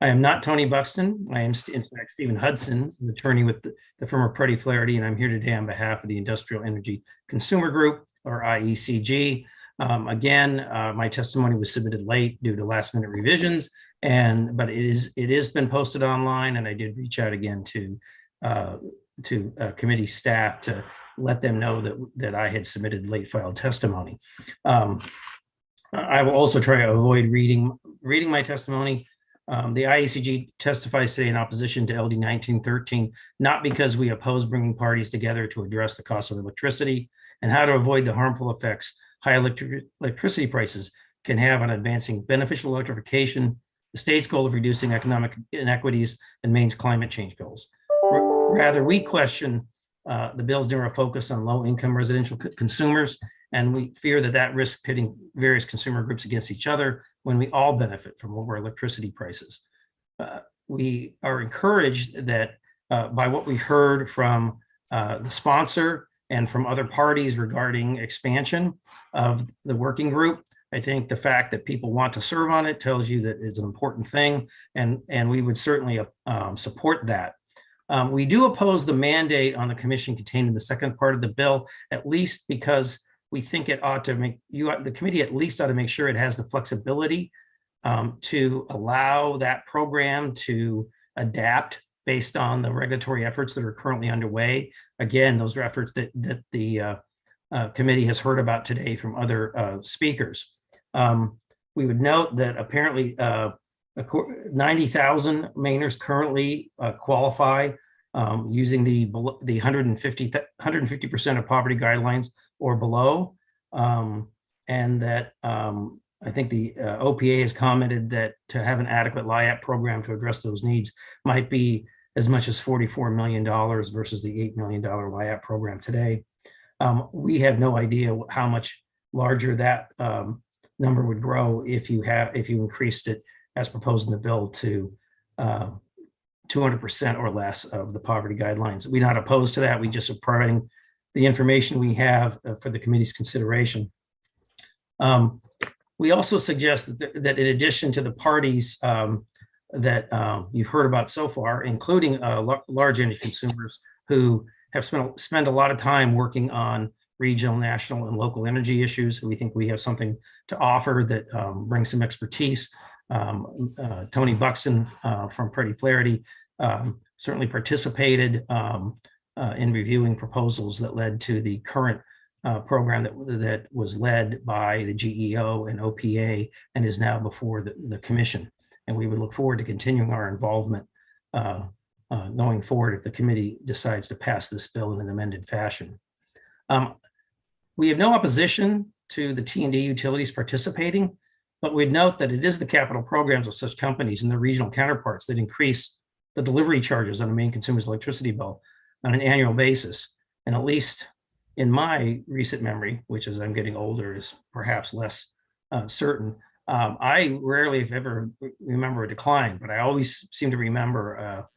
I am not Tony Buxton. I am, in fact, Stephen Hudson, an attorney with the firm of Purdy Flaherty, and I'm here today on behalf of the Industrial Energy Consumer Group, or IECG. Again, my testimony was submitted late due to last-minute revisions, but it has been posted online, and I did reach out again to committee staff to let them know that I had submitted late filed testimony. I will also try to avoid reading my testimony. The IECG testifies today in opposition to LD 1913, not because we oppose bringing parties together to address the cost of electricity and how to avoid the harmful effects high electricity prices can have on advancing beneficial electrification, the state's goal of reducing economic inequities, and Maine's climate change goals. Rather, we question the bill's narrow focus on low-income residential consumers, and we fear that risks pitting various consumer groups against each other when we all benefit from lower electricity prices. We are encouraged that by what we've heard from the sponsor and from other parties regarding expansion of the working group. I think the fact that people want to serve on it tells you that it's an important thing, and we would certainly support that. We do oppose the mandate on the commission contained in the second part of the bill, at least because we think it ought to the committee at least ought to make sure it has the flexibility to allow that program to adapt based on the regulatory efforts that are currently underway. Again, those are efforts that the committee has heard about today from other speakers. We would note that apparently 90,000 Mainers currently qualify using the 150% of poverty guidelines or below, and that I think the OPA has commented that to have an adequate LIAP program to address those needs might be as much as $44 million versus the $8 million LIAP program today. We have no idea how much larger that number would grow if you increased it as proposed in the bill to 200% or less of the poverty guidelines. We're not opposed to that. We just are providing the information we have for the committee's consideration. We also suggest that in addition to the parties that you've heard about so far, including large energy consumers who have spent a lot of time working on regional, national, and local energy issues, we think we have something to offer that brings some expertise. Tony Buxton from Purdy Flaherty certainly participated in reviewing proposals that led to the current program that was led by the GEO and OPA and is now before the commission. And we would look forward to continuing our involvement going forward if the committee decides to pass this bill in an amended fashion. We have no opposition to the T&D utilities participating, but we'd note that it is the capital programs of such companies and their regional counterparts that increase the delivery charges on the main consumer's electricity bill on an annual basis. And at least in my recent memory, which as I'm getting older is perhaps less certain, I rarely, if ever, remember a decline, but I always seem to remember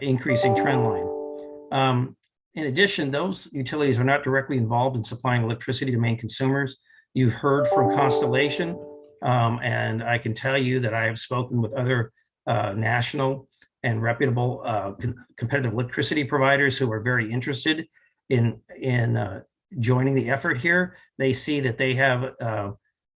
increasing trend line. In addition, those utilities are not directly involved in supplying electricity to main consumers. You've heard from Constellation, and I can tell you that I have spoken with other national and reputable competitive electricity providers who are very interested in joining the effort here. They see that they have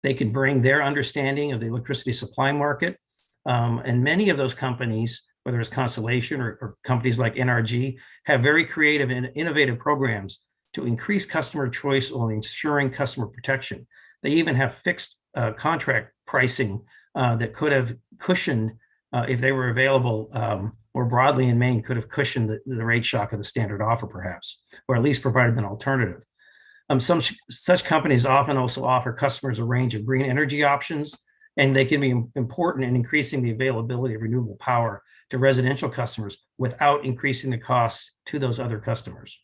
they can bring their understanding of the electricity supply market, and many of those companies, whether it's Constellation or companies like NRG, have very creative and innovative programs to increase customer choice while ensuring customer protection. They even have fixed contract pricing that could have cushioned, if they were available more broadly in Maine, could have cushioned the rate shock of the standard offer perhaps, or at least provided an alternative. Some such companies often also offer customers a range of green energy options, and they can be important in increasing the availability of renewable power to residential customers without increasing the costs to those other customers.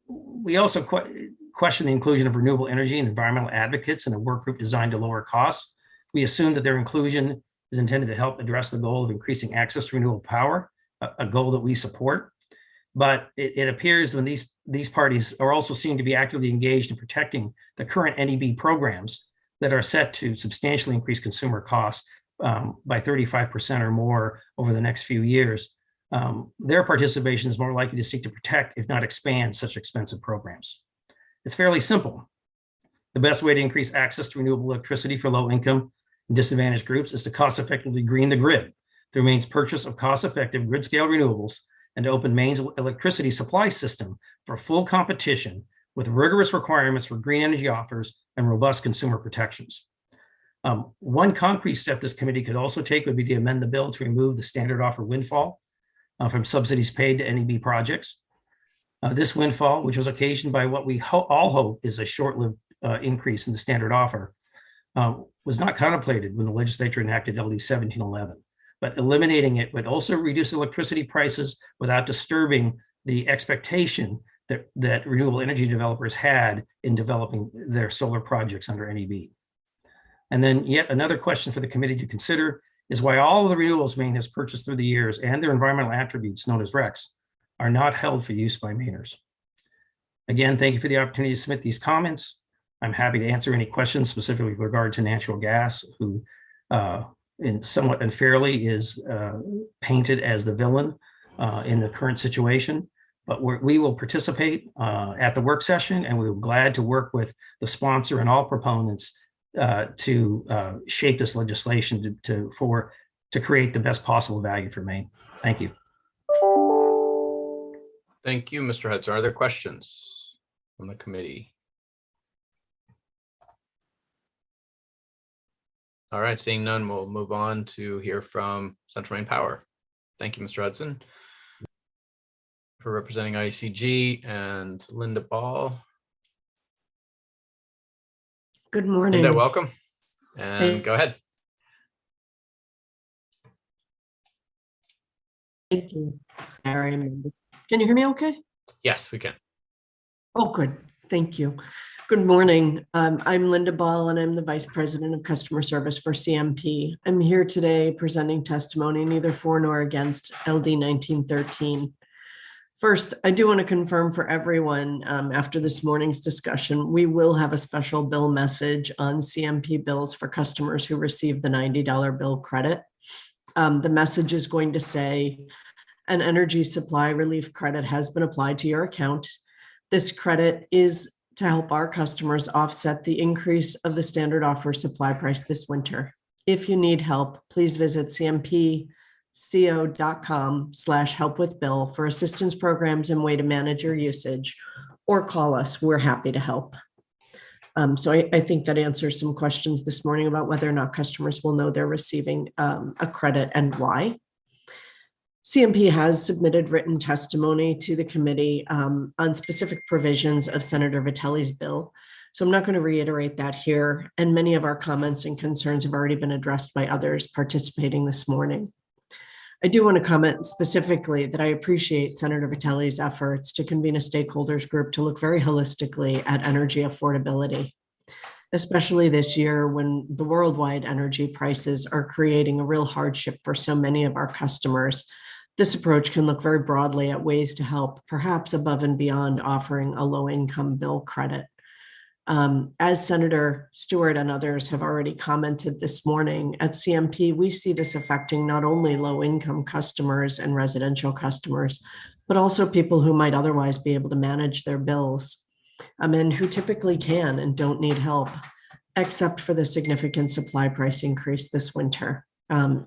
We also question the inclusion of renewable energy and environmental advocates in a work group designed to lower costs. We assume that their inclusion is intended to help address the goal of increasing access to renewable power, a goal that we support. But it appears when these parties are also seen to be actively engaged in protecting the current NEB programs that are set to substantially increase consumer costs by 35% or more over the next few years. Their participation is more likely to seek to protect, if not expand, such expensive programs. It's fairly simple. The best way to increase access to renewable electricity for low-income and disadvantaged groups is to cost-effectively green the grid through Maine's purchase of cost-effective grid-scale renewables and to open Maine's electricity supply system for full competition with rigorous requirements for green energy offers and robust consumer protections. One concrete step this committee could also take would be to amend the bill to remove the standard offer windfall from subsidies paid to NEB projects. This windfall, which was occasioned by what we all hope is a short-lived increase in the standard offer, was not contemplated when the legislature enacted LD 1711. But eliminating it would also reduce electricity prices without disturbing the expectation that renewable energy developers had in developing their solar projects under NEB. And then yet another question for the committee to consider is why all of the renewables Maine has purchased through the years and their environmental attributes known as RECs are not held for use by Mainers. Again, thank you for the opportunity to submit these comments. I'm happy to answer any questions specifically with regard to natural gas, who somewhat unfairly is painted as the villain in the current situation. But we will participate at the work session, and we're glad to work with the sponsor and all proponents to shape this legislation to create the best possible value for Maine. Thank you. Thank you, Mr. Hudson. Are there questions on the committee? All right, seeing none, we'll move on to hear from Central Maine Power. Thank you, Mr. Hudson. For representing ICG, and Linda Ball. Good morning. Linda, welcome. And go ahead. Thank you, Barry. Can you hear me okay? Yes, we can. Oh, good. Thank you. Good morning. I'm Linda Ball, and I'm the Vice President of Customer Service for CMP. I'm here today presenting testimony neither for nor against LD 1913. First, I do want to confirm for everyone after this morning's discussion, we will have a special bill message on CMP bills for customers who receive the $90 bill credit. The message is going to say, an energy supply relief credit has been applied to your account. This credit is to help our customers offset the increase of the standard offer supply price this winter. If you need help, please visit cmpco.com/helpwithbill for assistance programs and way to manage your usage, or call us. We're happy to help. So I think that answers some questions this morning about whether or not customers will know they're receiving a credit and why. CMP has submitted written testimony to the committee on specific provisions of Senator Vitelli's bill. So I'm not going to reiterate that here. And many of our comments and concerns have already been addressed by others participating this morning. I do want to comment specifically that I appreciate Senator Vitelli's efforts to convene a stakeholders group to look very holistically at energy affordability, especially this year when the worldwide energy prices are creating a real hardship for so many of our customers. This approach can look very broadly at ways to help, perhaps above and beyond offering a low-income bill credit. As Senator Stewart and others have already commented this morning, at CMP, we see this affecting not only low-income customers and residential customers, but also people who might otherwise be able to manage their bills, and who typically can and don't need help, except for the significant supply price increase this winter,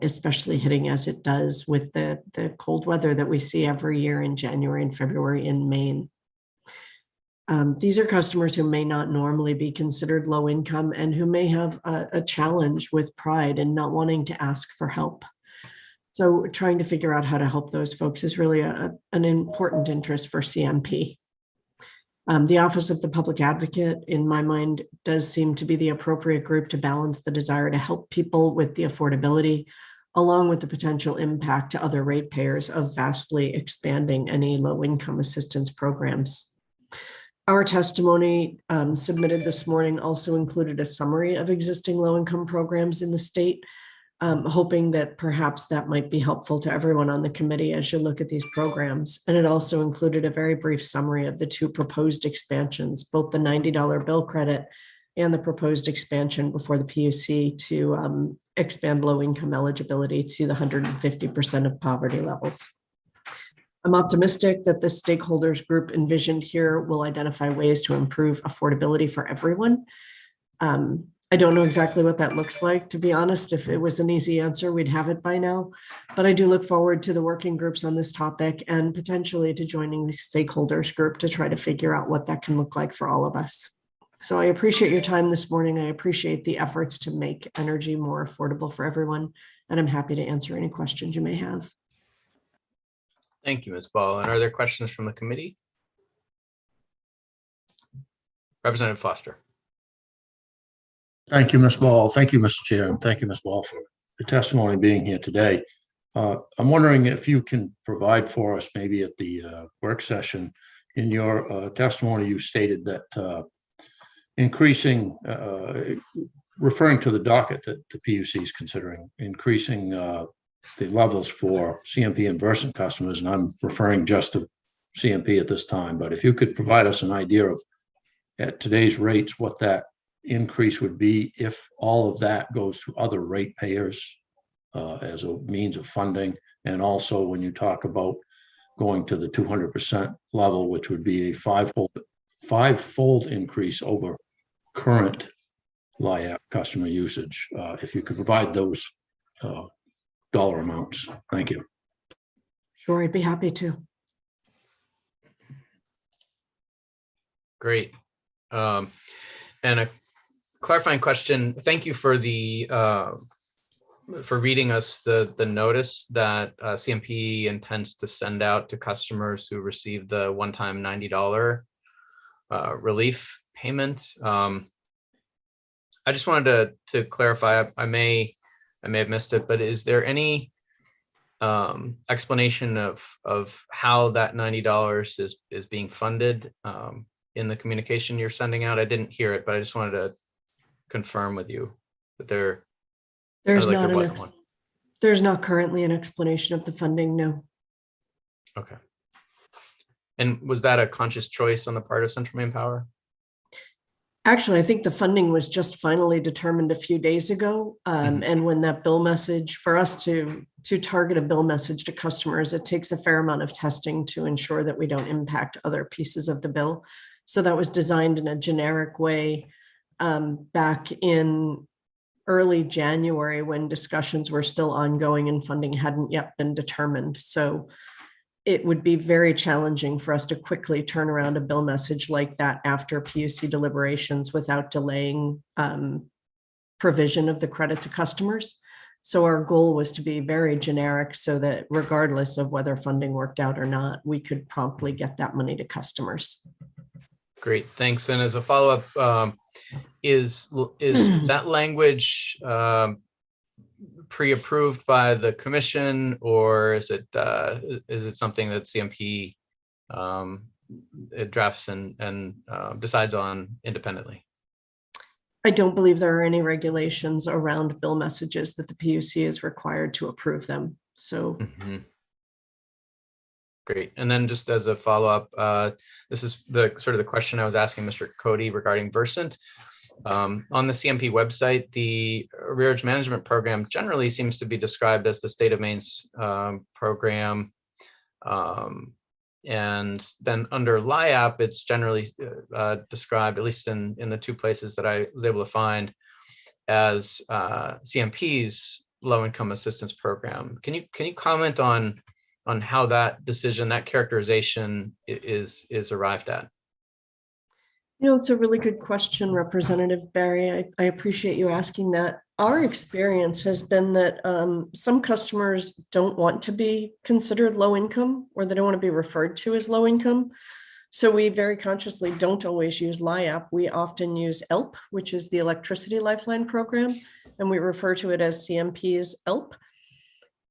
especially hitting as it does with the cold weather that we see every year in January and February in Maine. These are customers who may not normally be considered low income and who may have a challenge with pride and not wanting to ask for help. So trying to figure out how to help those folks is really an important interest for CMP. The Office of the Public Advocate, in my mind, does seem to be the appropriate group to balance the desire to help people with the affordability, along with the potential impact to other ratepayers of vastly expanding any low-income assistance programs. Our testimony submitted this morning also included a summary of existing low-income programs in the state, hoping that perhaps that might be helpful to everyone on the committee as you look at these programs. And it also included a very brief summary of the two proposed expansions, both the $90 bill credit and the proposed expansion before the PUC to expand low-income eligibility to the 150% of poverty levels. I'm optimistic that the stakeholders group envisioned here will identify ways to improve affordability for everyone. I don't know exactly what that looks like. To be honest, if it was an easy answer, we'd have it by now. But I do look forward to the working groups on this topic and potentially to joining the stakeholders group to try to figure out what that can look like for all of us. So I appreciate your time this morning. I appreciate the efforts to make energy more affordable for everyone. And I'm happy to answer any questions you may have. Thank you, Ms. Ball. And are there questions from the committee? Representative Foster. Thank you, Ms. Ball. Thank you, Mr. Chair, and thank you, Ms. Ball, for the testimony being here today. I'm wondering if you can provide for us, maybe at the work session, in your testimony, you stated that increasing, referring to the docket that the PUC is considering, increasing the levels for CMP and Versant customers, and I'm referring just to CMP at this time, but if you could provide us an idea of, at today's rates, what that increase would be if all of that goes to other ratepayers as a means of funding, and also when you talk about going to the 200% level, which would be a five-fold increase over current LIAP customer usage. If you could provide those dollar amounts. Thank you. Sure, I'd be happy to. Great. And a clarifying question. Thank you for the for reading us the notice that CMP intends to send out to customers who receive the one-time $90 relief payment. I just wanted to clarify. I may have missed it, but is there any explanation of how that $90 is being funded in the communication you're sending out? I didn't hear it, but I just wanted to confirm with you that there's not currently an explanation of the funding. No. Okay. And was that a conscious choice on the part of Central Maine Power? Actually, I think the funding was just finally determined a few days ago. And when that bill message, for us to target a bill message to customers, it takes a fair amount of testing to ensure that we don't impact other pieces of the bill. So that was designed in a generic way back in early January when discussions were still ongoing and funding hadn't yet been determined. So it would be very challenging for us to quickly turn around a bill message like that after PUC deliberations without delaying provision of the credit to customers. So our goal was to be very generic so that regardless of whether funding worked out or not, we could promptly get that money to customers. Great, thanks. And as a follow-up, is that language pre-approved by the commission, or is it something that CMP it drafts and decides on independently? I don't believe there are any regulations around bill messages that the PUC is required to approve them. So. Great. And then just as a follow-up, this is the sort of the question I was asking Mr. Cody regarding Versant. On the CMP website, the arrearage management program generally seems to be described as the state of Maine's program. And then under LIAP, it's generally described, at least in the two places that I was able to find, as CMP's low-income assistance program. Can you comment on how that decision, that characterization is arrived at? You know, it's a really good question, Representative Barry. I appreciate you asking that. Our experience has been that some customers don't want to be considered low income, or they don't want to be referred to as low income. So we very consciously don't always use LIAP. We often use ELP, which is the Electricity Lifeline Program, and we refer to it as CMP's ELP.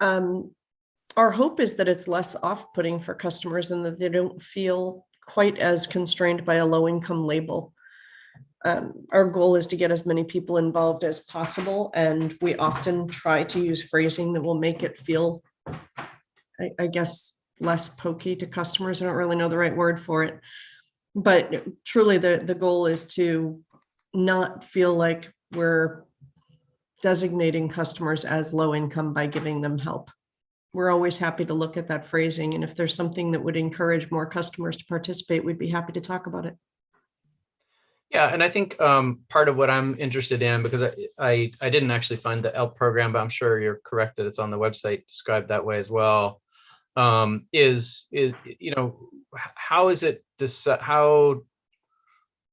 Our hope is that it's less off-putting for customers and that they don't feel quite as constrained by a low-income label. Our goal is to get as many people involved as possible, and we often try to use phrasing that will make it feel, I guess, less pokey to customers. I don't really know the right word for it, but truly the goal is to not feel like we're designating customers as low income by giving them help. We're always happy to look at that phrasing, and if there's something that would encourage more customers to participate, we'd be happy to talk about it. Yeah, and I think part of what I'm interested in, because I didn't actually find the ELP program, but I'm sure you're correct that it's on the website described that way as well, is you know, how is it, how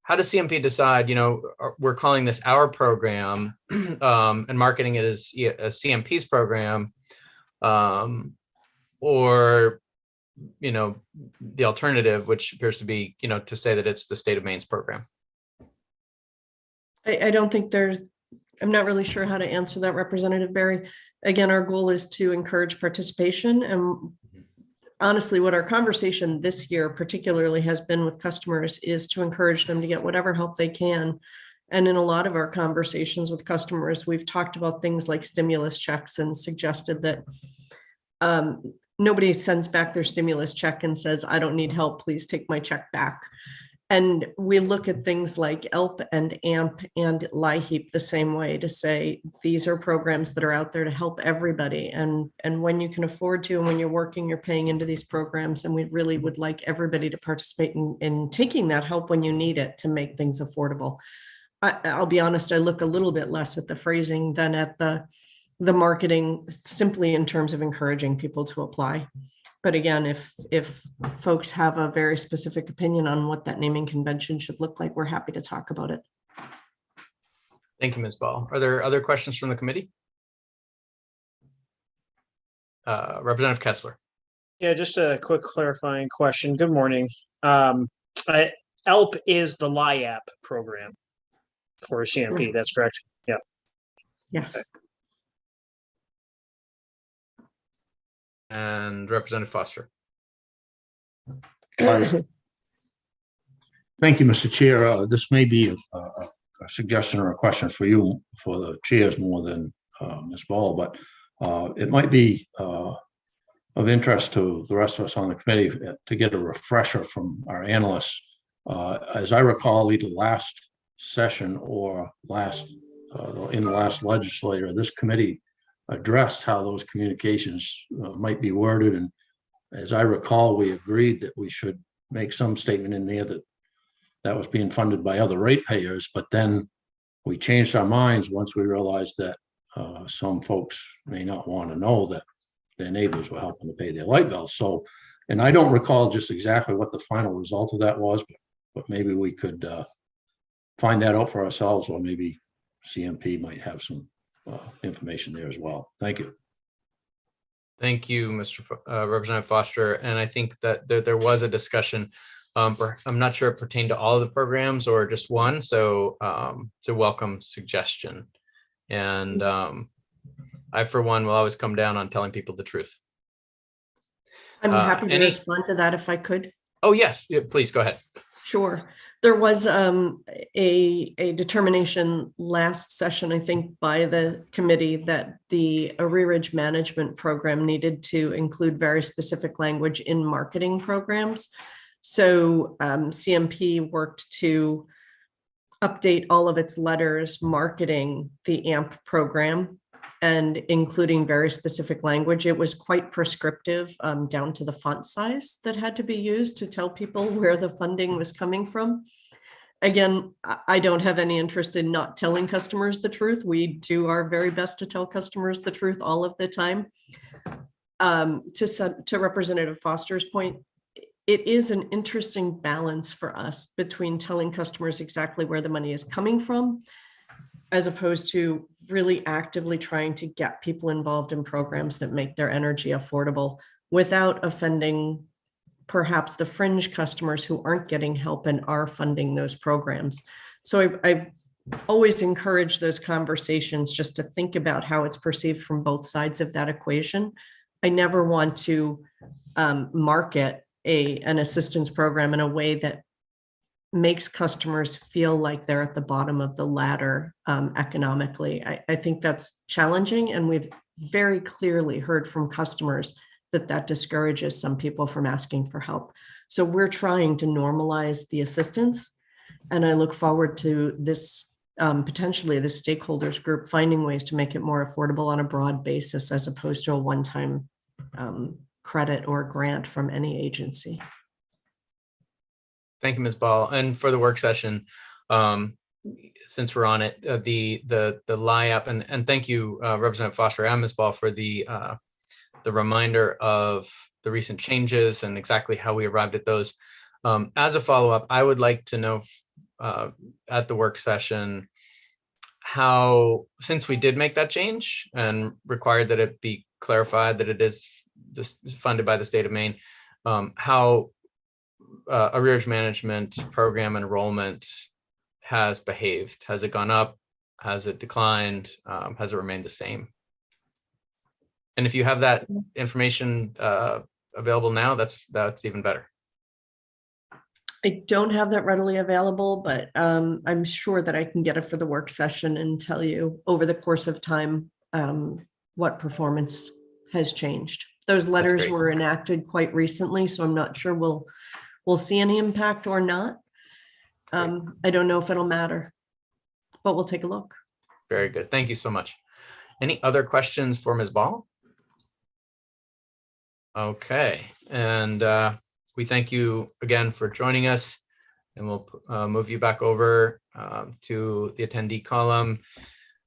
does CMP decide, you know, we're calling this our program and marketing it as CMP's program, or, you know, the alternative, which appears to be, you know, to say that it's the state of Maine's program? I don't think I'm not really sure how to answer that, Representative Barry. Again, our goal is to encourage participation. And honestly, what our conversation this year particularly has been with customers is to encourage them to get whatever help they can. And in a lot of our conversations with customers, we've talked about things like stimulus checks and suggested that nobody sends back their stimulus check and says, I don't need help, please take my check back. And we look at things like ELP and AMP and LIHEAP the same way, to say these are programs that are out there to help everybody. And when you can afford to, and when you're working, you're paying into these programs. And we really would like everybody to participate in taking that help when you need it to make things affordable. I'll be honest, I look a little bit less at the phrasing than at the marketing, simply in terms of encouraging people to apply. But again, if folks have a very specific opinion on what that naming convention should look like, we're happy to talk about it. Thank you, Ms. Ball. Are there other questions from the committee? Representative Kessler. Yeah, just a quick clarifying question. Good morning. ELP is the LIAP program for CMP, that's correct? Yeah. Yes. Okay. And Representative Foster. Thank you, Mr. Chair. This may be a suggestion or a question for you, for the chairs more than Ms. Ball, but it might be of interest to the rest of us on the committee to get a refresher from our analysts. As I recall, either last session or in the last legislature, this committee addressed how those communications might be worded. And as I recall, we agreed that we should make some statement in there that was being funded by other ratepayers, but then we changed our minds once we realized that some folks may not want to know that their neighbors were helping to pay their light bills. So And I don't recall just exactly what the final result of that was, but maybe we could find that out for ourselves, or maybe CMP might have some information there as well. Thank you. Thank you, Representative Foster. And I think that there was a discussion. I'm not sure it pertained to all of the programs or just one. So it's a welcome suggestion. And I, for one, will always come down on telling people the truth. I'm happy to respond to that if I could. Oh, yes. Yeah, please go ahead. Sure. There was a determination last session, I think, by the committee that the arrearage management program needed to include very specific language in marketing programs. So CMP worked to update all of its letters marketing the AMP program and including very specific language. It was quite prescriptive, down to the font size that had to be used to tell people where the funding was coming from. Again, I don't have any interest in not telling customers the truth. We do our very best to tell customers the truth all of the time. To Representative Foster's point, it is an interesting balance for us between telling customers exactly where the money is coming from, as opposed to really actively trying to get people involved in programs that make their energy affordable without offending perhaps the fringe customers who aren't getting help and are funding those programs. So I always encourage those conversations just to think about how it's perceived from both sides of that equation. I never want to market an assistance program in a way that makes customers feel like they're at the bottom of the ladder economically. I think that's challenging, and we've very clearly heard from customers that discourages some people from asking for help. So we're trying to normalize the assistance, and I look forward to this potentially the stakeholders group finding ways to make it more affordable on a broad basis as opposed to a one-time credit or grant from any agency. Thank you, Ms. Ball. And for the work session, since we're on it, the LIAP, and thank you, Representative Foster and Ms. Ball, for the reminder of the recent changes and exactly how we arrived at those. As a follow-up, I would like to know at the work session how, since we did make that change and required that it be clarified that it is funded by the state of Maine, how arrearage management program enrollment has behaved. Has it gone up? Has it declined? Has it remained the same? And if you have that information available now, that's even better. I don't have that readily available, but I'm sure that I can get it for the work session and tell you over the course of time what performance has changed. Those letters were enacted quite recently, so I'm not sure we'll see any impact or not. I don't know if it'll matter, but we'll take a look. Very good. Thank you so much. Any other questions for Ms. Ball? Okay, and we thank you again for joining us, and we'll move you back over to the attendee column.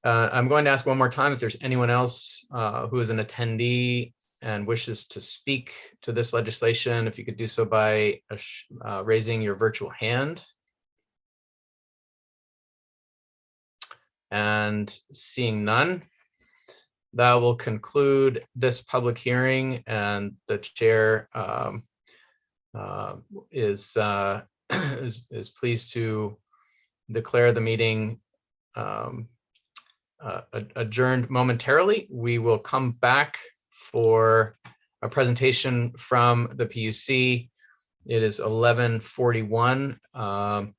I'm going to ask one more time if there's anyone else who is an attendee and wishes to speak to this legislation, if you could do so by raising your virtual hand. And seeing none, that will conclude this public hearing, and the chair is pleased to declare the meeting adjourned momentarily. We will come back for a presentation from the PUC. It is 11:41. I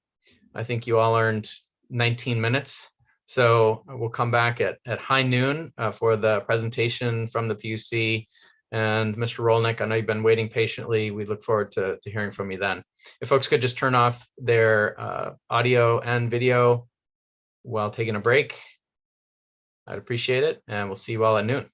think you all earned 19 minutes. So we'll come back at high noon for the presentation from the PUC. And Mr. Rolnick, I know you've been waiting patiently. We look forward to hearing from you then. If folks could just turn off their audio and video while taking a break, I'd appreciate it. And we'll see you all at noon.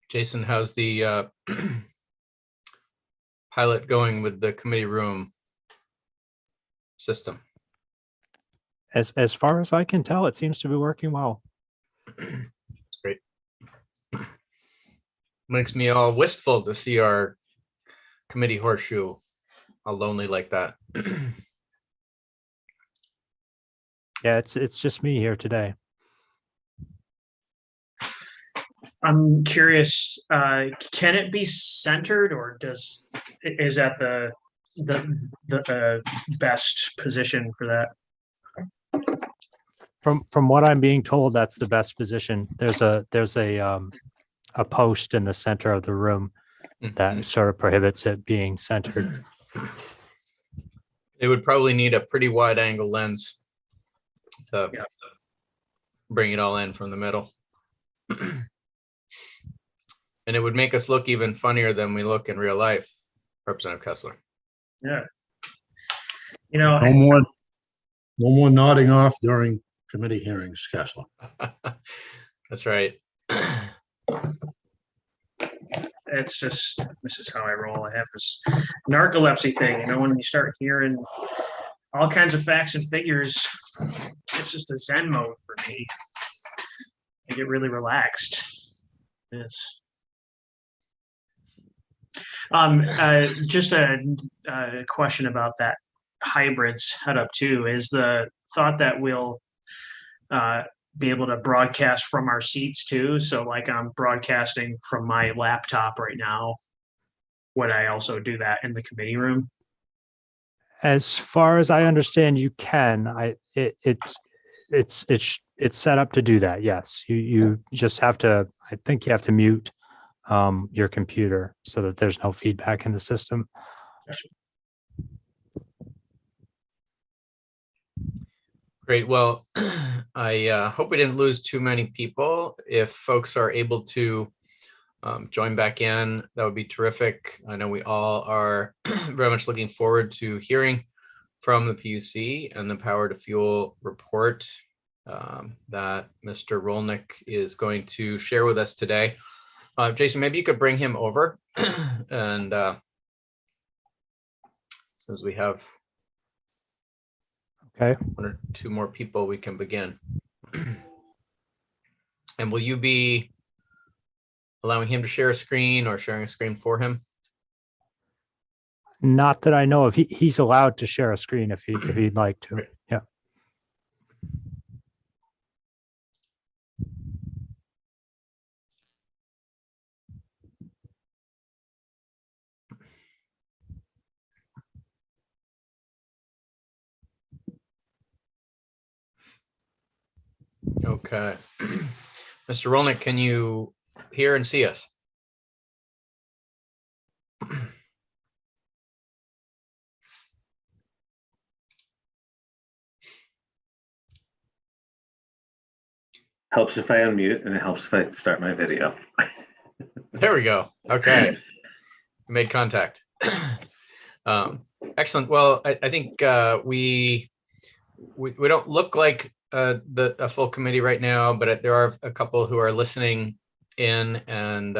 Jason, how's the pilot going with the committee room system? As far as I can tell, it seems to be working well. That's great. Makes me all wistful to see our committee horseshoe all lonely like that. Yeah, it's just me here today. I'm curious, can it be centered, or is that the best position for that? From what I'm being told, that's the best position. There's a post in the center of the room that sort of prohibits it being centered. It would probably need a pretty wide angle lens to bring it all in from the middle. And it would make us look even funnier than we look in real life, Representative Kessler. Yeah. You know, No more nodding off during committee hearings, Kessler. That's right. It's just, this is how I roll. I have this narcolepsy thing, you know, when you start hearing all kinds of facts and figures, it's just a Zen mode for me. I get really relaxed. Yes. Just a question about that hybrids head-up too. Is the thought that we'll be able to broadcast from our seats too? So like I'm broadcasting from my laptop right now. Would I also do that in the committee room? As far as I understand, you can. It's set up to do that. Yes, you just have to. I think you have to mute your computer so that there's no feedback in the system. Gotcha. Great. Well, I hope we didn't lose too many people. If folks are able to join back in, that would be terrific. I know we all are very much looking forward to hearing from the PUC and the Power to Fuel report that Mr. Rolnick is going to share with us today. Jason, maybe you could bring him over, and since we have one or two more people, we can begin. And will you be allowing him to share a screen or sharing a screen for him? Not that I know of. He's allowed to share a screen if he'd like to. Yeah. Okay. Mr. Rolnick, can you hear and see us? Helps if I unmute, and it helps if I start my video. There we go. Okay. Made contact. Excellent. Well, I think we don't look like a full committee right now, but there are a couple who are listening in, and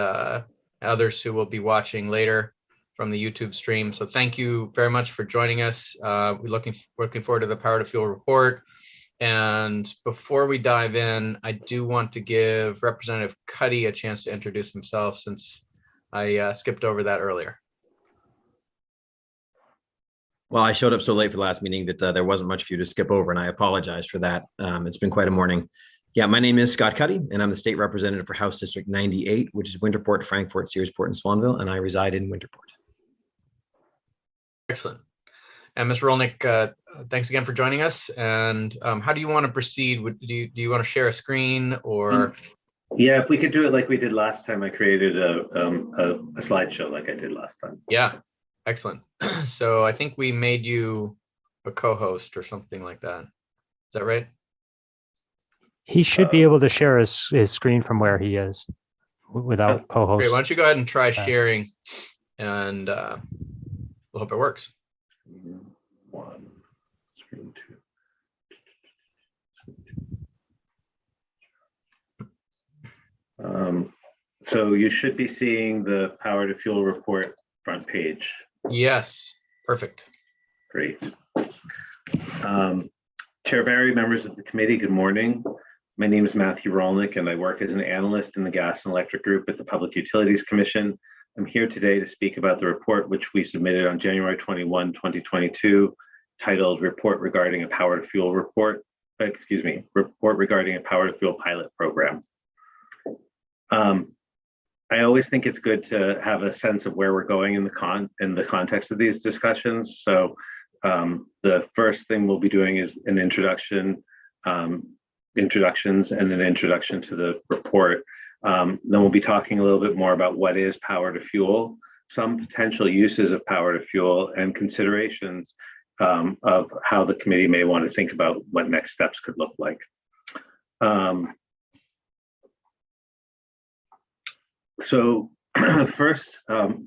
others who will be watching later from the YouTube stream. So thank you very much for joining us. We're looking forward to the Power to Fuel report. And before we dive in, I do want to give Representative Cuddy a chance to introduce himself, since I skipped over that earlier. Well, I showed up so late for the last meeting that there wasn't much for you to skip over, and I apologize for that. It's been quite a morning. Yeah, my name is Scott Cuddy, and I'm the state representative for House District 98, which is Winterport, Frankfort, Searsport, and Swanville, and I reside in Winterport. Excellent. And Ms. Rolnick, thanks again for joining us. And how do you want to proceed? Do you want to share a screen, or? Yeah, if we could do it like we did last time, I created a slideshow like I did last time. Yeah, excellent. So I think we made you a co-host or something like that. Is that right? He should be able to share his screen from where he is without co-host. Great. Why don't you go ahead and try sharing, and we'll hope it works. One, screen two. So you should be seeing the power to fuel report front page. Yes, perfect. Great. Chair Barry, members of the committee, good morning. My name is Matthew Rolnick, and I work as an analyst in the Gas and Electric Group at the Public Utilities Commission. I'm here today to speak about the report which we submitted on January 21, 2022, titled Report Regarding a Power to Fuel Report. Report regarding a power to fuel pilot program. I always think it's good to have a sense of where we're going in the context of these discussions. So the first thing we'll be doing is an introductions and an introduction to the report. Then we'll be talking a little bit more about what is power to fuel, some potential uses of power to fuel, and considerations of how the committee may want to think about what next steps could look like. So first, I'll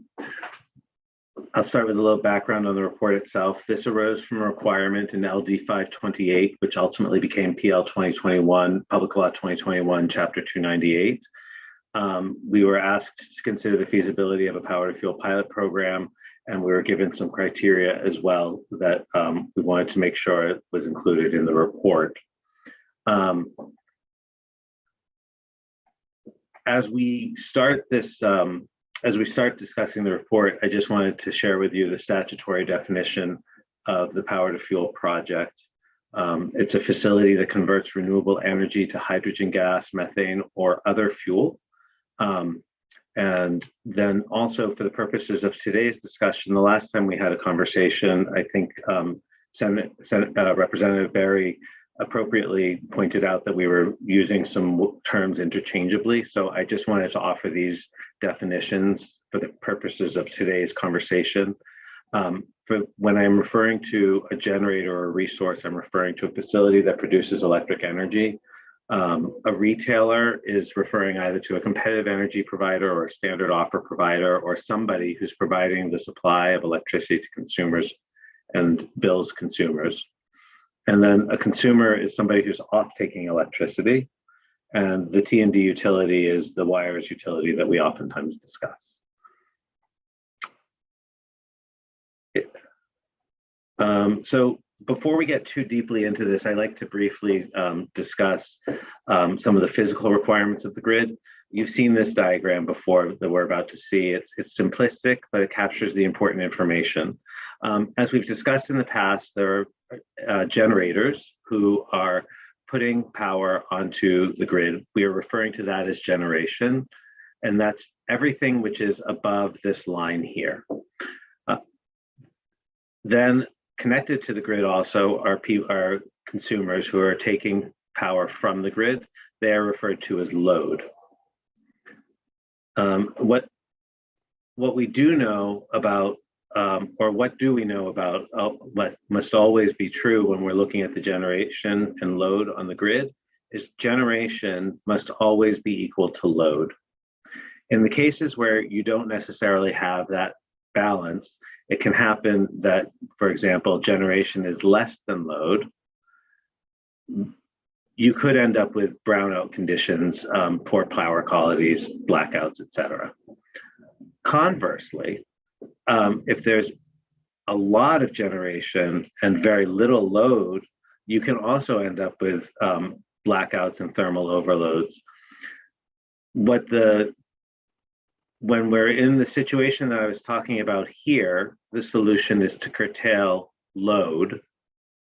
start with a little background on the report itself. This arose from a requirement in LD 528, which ultimately became PL 2021, Public Law 2021, Chapter 298. We were asked to consider the feasibility of a power to fuel pilot program, and we were given some criteria as well that we wanted to make sure it was included in the report. As we start discussing the report, I just wanted to share with you the statutory definition of the power to fuel project. It's a facility that converts renewable energy to hydrogen gas, methane, or other fuel. And then also for the purposes of today's discussion, the last time we had a conversation, I think Representative Barry appropriately pointed out that we were using some terms interchangeably. So I just wanted to offer these definitions for the purposes of today's conversation. When I'm referring to a generator or a resource, I'm referring to a facility that produces electric energy. A retailer is referring either to a competitive energy provider or a standard offer provider, or somebody who's providing the supply of electricity to consumers and bills consumers. And then a consumer is somebody who's off-taking electricity. And the T&D utility is the wires utility that we oftentimes discuss. So before we get too deeply into this, I'd like to briefly discuss some of the physical requirements of the grid. You've seen this diagram before that we're about to see. It's simplistic, but it captures the important information. As we've discussed in the past, there are generators who are putting power onto the grid. We are referring to that as generation, and that's everything which is above this line here. Then connected to the grid also are consumers who are taking power from the grid. They are referred to as load. What we do know about, or what do we know about what must always be true when we're looking at the generation and load on the grid is generation must always be equal to load. In the cases where you don't necessarily have that balance, it can happen that, for example, generation is less than load. You could end up with brownout conditions, poor power qualities, blackouts, etc. Conversely, if there's a lot of generation and very little load, you can also end up with blackouts and thermal overloads. When we're in the situation that I was talking about here, the solution is to curtail load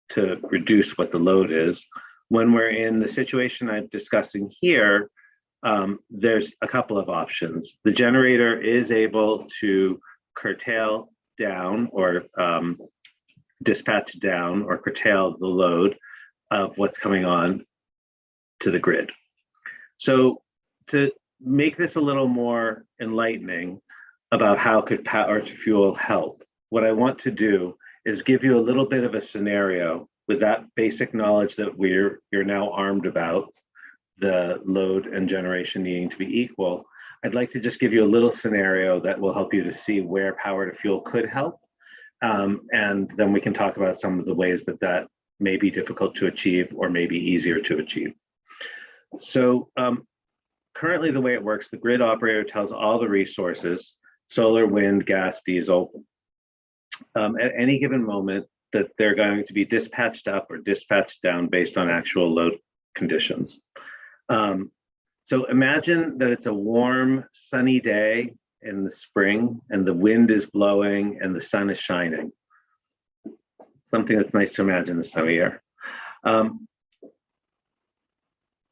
to reduce what the load is. When we're in the situation I'm discussing here, there's a couple of options. The generator is able to curtail down or dispatch down or curtail the load of what's coming on to the grid. So to make this a little more enlightening about how could power to fuel help, what I want to do is give you a little bit of a scenario with that basic knowledge that you're now armed about the load and generation needing to be equal. I'd like to just give you a little scenario that will help you to see where power to fuel could help. And then we can talk about some of the ways that that may be difficult to achieve or may be easier to achieve. So currently the way it works, the grid operator tells all the resources, solar, wind, gas, diesel, at any given moment that they're going to be dispatched up or dispatched down based on actual load conditions. So imagine that it's a warm, sunny day in the spring and the wind is blowing and the sun is shining. Something that's nice to imagine this time of year.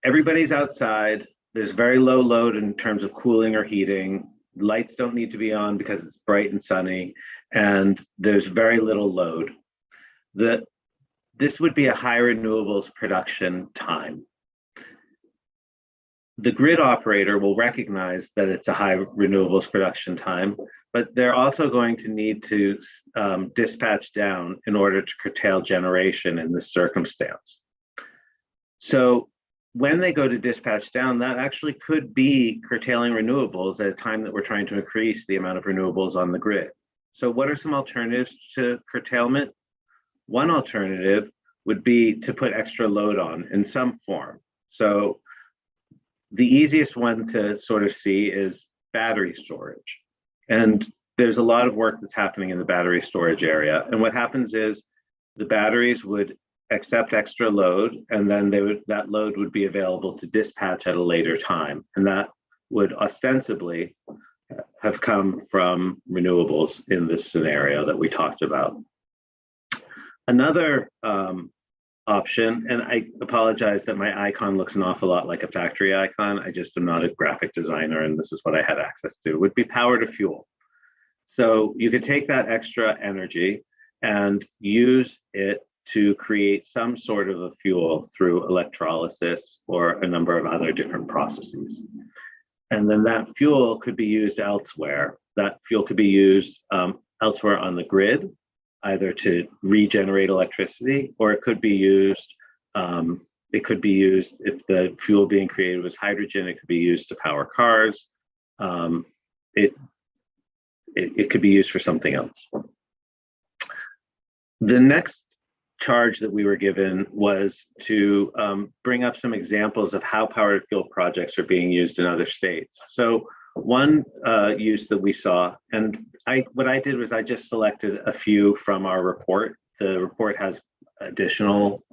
Everybody's outside. There's very low load in terms of cooling or heating. Lights don't need to be on because it's bright and sunny, and there's very little load. This would be a high renewables production time. The grid operator will recognize that it's a high renewables production time, but they're also going to need to dispatch down in order to curtail generation in this circumstance. So when they go to dispatch down, that actually could be curtailing renewables at a time that we're trying to increase the amount of renewables on the grid. So what are some alternatives to curtailment? One alternative would be to put extra load on in some form. So the easiest one to sort of see is battery storage. And there's a lot of work that's happening in the battery storage area. And what happens is the batteries would accept extra load, and then that load would be available to dispatch at a later time. And that would ostensibly have come from renewables in this scenario that we talked about. Another option, and I apologize that my icon looks an awful lot like a factory icon. I just am not a graphic designer, and this is what I had access to, would be power to fuel. So you could take that extra energy and use it to create some sort of a fuel through electrolysis or a number of other different processes. And then that fuel could be used elsewhere. That fuel could be used elsewhere on the grid, either to regenerate electricity, or it could be used, if the fuel being created was hydrogen, it could be used to power cars. It could be used for something else. The next charge that we were given was to bring up some examples of how power to fuel projects are being used in other states. So one use that we saw, and what I did was I just selected a few from our report. The report has additional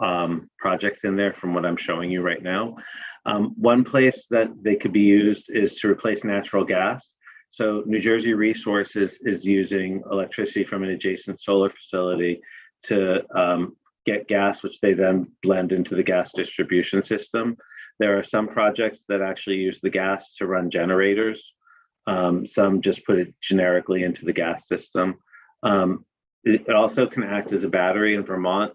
projects in there from what I'm showing you right now. One place that they could be used is to replace natural gas. So New Jersey Resources is using electricity from an adjacent solar facility to get gas, which they then blend into the gas distribution system. There are some projects that actually use the gas to run generators. Some just put it generically into the gas system. It also can act as a battery. In Vermont,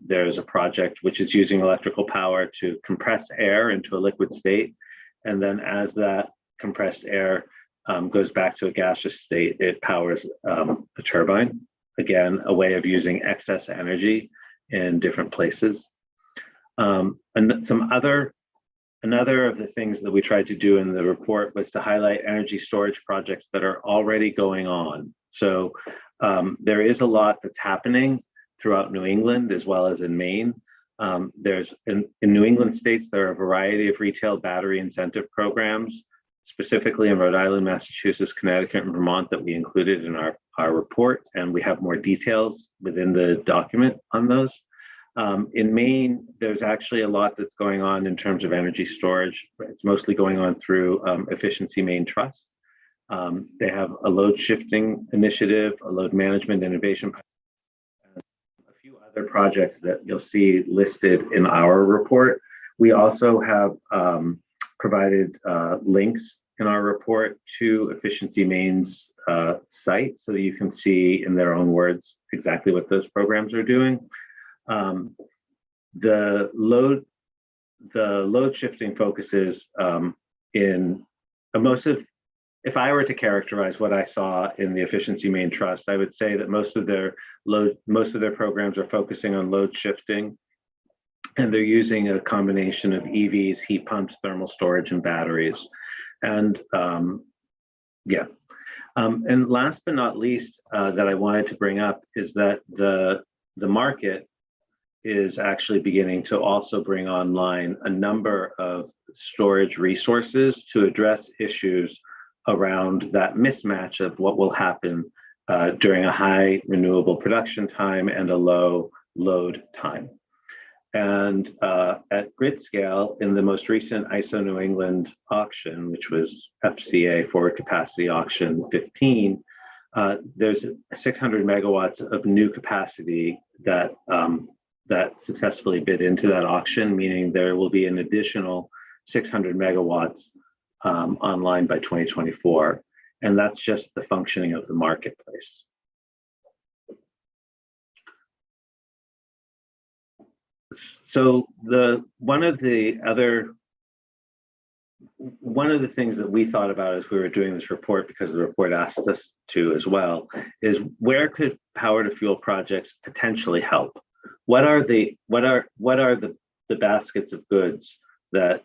there's a project which is using electrical power to compress air into a liquid state. And then as that compressed air goes back to a gaseous state, it powers a turbine. Again, a way of using excess energy in different places. Another of the things that we tried to do in the report was to highlight energy storage projects that are already going on. So there is a lot that's happening throughout New England as well as in Maine. There's in New England states, there are a variety of retail battery incentive programs, specifically in Rhode Island, Massachusetts, Connecticut, and Vermont that we included in our report, and we have more details within the document on those. In Maine, there's actually a lot that's going on in terms of energy storage. It's mostly going on through Efficiency Maine Trust. They have a load shifting initiative, a load management innovation, and a few other projects that you'll see listed in our report. We also have provided links in our report to Efficiency Maine's site so that you can see in their own words exactly what those programs are doing. The load shifting focuses in most of, if I were to characterize what I saw in the Efficiency Maine Trust, I would say that most of their programs are focusing on load shifting, and they're using a combination of EVs, heat pumps, thermal storage, and batteries. And and last but not least, that I wanted to bring up is that the market is actually beginning to also bring online a number of storage resources to address issues around that mismatch of what will happen during a high renewable production time and a low load time. And at grid scale, in the most recent ISO New England auction, which was FCA Forward Capacity Auction 15, there's 600 megawatts of new capacity that that successfully bid into that auction, meaning there will be an additional 600 megawatts online by 2024. And that's just the functioning of the marketplace. So one of the things that we thought about as we were doing this report, because the report asked us to as well, is where could power to fuel projects potentially help? What are the baskets of goods that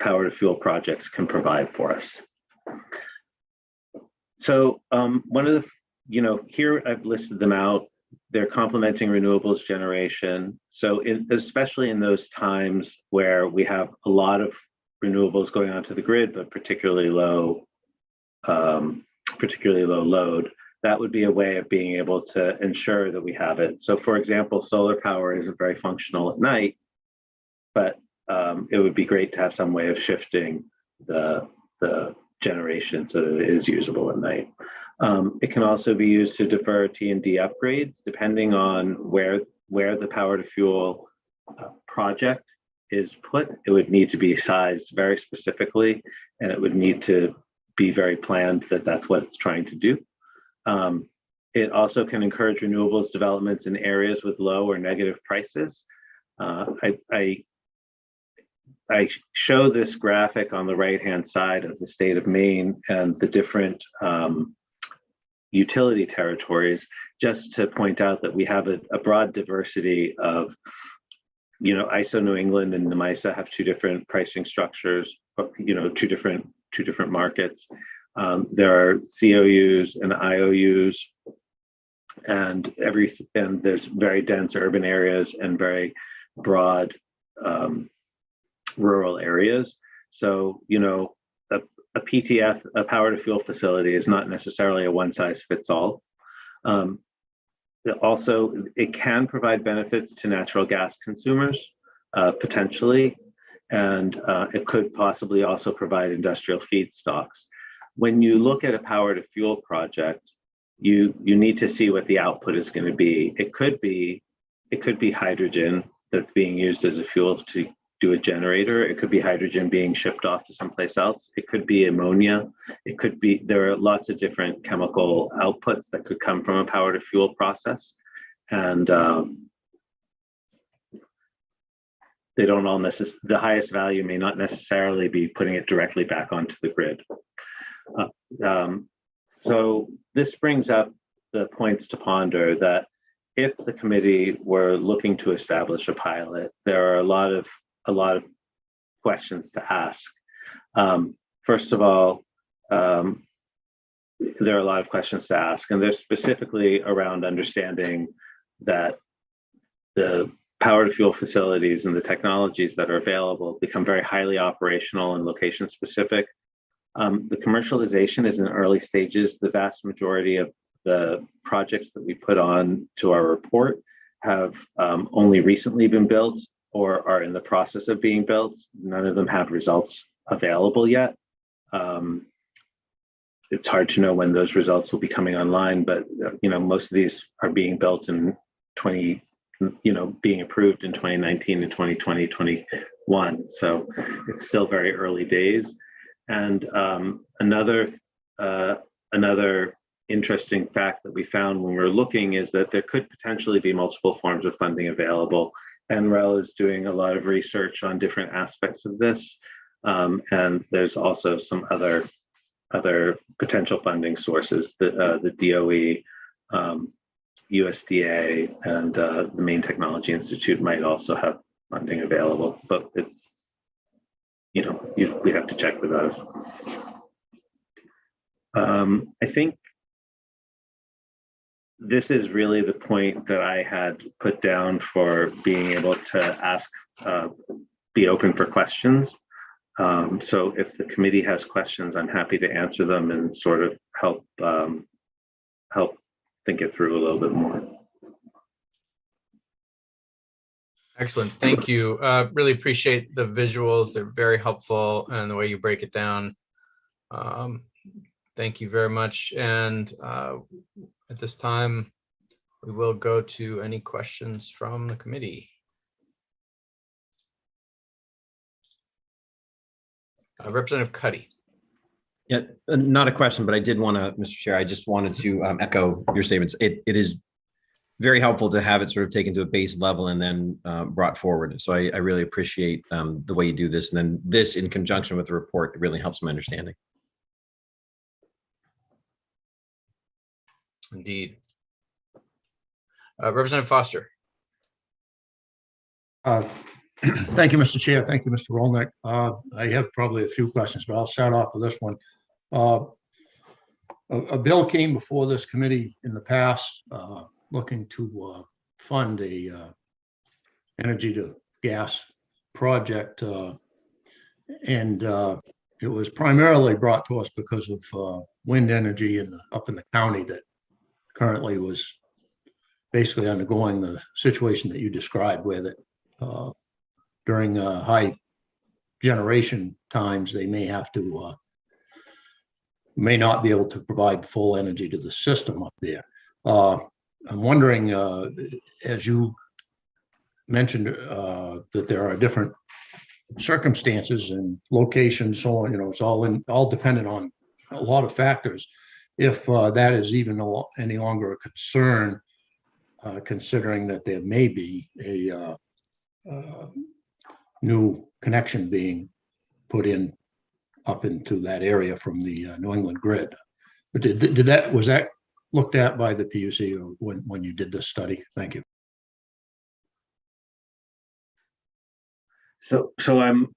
power to fuel projects can provide for us? So one of the, here I've listed them out. They're complementing renewables generation. So especially in those times where we have a lot of renewables going onto the grid, but particularly low load, that would be a way of being able to ensure that we have it. So for example, solar power isn't very functional at night, but it would be great to have some way of shifting the generation so that it is usable at night. It can also be used to defer T&D upgrades, depending on where the power to fuel project is put. It would need to be sized very specifically, and it would need to be very planned that that's what it's trying to do. It also can encourage renewables developments in areas with low or negative prices. I show this graphic on the right-hand side of the state of Maine and the different utility territories, just to point out that we have a broad diversity of, ISO New England and NMISA have two different pricing structures, two different markets. There are COUs and IOUs, and there's very dense urban areas and very broad rural areas. So, a PTF, a power to fuel facility, is not necessarily a one size fits all. Also, it can provide benefits to natural gas consumers, potentially, and it could possibly also provide industrial feedstocks. When you look at a power to fuel project, you need to see what the output is going to be. It could be hydrogen that's being used as a fuel to do a generator. It could be hydrogen being shipped off to someplace else. It could be ammonia. It could be, there are lots of different chemical outputs that could come from a power to fuel process. And they don't all the highest value may not necessarily be putting it directly back onto the grid. So this brings up the points to ponder that if the committee were looking to establish a pilot, there are a lot of questions to ask. First of all, there are a lot of questions to ask, and they're specifically around understanding that the power to fuel facilities and the technologies that are available become very highly operational and location specific. The commercialization is in early stages. The vast majority of the projects that we put on to our report have only recently been built or are in the process of being built. None of them have results available yet. It's hard to know when those results will be coming online, but most of these are being built in being approved in 2019 and 2020, 21. So it's still very early days. And another interesting fact that we found when we were looking is that there could potentially be multiple forms of funding available. NREL is doing a lot of research on different aspects of this. And there's also some other potential funding sources. The DOE, USDA, and the Maine Technology Institute might also have funding available, but it's, we have to check with those. I think this is really the point that I had put down for being able to ask, be open for questions. So if the committee has questions, I'm happy to answer them and sort of help help think it through a little bit more. Excellent. Thank you. Really appreciate the visuals. They're very helpful, and the way you break it down. Thank you very much. And at this time, we will go to any questions from the committee. Representative Cuddy. Yeah, not a question, but I did want to, Mr. Chair, I just wanted to echo your statements. It is very helpful to have it sort of taken to a base level and then brought forward. So I really appreciate the way you do this. And then this in conjunction with the report really helps my understanding. Indeed. Representative Foster. Thank you, Mr. Chair. Thank you, Mr. Rolnick. I have probably a few questions, but I'll start off with this one. A bill came before this committee in the past looking to fund a energy to gas project, and it was primarily brought to us because of wind energy up in the county that currently was basically undergoing the situation that you described, where that during high generation times, they may have to, may not be able to provide full energy to the system up there. I'm wondering, as you mentioned, that there are different circumstances and locations, so on, it's all dependent on a lot of factors. If that is even any longer a concern, considering that there may be a new connection being put in up into that area from the New England grid. But was that looked at by the PUC or when you did this study? Thank you. So I'm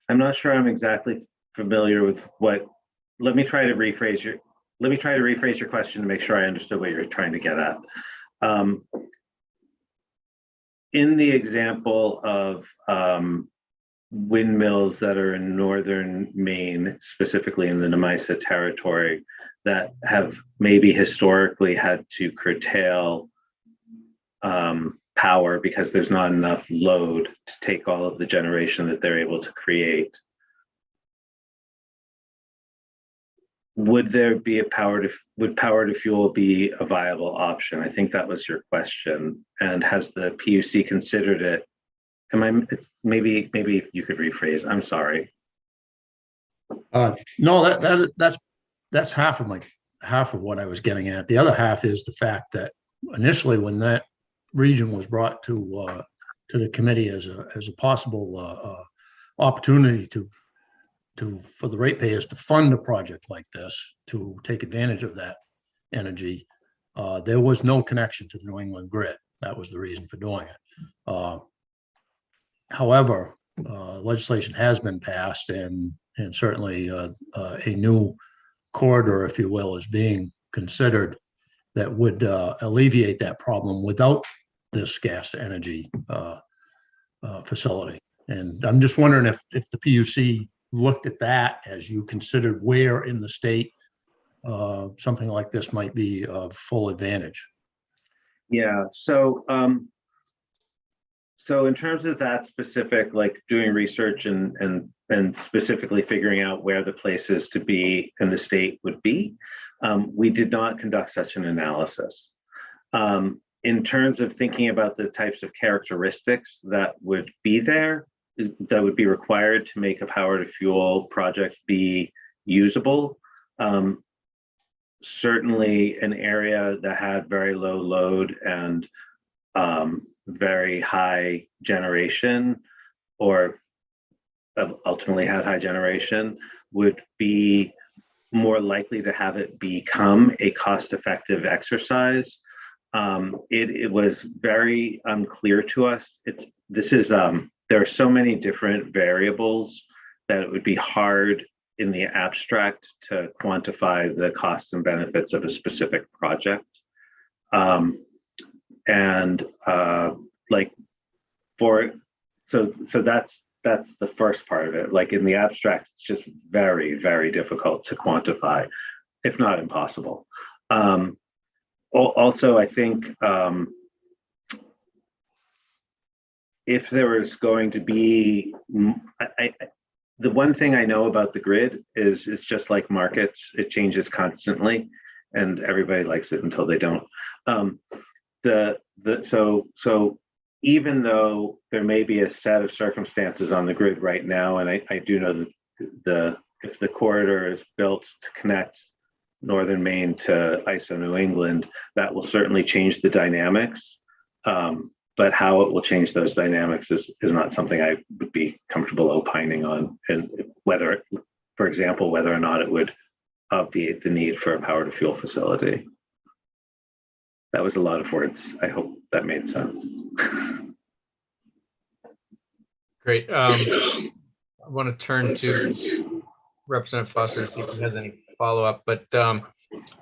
not sure I'm exactly familiar with what. Let me try to rephrase your question to make sure I understood what you're trying to get at. In the example of windmills that are in northern Maine, specifically in the Nemisa territory, that have maybe historically had to curtail power because there's not enough load to take all of the generation that they're able to create. Would there be would power to fuel be a viable option? I think that was your question. And has the PUC considered it? Maybe you could rephrase. I'm sorry. No, that's half of what I was getting at. The other half is the fact that initially, when that region was brought to the committee as a possible opportunity for the ratepayers to fund a project like this to take advantage of that energy, there was no connection to the New England grid. That was the reason for doing it. However, legislation has been passed, and certainly a new corridor, if you will, is being considered that would alleviate that problem without this gas energy facility. And I'm just wondering if the PUC looked at that as you considered where in the state something like this might be of full advantage. Yeah, so in terms of that specific, like doing research and specifically figuring out where the places to be in the state would be, we did not conduct such an analysis. In terms of thinking about the types of characteristics that would be there, that would be required to make a power to fuel project be usable. Certainly an area that had very low load and very high generation, or ultimately had high generation, would be more likely to have it become a cost-effective exercise. It was very unclear to us. There are so many different variables that it would be hard in the abstract to quantify the costs and benefits of a specific project. So that's the first part of it. Like in the abstract, it's just very, very difficult to quantify, if not impossible. Also, I think if there was going to be, the one thing I know about the grid is it's just like markets, it changes constantly, and everybody likes it until they don't. So even though there may be a set of circumstances on the grid right now, and I do know that if the corridor is built to connect Northern Maine to ISO New England, that will certainly change the dynamics. But how it will change those dynamics is not something I would be comfortable opining on, and whether, for example, whether or not it would obviate the need for a power to fuel facility. That was a lot of words. I hope that made sense. Great. I want to turn to Representative Foster to see if he has any follow-up, but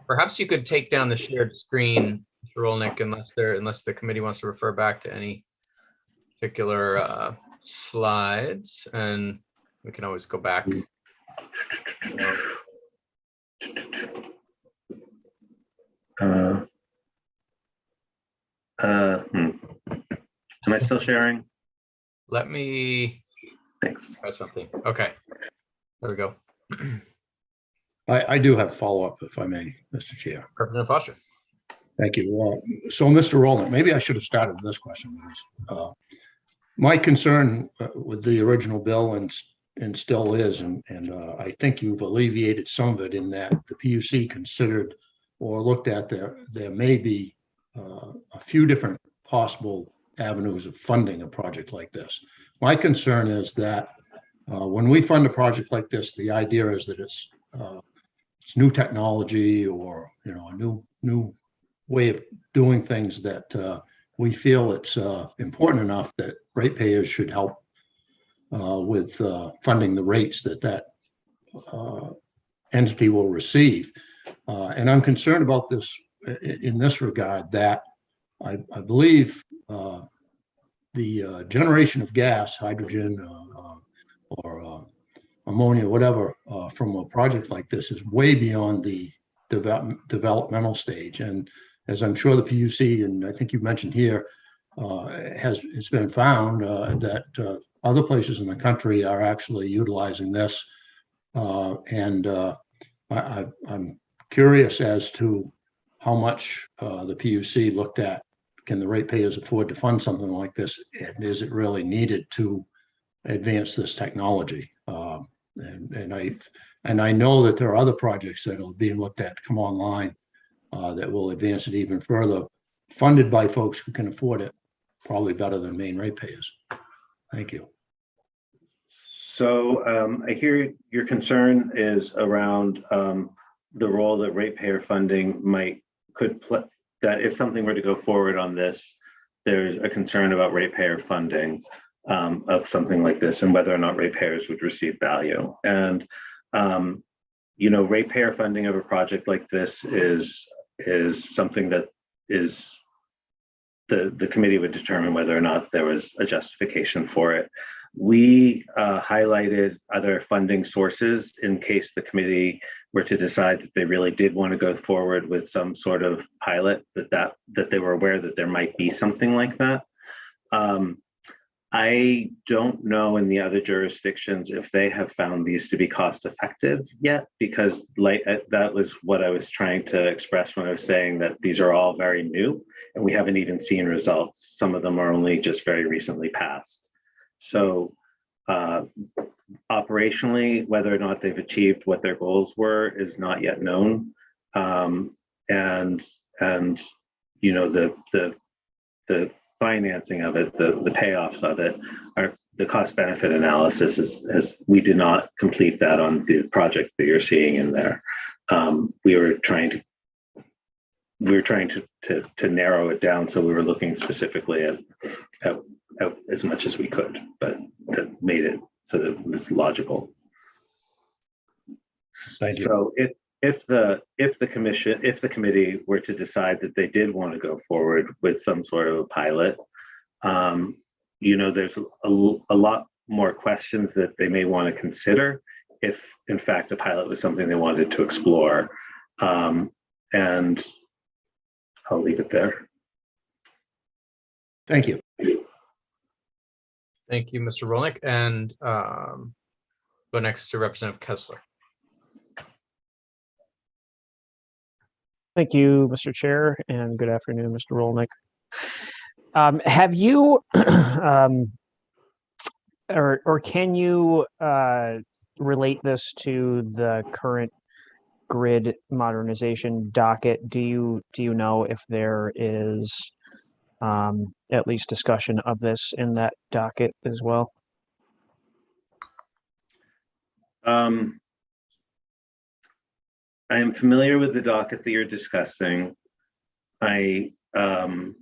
perhaps you could take down the shared screen, Mr. Rolnick, unless the committee wants to refer back to any particular slides, and we can always go back. Am I still sharing? Let me try something. Okay, there we go. I do have follow-up, if I may, Mr. Chair. Representative Foster. Thank you. So, Mr. Rowland, maybe I should have started with this question. My concern with the original bill and still is, and I think you've alleviated some of it in that the PUC considered or looked at there may be a few different possible avenues of funding a project like this. My concern is that when we fund a project like this, the idea is that it's new technology, or a new way of doing things that we feel it's important enough that ratepayers should help with funding the rates that entity will receive. And I'm concerned about this in this regard, that I believe the generation of gas, hydrogen, or ammonia, whatever, from a project like this is way beyond the developmental stage. And as I'm sure the PUC, and I think you mentioned here, it's been found that other places in the country are actually utilizing this. I'm curious as to how much the PUC looked at. Can the ratepayers afford to fund something like this? And is it really needed to advance this technology? And I know that there are other projects that are being looked at to come online that will advance it even further, funded by folks who can afford it, probably better than Maine ratepayers. Thank you. So I hear your concern is around the role that ratepayer funding could play. That if something were to go forward on this, there's a concern about ratepayer funding of something like this, and whether or not ratepayers would receive value. And ratepayer funding of a project like this is something that is the committee would determine whether or not there was a justification for it. We highlighted other funding sources in case the committee were to decide that they really did want to go forward with some sort of pilot, that they were aware that there might be something like that. I don't know in the other jurisdictions if they have found these to be cost effective yet, because that was what I was trying to express when I was saying that these are all very new and we haven't even seen results. Some of them are only just very recently passed. So operationally, whether or not they've achieved what their goals were is not yet known. And the financing of it, the payoffs of it, are the cost benefit analysis as we did not complete that on the projects that you're seeing in there. We were trying to narrow it down, so we were looking specifically at as much as we could, but that made it so that it was logical. Thank you. So if the committee were to decide that they did want to go forward with some sort of a pilot, there's a lot more questions that they may want to consider if in fact a pilot was something they wanted to explore. And I'll leave it there. Thank you. Thank you, Mr. Rolnick. And go next to Representative Kessler. Thank you, Mr. Chair, and good afternoon, Mr. Rolnick. Have you, or can you relate this to the current grid modernization docket? Do you know if there is at least discussion of this in that docket as well? I am familiar with the docket that you're discussing. I am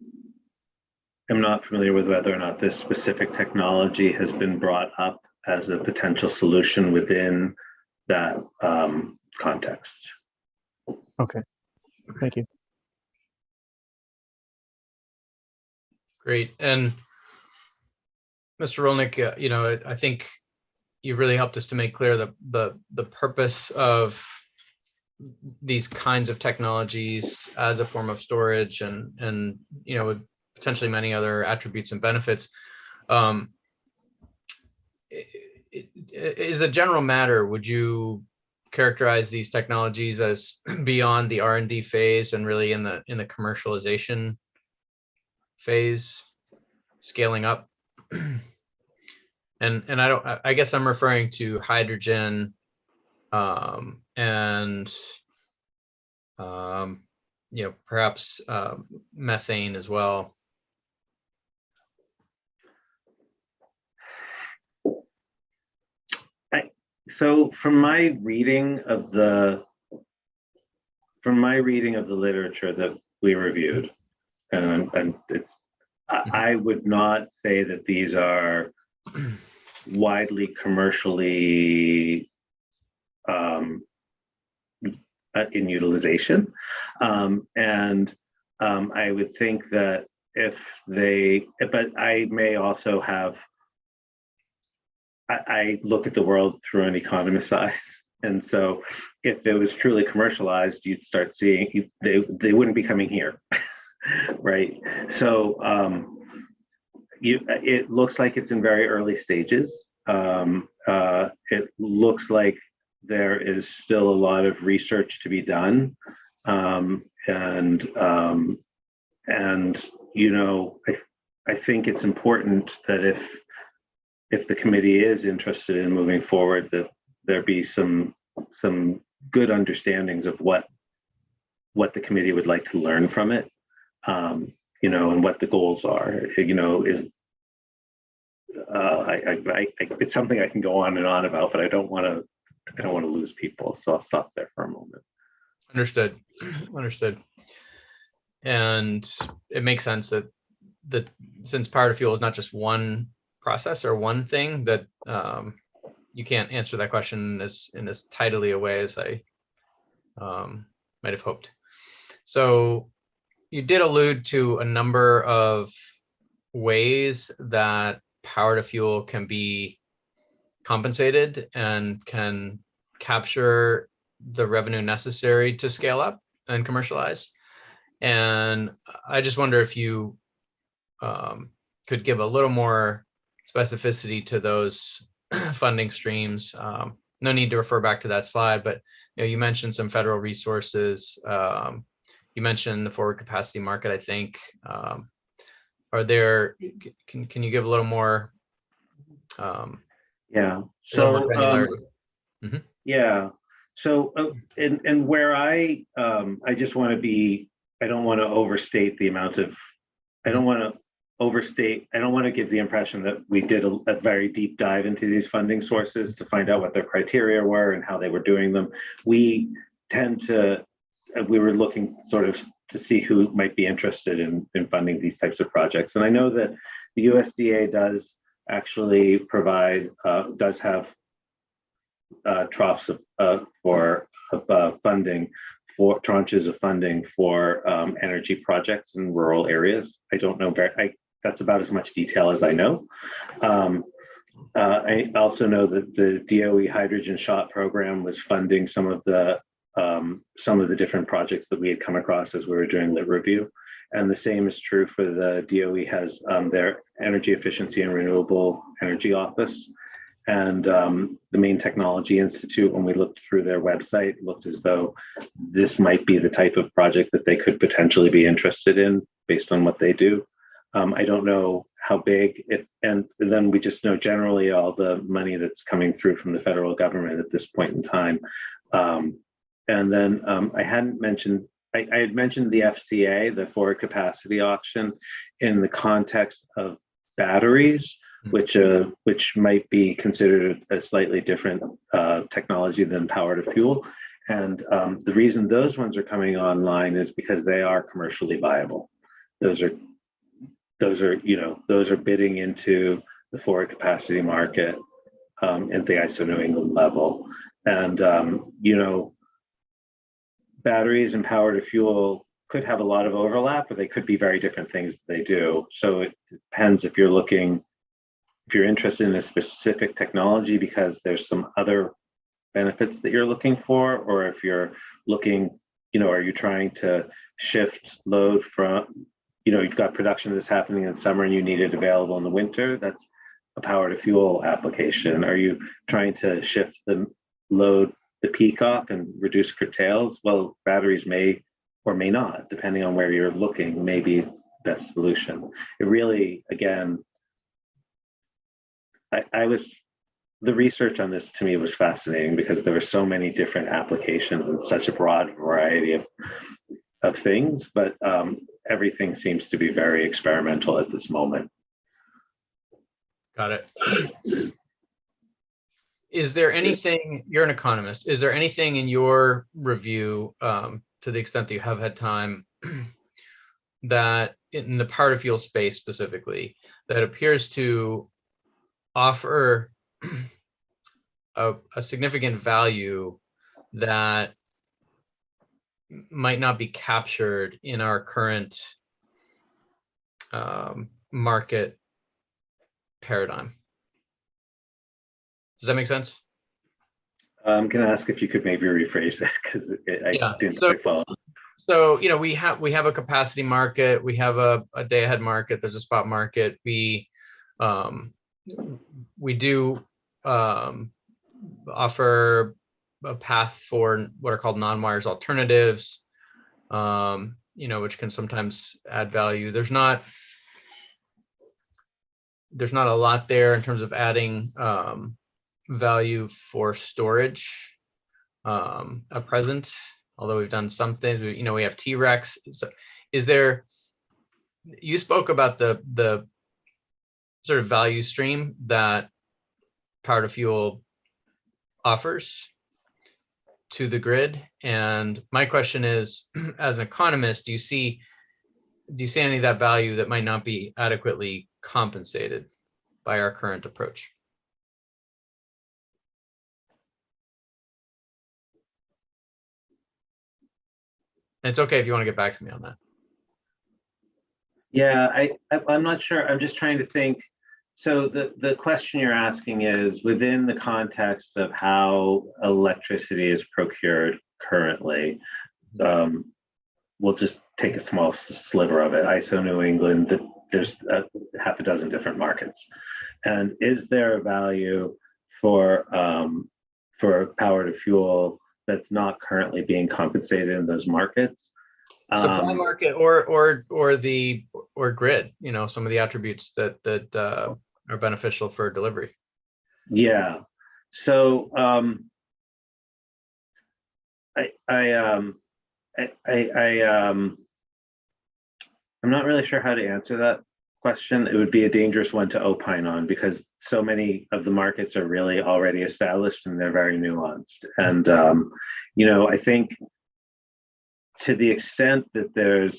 not familiar with whether or not this specific technology has been brought up as a potential solution within that context. Okay, thank you. Great. And Mr. Rolnick, I think you've really helped us to make clear the purpose of these kinds of technologies as a form of storage and with potentially many other attributes and benefits. Is a general matter, would you characterize these technologies as beyond the R&D phase and really in the commercialization phase, scaling up? And I guess I'm referring to hydrogen and perhaps methane as well. So from my reading of the literature that we reviewed, and I would not say that these are widely commercially in utilization, and I would think that but I may also have. I look at the world through an economist's eyes, and so if it was truly commercialized, you'd start seeing they wouldn't be coming here, right? So it looks like it's in very early stages. It looks like there is still a lot of research to be done, and I think it's important that if the committee is interested in moving forward, that there be some good understandings of what the committee would like to learn from it, and what the goals are. It's something I can go on and on about, but I don't want to lose people, so I'll stop there for a moment. Understood. And it makes sense that since power to fuel is not just one process or one thing, that you can't answer that question in as tidily a way as I might have hoped. So you did allude to a number of ways that power to fuel can be compensated and can capture the revenue necessary to scale up and commercialize. And I just wonder if you could give a little more specificity to those funding streams. No need to refer back to that slide, but you mentioned some federal resources. You mentioned the forward capacity market, I think. Are there, can you give a little more? Yeah. So yeah. So and where I just want to be, I don't want to overstate the amount of, I don't want to give the impression that we did a very deep dive into these funding sources to find out what their criteria were and how they were doing them. We were looking sort of to see who might be interested in funding these types of projects. And I know that the USDA does actually provide, does have troughs of funding for tranches of funding for energy projects in rural areas. I don't know, that's about as much detail as I know. I also know that the DOE Hydrogen Shot program was funding some of the different projects that we had come across as we were doing the review. And the same is true for the DOE has their Energy Efficiency and Renewable Energy Office. And the Maine Technology Institute, when we looked through their website, looked as though this might be the type of project that they could potentially be interested in based on what they do. I don't know how big, and then we just know generally all the money that's coming through from the federal government at this point in time. And then I hadn't mentioned, I had mentioned the FCA, the forward capacity auction, in the context of batteries, which might be considered a slightly different technology than power to fuel. And the reason those ones are coming online is because they are commercially viable. Those are bidding into the forward capacity market at the ISO New England level. And batteries and power to fuel could have a lot of overlap, but they could be very different things that they do. So it depends if you're interested in a specific technology because there's some other benefits that you're looking for, or if you're looking, are you trying to shift load from, you've got production that's happening in summer and you need it available in the winter, that's a power to fuel application. Are you trying to shift the load, the peak off and reduce curtails? Well, batteries may or may not, depending on where you're looking, may be the best solution. It really, again, the research on this to me was fascinating because there were so many different applications and such a broad variety of things, but everything seems to be very experimental at this moment. Got it. Is there anything, you're an economist, is there anything in your review, to the extent that you have had time, that in the power to fuel space specifically, that appears to offer a significant value that might not be captured in our current market paradigm? Does that make sense? I'm going to ask if you could maybe rephrase that because I didn't quite follow. So, we have a capacity market, we have a day ahead market, there's a spot market. We do offer a path for what are called non-wires alternatives, which can sometimes add value. There's not a lot there in terms of adding value for storage at present, although we've done some things. We have T-Rex. So you spoke about the sort of value stream that power to fuel offers to the grid, and my question is, as an economist, do you see any of that value that might not be adequately compensated by our current approach? And it's okay if you want to get back to me on that. Yeah, I'm not sure. I'm just trying to think. So the question you're asking is within the context of how electricity is procured currently. We'll just take a small sliver of it. ISO New England, there's half a dozen different markets. And is there a value for power to fuel that's not currently being compensated in those markets? Supply market or grid, some of the attributes that are beneficial for delivery. Yeah. So I'm not really sure how to answer that question. It would be a dangerous one to opine on because so many of the markets are really already established and they're very nuanced. And I think to the extent that the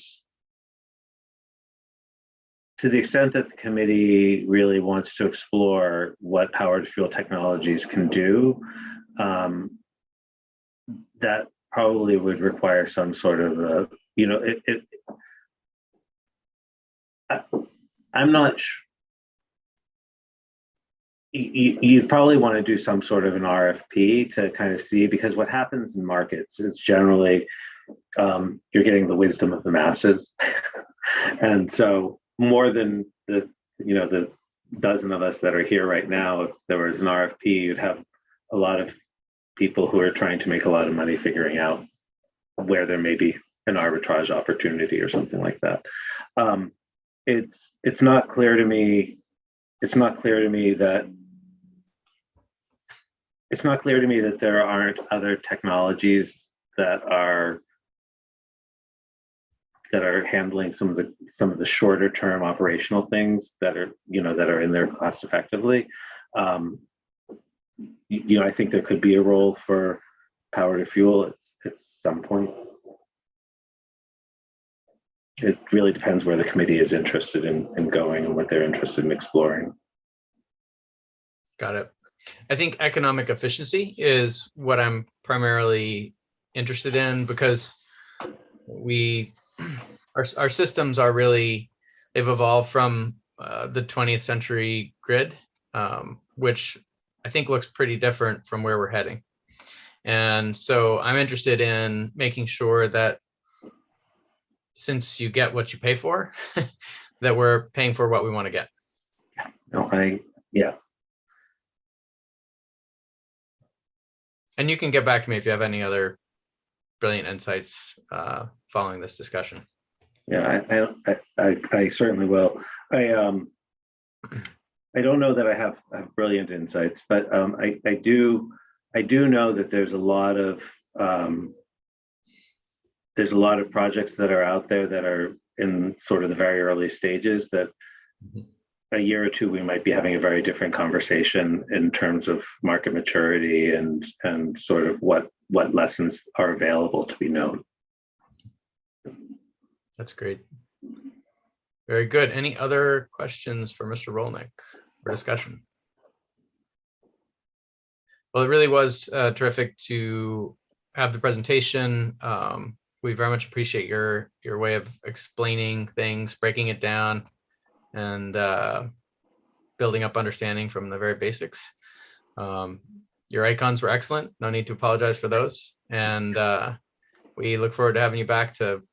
committee really wants to explore what power to fuel technologies can do, that probably would require some sort of I'm not sure. You'd probably want to do some sort of an RFP to kind of see, because what happens in markets is generally you're getting the wisdom of the masses. And so more than the dozen of us that are here right now, if there was an RFP, you'd have a lot of people who are trying to make a lot of money figuring out where there may be an arbitrage opportunity or something like that. It's not clear to me. It's not clear to me that there aren't other technologies that are handling some of the shorter term operational things that are in there cost effectively. I think there could be a role for power to fuel at some point. It really depends where the committee is interested in going and what they're interested in exploring. Got it. I think economic efficiency is what I'm primarily interested in, because our systems are really, they've evolved from the 20th century grid, which I think looks pretty different from where we're heading. And so I'm interested in making sure that since you get what you pay for, that we're paying for what we want to get. Yeah. And you can get back to me if you have any other brilliant insights following this discussion. Yeah, I certainly will. I don't know that I have brilliant insights, but I do know that there's a lot of projects that are out there that are in sort of the very early stages that a year or two we might be having a very different conversation in terms of market maturity and sort of what lessons are available to be known. That's great. Very good. Any other questions for Mr. Rolnick for discussion? Well, it really was terrific to have the presentation. We very much appreciate your way of explaining things, breaking it down, and building up understanding from the very basics. Your icons were excellent. No need to apologize for those. And we look forward to having you back to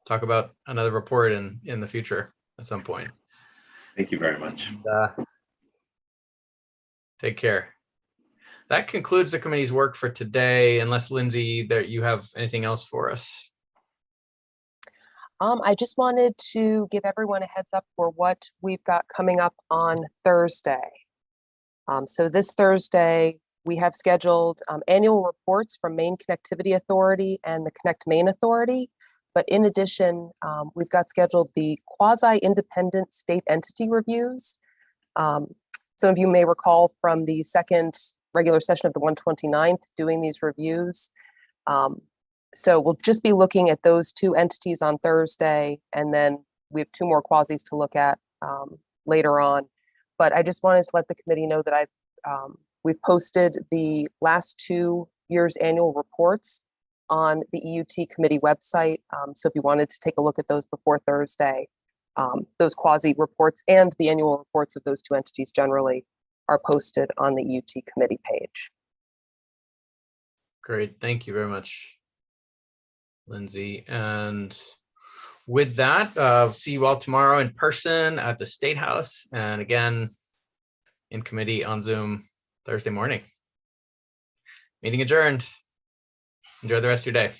talk about another report in the future at some point. Thank you very much. Take care. That concludes the committee's work for today, unless Lindsay, that you have anything else for us. I just wanted to give everyone a heads up for what we've got coming up on Thursday. So this Thursday, we have scheduled annual reports from Maine Connectivity Authority and the Connect Maine Authority. But in addition, we've got scheduled the quasi-independent state entity reviews. Some of you may recall from the second regular session of the 129th doing these reviews. So we'll just be looking at those two entities on Thursday, and then we have two more quasis to look at later on. But I just wanted to let the committee know that we've posted the last 2 years' annual reports on the EUT committee website. So if you wanted to take a look at those before Thursday, those quasi reports and the annual reports of those two entities generally are posted on the EUT committee page. Great, thank you very much, Lindsay. And with that, see you all tomorrow in person at the State House, and again in committee on Zoom Thursday morning. Meeting adjourned. Enjoy the rest of your day.